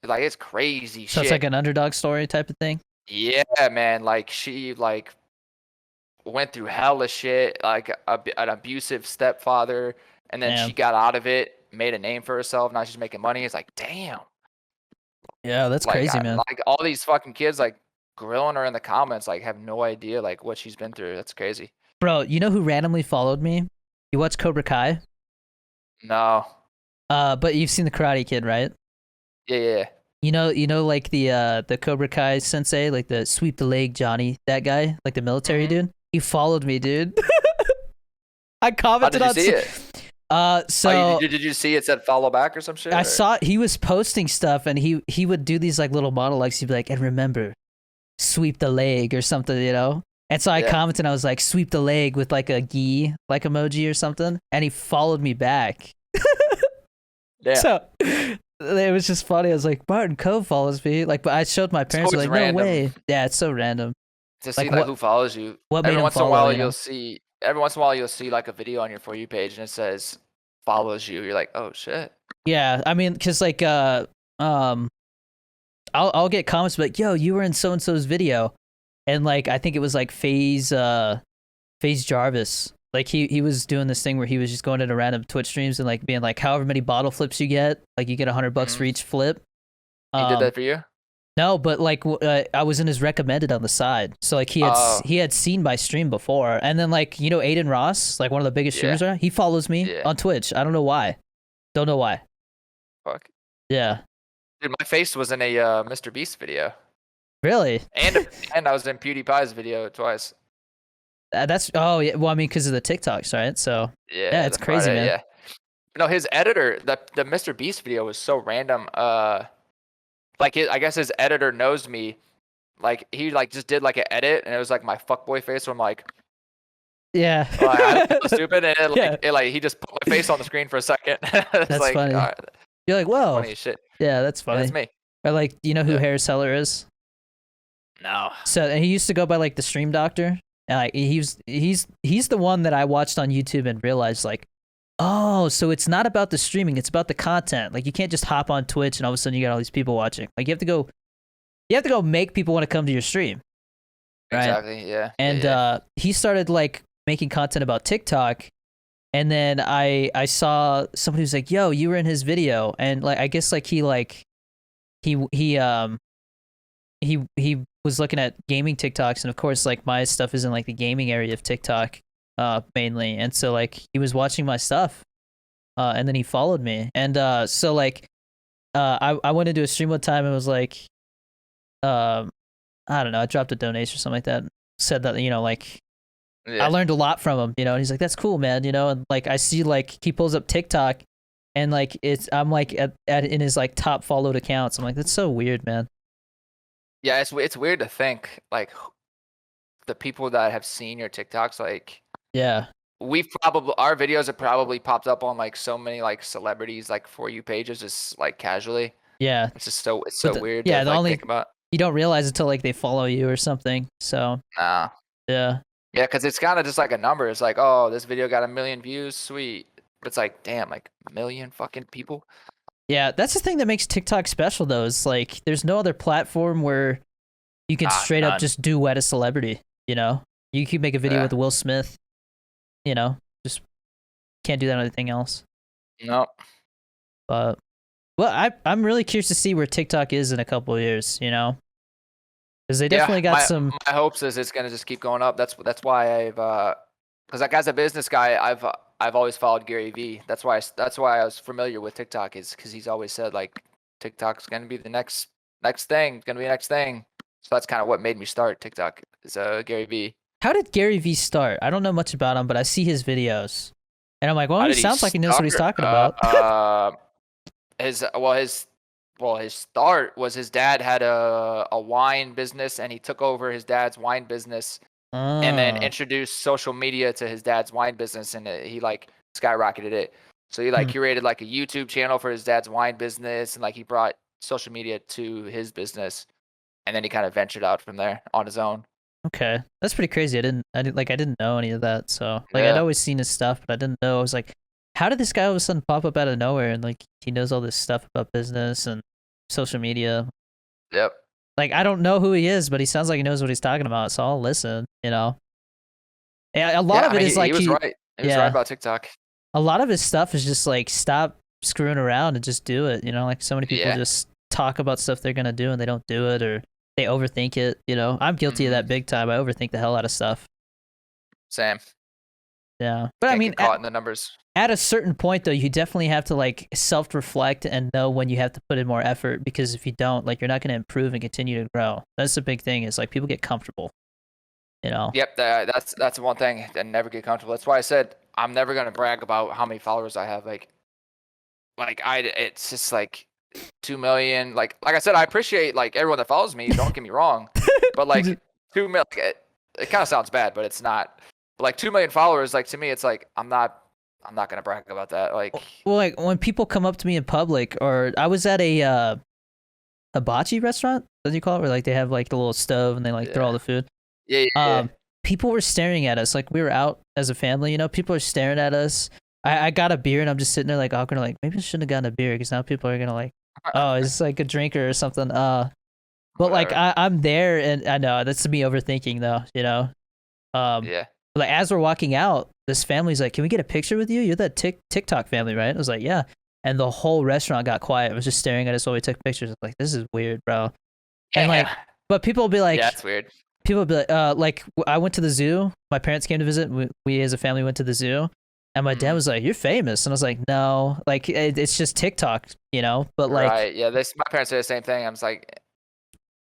Like it's crazy so shit. It's like an underdog story type of thing. Yeah, man. Like she like went through hella shit, like an abusive stepfather, and then she got out of it, made a name for herself. Now she's making money. It's like, damn. Yeah, that's like, crazy, man. Like all these fucking kids like grilling her in the comments, like have no idea like what she's been through. That's crazy. Bro, you know who randomly followed me? You watch Cobra Kai? No. But you've seen the Karate Kid, right? Yeah. You know, like the Cobra Kai sensei, like the sweep the leg Johnny, that guy, like the military dude. He followed me, dude. I commented on. How did you see it? So did you see it said follow back or some shit? I saw he was posting stuff, and he would do these like little monologues. He'd be like, "And remember, sweep the leg" or something, you know. And so I commented, I was like, "Sweep the leg" with like a gi like emoji or something, and he followed me back. Yeah. So it was just funny. I was like, Martin Cove follows me. Like, but I showed my parents. Like, random. No way. Yeah, it's so random. To see like who follows you. Every once in a while you'll see like a video on your For You page and it says follows you. You're like, oh shit. Yeah, I mean, cause like I'll get comments like, yo, you were in so and so's video, and like I think it was like FaZe Jarvis. Like he was doing this thing where he was just going into random Twitch streams and like being like, however many bottle flips you get, like you get $100 for each flip. He did that for you? No, but like I was in his recommended on the side, so like he had seen my stream before, and then like you know Aiden Ross, like one of the biggest streamers around, he follows me on Twitch. I don't know why. Fuck. Yeah. Dude, my face was in a Mr. Beast video. Really? And I was in PewDiePie's video twice. That's well, I mean, because of the TikToks, right? So yeah, it's crazy, Friday, man. Yeah. No, his editor, the Mr. Beast video was so random. Like I guess his editor knows me. Like he like just did like an edit, and it was like my fuckboy face. So I'm like, Yeah. Well, I feel stupid, and Yeah. he just put my face on the screen for a second. It's That's like, funny. all right, You're like, whoa. funny as shit. Yeah, that's Yeah, that's funny. me. Or like, do you know who Yeah. Harris Heller is? No. So and he used to go by like the Stream Doctor. And like he's the one that I watched on YouTube and realized like, oh, so it's not about the streaming, it's about the content. Like you can't just hop on Twitch and all of a sudden you got all these people watching. Like you have to go make people want to come to your stream. Right? Exactly. Yeah. And he started like making content about TikTok. And then I saw somebody who's like, yo, you were in his video. And like I guess like he was looking at gaming TikToks, and of course like my stuff is in like the gaming area of TikTok mainly. And so like he was watching my stuff and then he followed me. And so like I went into a stream one time and was like I don't know, I dropped a donation or something like that. Said that, you know, like I learned a lot from him, you know, and he's like, that's cool, man, you know, and like I see like he pulls up TikTok and like I'm like at in his like top followed accounts. I'm like, that's so weird, man. Yeah, it's weird to think like the people that have seen your TikToks, like Yeah. our videos have probably popped up on like so many like celebrities like For You pages just like casually. Yeah. It's so weird yeah, to like think about. You don't realize until like they follow you or something. So Nah. yeah. Yeah, because it's kind of just like a number. It's like, oh, this video got 1 million views, sweet. But it's like, damn, like 1 million fucking people. Yeah, that's the thing that makes TikTok special though. Is like there's no other platform where you can straight up just duet a celebrity, you know? You could make a video with Will Smith, you know? Just can't do that on anything else. No. But well, I'm really curious to see where TikTok is in a couple of years, you know? Because they definitely got some. My hopes is it's gonna just keep going up. That's why I've because like as a business guy, I've always followed Gary Vee. That's why I was familiar with TikTok, is because he's always said like TikTok's gonna be the next thing. It's gonna be the next thing. So that's kind of what made me start TikTok. Is Gary Vee. How did Gary Vee start? I don't know much about him, but I see his videos, and I'm like, well, he sounds like he knows what he's talking about. His start was his dad had a wine business, and he took over his dad's wine business, and then introduced social media to his dad's wine business, and he like skyrocketed it. So he like curated like a YouTube channel for his dad's wine business, and like he brought social media to his business, and then he kind of ventured out from there on his own. Okay, that's pretty crazy. I didn't know any of that. So like I'd always seen his stuff, but I didn't know. I was like, how did this guy all of a sudden pop up out of nowhere and like he knows all this stuff about business and social media? Yep. Like I don't know who he is, but he sounds like he knows what he's talking about, so I'll listen, you know. Yeah, a lot of it is like he was right. He was right about TikTok. A lot of his stuff is just like stop screwing around and just do it, you know. Like so many people just talk about stuff they're gonna do and they don't do it, or they overthink it, you know. I'm guilty of that big time. I overthink the hell out of stuff. Same. Yeah, but Can't I mean, get caught in the numbers. At a certain point, though, you definitely have to like self-reflect and know when you have to put in more effort, because if you don't, like, you're not going to improve and continue to grow. That's the big thing. Is like people get comfortable, you know. Yep, that's one thing, and never get comfortable. That's why I said I'm never gonna brag about how many followers I have. It's just like 2 million. Like I said, I appreciate like everyone that follows me. Don't get me wrong, but like 2 million, it kind of sounds bad, but it's not. But like 2 million followers, like to me, it's like I'm not gonna brag about that. Like, well, like when people come up to me in public, or I was at a hibachi restaurant, what do you call it, where like they have like the little stove and they like throw all the food. Yeah. People were staring at us. Like we were out as a family, you know. People are staring at us. I got a beer and I'm just sitting there like awkward, like maybe I shouldn't have gotten a beer, because now people are gonna like, oh, it's like a drinker or something. But like I'm there, and I know that's me overthinking though, you know. Like as we're walking out, this family's like, "Can we get a picture with you? You're that TikTok family, right?" I was like, "Yeah." And the whole restaurant got quiet. It was just staring at us while we took pictures. Like, this is weird, bro. And like, but people will be like, "Yeah, it's weird." People will be like I went to the zoo. My parents came to visit. We as a family went to the zoo, and my dad was like, "You're famous," and I was like, "No, like it's just TikTok, you know." But like, right, yeah, my parents say the same thing. I was like,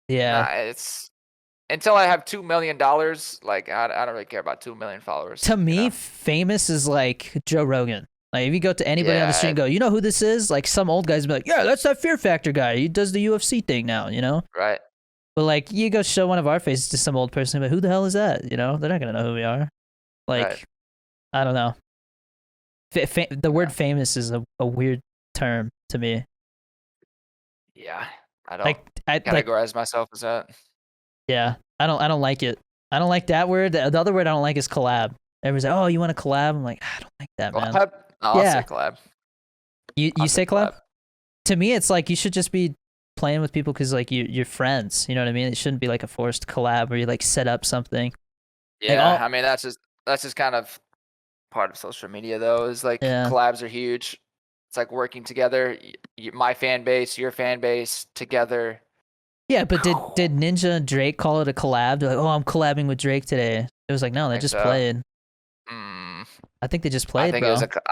yeah, nah, it's. Until I have $2 million, like I don't really care about 2 million followers. To me, famous is like Joe Rogan. Like if you go to anybody on the street and go, "You know who this is?" Like some old guys be like, "Yeah, that's that Fear Factor guy. He does the UFC thing now," you know? Right. But like you go show one of our faces to some old person, but who the hell is that? You know, they're not gonna know who we are. Like, Right. I don't know. The word famous is a weird term to me. Yeah. I don't Like, I like, categorize myself as that. yeah, I don't like it. I don't like that word. The other word I don't like is collab. Everyone's like, oh, you want to collab? I'm like, I don't like that, man. Collab? No, I'll say Yeah, collab. you I'll say say collab? collab. To me, it's like you should just be playing with people because like you're friends. You know what I mean? It shouldn't be like a forced collab where you like set up something. Like, Yeah, oh, I mean that's just kind of part of social media though. Is like yeah, collabs are huge. It's like working together. My fan base, your fan base together. yeah. But did Ninja and Drake call it a collab? They're like, oh, I'm collabing with Drake today. It was like, no, they Like just so. played. Mm, I think they just played, bro. I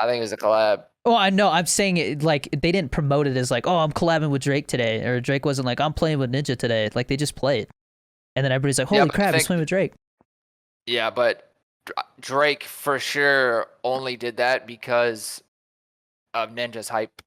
think it was a collab. Oh, I know. I'm saying it like they didn't promote it as like, oh, I'm collabing with Drake today, or Drake wasn't like, I'm playing with Ninja today. Like they just played, and then everybody's like, Yeah, holy but I crap, he's think playing with Drake. yeah, but Drake for sure only did that because of Ninja's hype,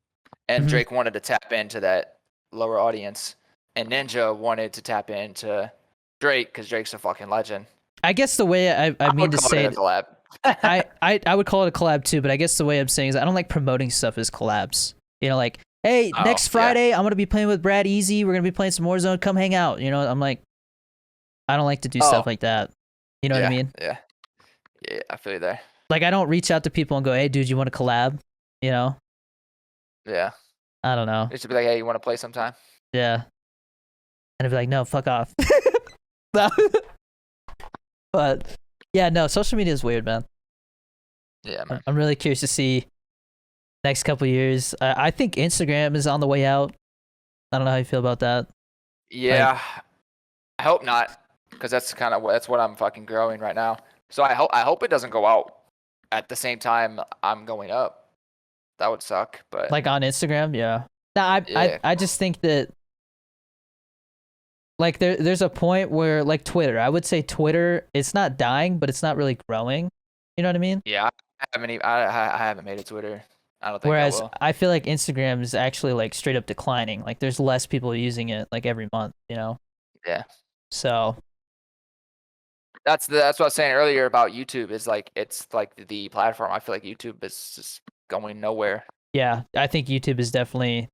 and Hmm. Drake wanted to tap into that lower audience, and Ninja wanted to tap into Drake because Drake's a fucking legend. I guess the way I I mean would to call say it a it, collab. I would call it a collab too, but I guess the way I'm saying is I don't like promoting stuff as collabs. You know, like, hey, Oh next yeah, Friday I'm gonna be playing with bradeazy. We're gonna be playing some Warzone. Come hang out. You know, I'm like, I don't like to do stuff oh like that. You know what I yeah, mean? yeah, yeah. I feel you there. Like I don't reach out to people and go, hey, dude, you want to collab? You know? Yeah, I don't know. it should be like, hey, you want to play sometime? Yeah, and I'd be like, no, fuck off. No. But yeah, no, social media is weird, man. Yeah, man. I'm really curious to see next couple years. I think Instagram is on the way out. I don't know how you feel about that. Like, Yeah, I hope not, because that's what I'm fucking growing right now. So I hope it doesn't go out at the same time I'm going up. That would suck, but like on Instagram, yeah. No, yeah, I just think that like there's a point where like Twitter, I would say Twitter, it's not dying, but it's not really growing. You know what I mean? yeah. I haven't made a Twitter. I don't think I Whereas will. I feel like Instagram is actually like straight up declining. Like there's less people using it like every month, you know? Yeah, So that's what I was saying earlier about YouTube. Is like it's like the platform. I feel like YouTube is just going nowhere. yeah, I think YouTube is definitely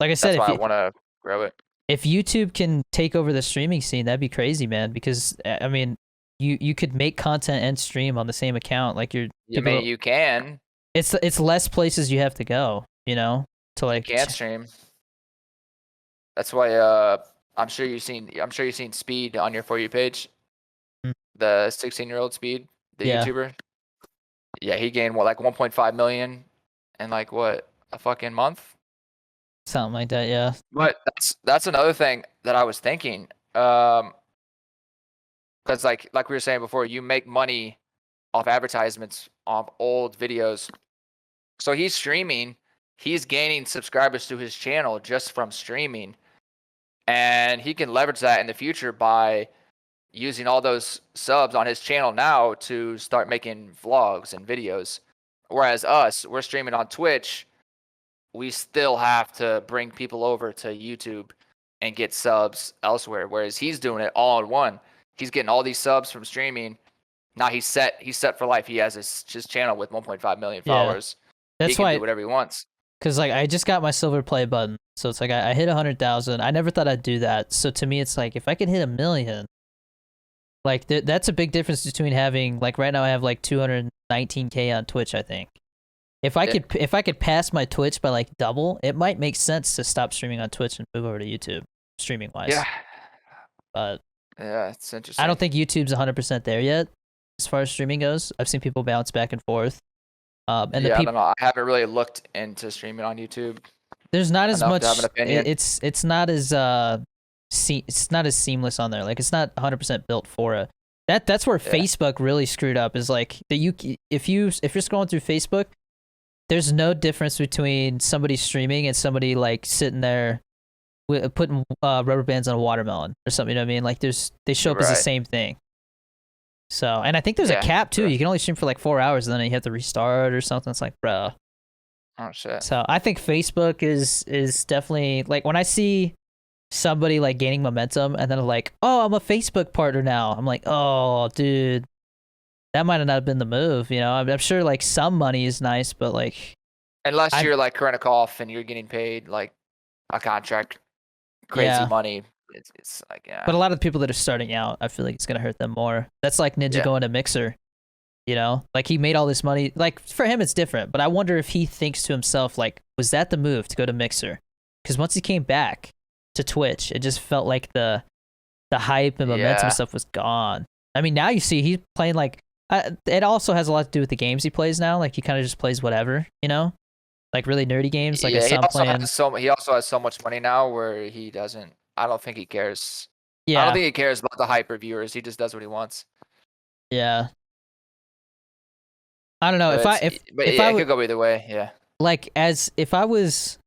like I said, That's why I want to grow it. if YouTube can take over the streaming scene, that'd be crazy, man. Because I mean, you could make content and stream on the same account. Like you're, I mean, you can it's less places you have to go, you know, to like. stream. That's why I'm sure you've seen Speed on your For You page. Mm. The 16-year-old Speed, the Yeah, YouTuber. Yeah, he gained what, like 1.5 million in like what, a fucking month? something like that. Yeah, But that's another thing that I was thinking. Because like we were saying before, you make money off advertisements of old videos. So he's streaming, he's gaining subscribers to his channel just from streaming. And he can leverage that in the future by using all those subs on his channel now to start making vlogs and videos. Whereas us, we're streaming on Twitch, we still have to bring people over to YouTube and get subs elsewhere. Whereas he's doing it all in one. He's getting all these subs from streaming. Now he's set for life. He has his channel with 1.5 million yeah. followers. He That's can why. do whatever he wants. Cause like I just got my silver play button, so it's like I hit 100,000. I never thought I'd do that. So to me, it's like if I could hit 1 million, like that's a big difference between having like right now I have like 219K on Twitch. I think if I could pass my Twitch by like double, it might make sense to stop streaming on Twitch and move over to YouTube, streaming wise. Yeah. But Yeah, it's interesting. I don't think YouTube's 100% there yet as far as streaming goes. I've seen people bounce back and forth. And I don't know. I haven't really looked into streaming on YouTube. there's not as enough much. to have an opinion. It's not as it's not as seamless on there. Like it's not 100% built for it. That's where Facebook really screwed up. Is like if you're scrolling through Facebook, there's no difference between somebody streaming and somebody like sitting there putting rubber bands on a watermelon or something. You know what I mean? Like they show up as the same thing. So, and I think there's a cap too. You can only stream for like 4 hours, and then you have to restart or something. It's like, bro. Oh shit. So I think Facebook is definitely like when I see somebody like gaining momentum, and then like, oh, I'm a Facebook partner now. I'm like, oh, dude, that might have not been the move. You know, I'm sure like some money is nice, but like Unless you're like Krennikov and you're getting paid like a contract, crazy yeah. money. It's like But a lot of the people that are starting out, I feel like it's gonna hurt them more. That's like Ninja going to Mixer. You know, like he made all this money. Like for him, it's different. But I wonder if he thinks to himself, like, was that the move to go to Mixer? Because once he came back to Twitch, it just felt like the hype and momentum stuff was gone. I mean, now you see he's playing like. It also has a lot to do with the games he plays now. Like he kind of just plays whatever, you know, like really nerdy games. Like I saw him playing. He also has so much money now where he doesn't. I don't think he cares. Yeah. I don't think he cares about the hype reviewers. He just does what he wants. Yeah. I don't know it could go either way. Yeah. Like if I was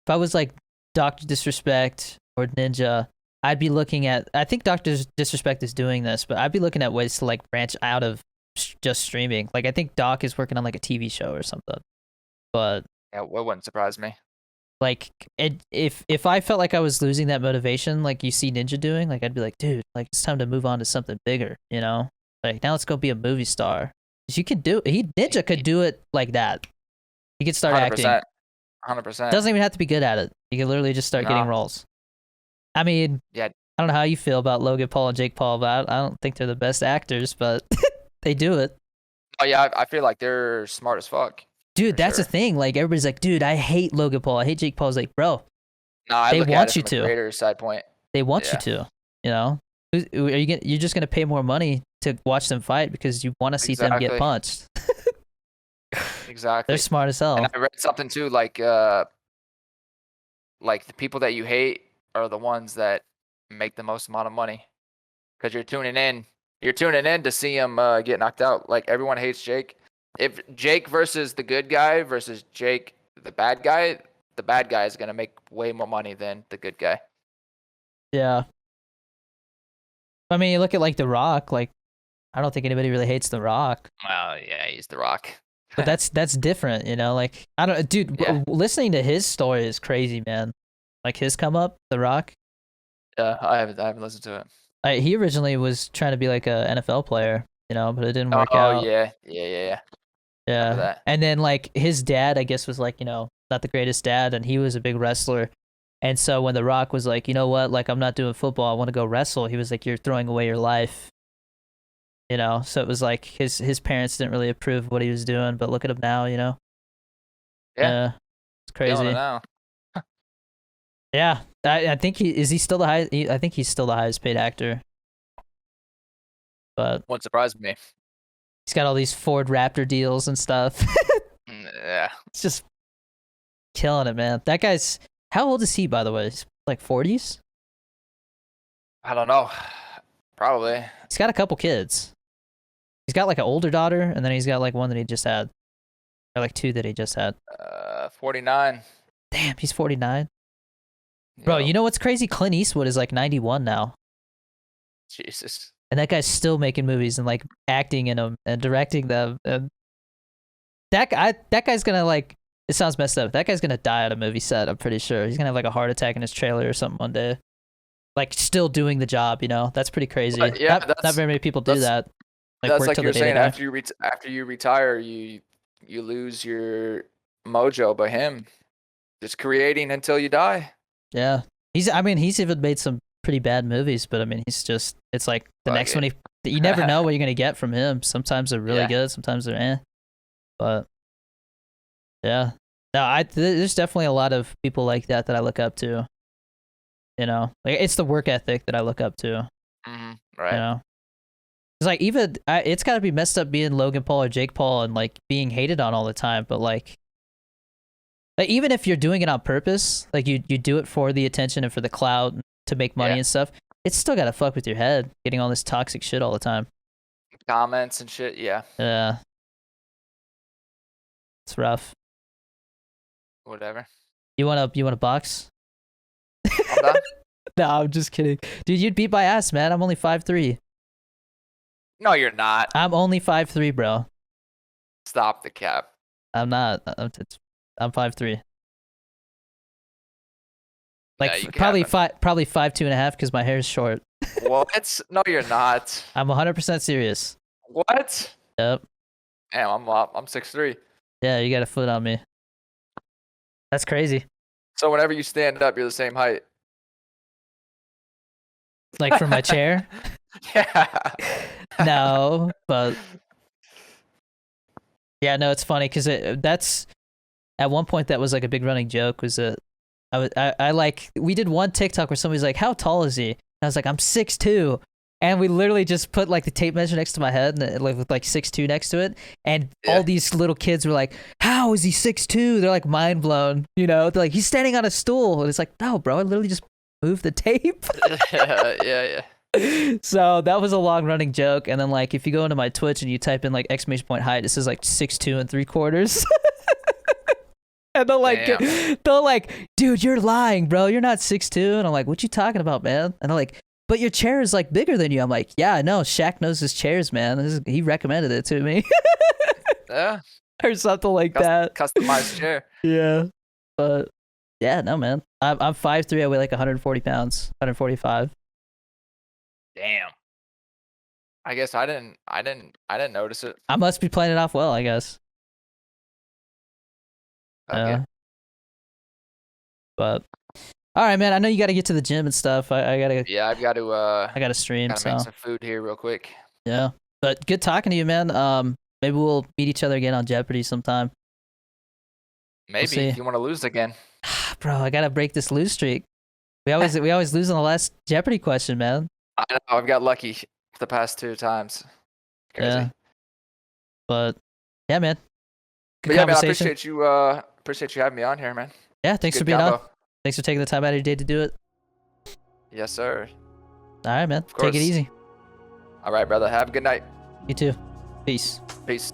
like Dr. Disrespect or Ninja, I'd be looking at. I think Dr. Disrespect is doing this, but I'd be looking at ways to like branch out of just streaming. Like I think Doc is working on like a TV show or something. But yeah, it wouldn't surprise me. Like if I felt like I was losing that motivation, like you see Ninja doing, like I'd be like, dude, like it's time to move on to something bigger, you know? Like now let's go be a movie star. You can do Ninja could do it like that. He could start 100%, acting. 100%. Doesn't even have to be good at it. You can literally just start getting roles. I mean, yeah. I don't know how you feel about Logan Paul and Jake Paul, but I don't think they're the best actors, but they do it. Oh yeah, I feel like they're smart as fuck. Dude, that's the thing. Like everybody's like, dude, I hate Logan Paul. I hate Jake Paul. It's like, bro, they want you to. Creator side point. They want you to. You know, you're just gonna pay more money to watch them fight because you want to see them get punched. Exactly. They're smart as hell. And I read something too, like the people that you hate are the ones that make the most amount of money, because you're tuning in to see him get knocked out. Like everyone hates Jake. If Jake versus the good guy versus Jake the bad guy is gonna make way more money than the good guy. Yeah. I mean, you look at like The Rock. Like, I don't think anybody really hates The Rock. Well, yeah, he's The Rock. But that's different, you know. Like I don't, dude. Yeah. Listening to his story is crazy, man. Like his come up, The Rock. I haven't listened to it. He originally was trying to be like a NFL player, you know, but it didn't work out. Oh yeah. Yeah. And then like his dad, I guess, was like, you know, not the greatest dad, and he was a big wrestler. And so when The Rock was like, you know what, like I'm not doing football, I want to go wrestle, he was like, you're throwing away your life. You know, so it was like his parents didn't really approve of what he was doing, but look at him now, you know. Yeah, it's crazy. Now. Yeah, I think he's still the highest. I think he's still the highest paid actor. But won't surprise me. He's got all these Ford Raptor deals and stuff. Yeah, it's just killing it, man. That guy's, how old is he, by the way? He's like 40s? I don't know. Probably. He's got a couple kids. He's got like an older daughter, and then he's got like one that he just had. Or like two that he just had. 49. Damn, he's 49. Bro, you know what's crazy? Clint Eastwood is like 91 now. Jesus. And that guy's still making movies and like acting in them and directing them. And that guy's gonna like, it sounds messed up. That guy's gonna die at a movie set, I'm pretty sure. He's gonna have like a heart attack in his trailer or something one day. Like still doing the job, you know? That's pretty crazy. Yeah, not very many people do that. Like, that's like you're saying, after you retire, you lose your mojo. But him, just creating until you die. Yeah, he's even made some pretty bad movies, but I mean, it's like the next one. You never know what you're gonna get from him. Sometimes they're really good, sometimes they're eh. But yeah, no, there's definitely a lot of people like that I look up to. You know, like it's the work ethic that I look up to. Mm-hmm. Right. You know, it's like even it's got to be messed up being Logan Paul or Jake Paul and like being hated on all the time, but like even if you're doing it on purpose, like you do it for the attention and for the clout to make money and stuff, it's still gotta fuck with your head, getting all this toxic shit all the time. Comments and shit, yeah. Yeah. It's rough. Whatever. You wanna box? I'm done. No, I'm just kidding. Dude, you'd beat my ass, man. I'm only 5'3". No, you're not. I'm only 5'3", bro. Stop the cap. I'm not. I'm 5'3". Like probably 5'2.5" because my hair's short. What? No, you're not. I'm 100% serious. What? Yep. Damn, I'm 6'3". Yeah, you got a foot on me. That's crazy. So whenever you stand up, you're the same height. Like from my chair? Yeah. No, but yeah, no, it's funny because that's at one point that was like a big running joke. Was that I like we did one TikTok where somebody's like, "How tall is he?" And I was like, "I'm 6'2". And we literally just put like the tape measure next to my head and like with like 6'2" next to it. And all these little kids were like, "How is he 6'2"? They're like mind blown, you know? They're like, "He's standing on a stool." And it's like, "No, bro, I literally just moved the tape." Yeah. So that was a long running joke. And then like if you go into my Twitch and you type in like exclamation point height, it says like 6'2 3/4. And they're like, "Dude, you're lying, bro. You're not 6'2". And I'm like, "What you talking about, man?" And they're like, "But your chair is like bigger than you." I'm like, "Yeah, I know. Shaq knows his chairs, man. He recommended it to me." Yeah. Or something like that. Customized chair. Yeah. But yeah, no, man. I'm 5'3". I weigh like 140 pounds, 145. Damn. I guess I didn't notice it. I must be playing it off well, I guess. Okay. But all right, man. I know you got to get to the gym and stuff. I gotta. Yeah, I've got to. I gotta stream. Gotta make some food here real quick. Yeah, but good talking to you, man. Maybe we'll meet each other again on Jeopardy sometime. Maybe if you want to lose again. Bro, I gotta break this lose streak. We always lose on the last Jeopardy question, man. I know. I've got lucky the past 2 times. Crazy. Yeah. But yeah, man. But yeah, man, I appreciate you having me on here, man. Yeah, thanks for being on. Thanks for taking the time out of your day to do it. Yes, sir. All right, man. Take it easy. All right, brother. Have a good night. You too. Peace. Peace.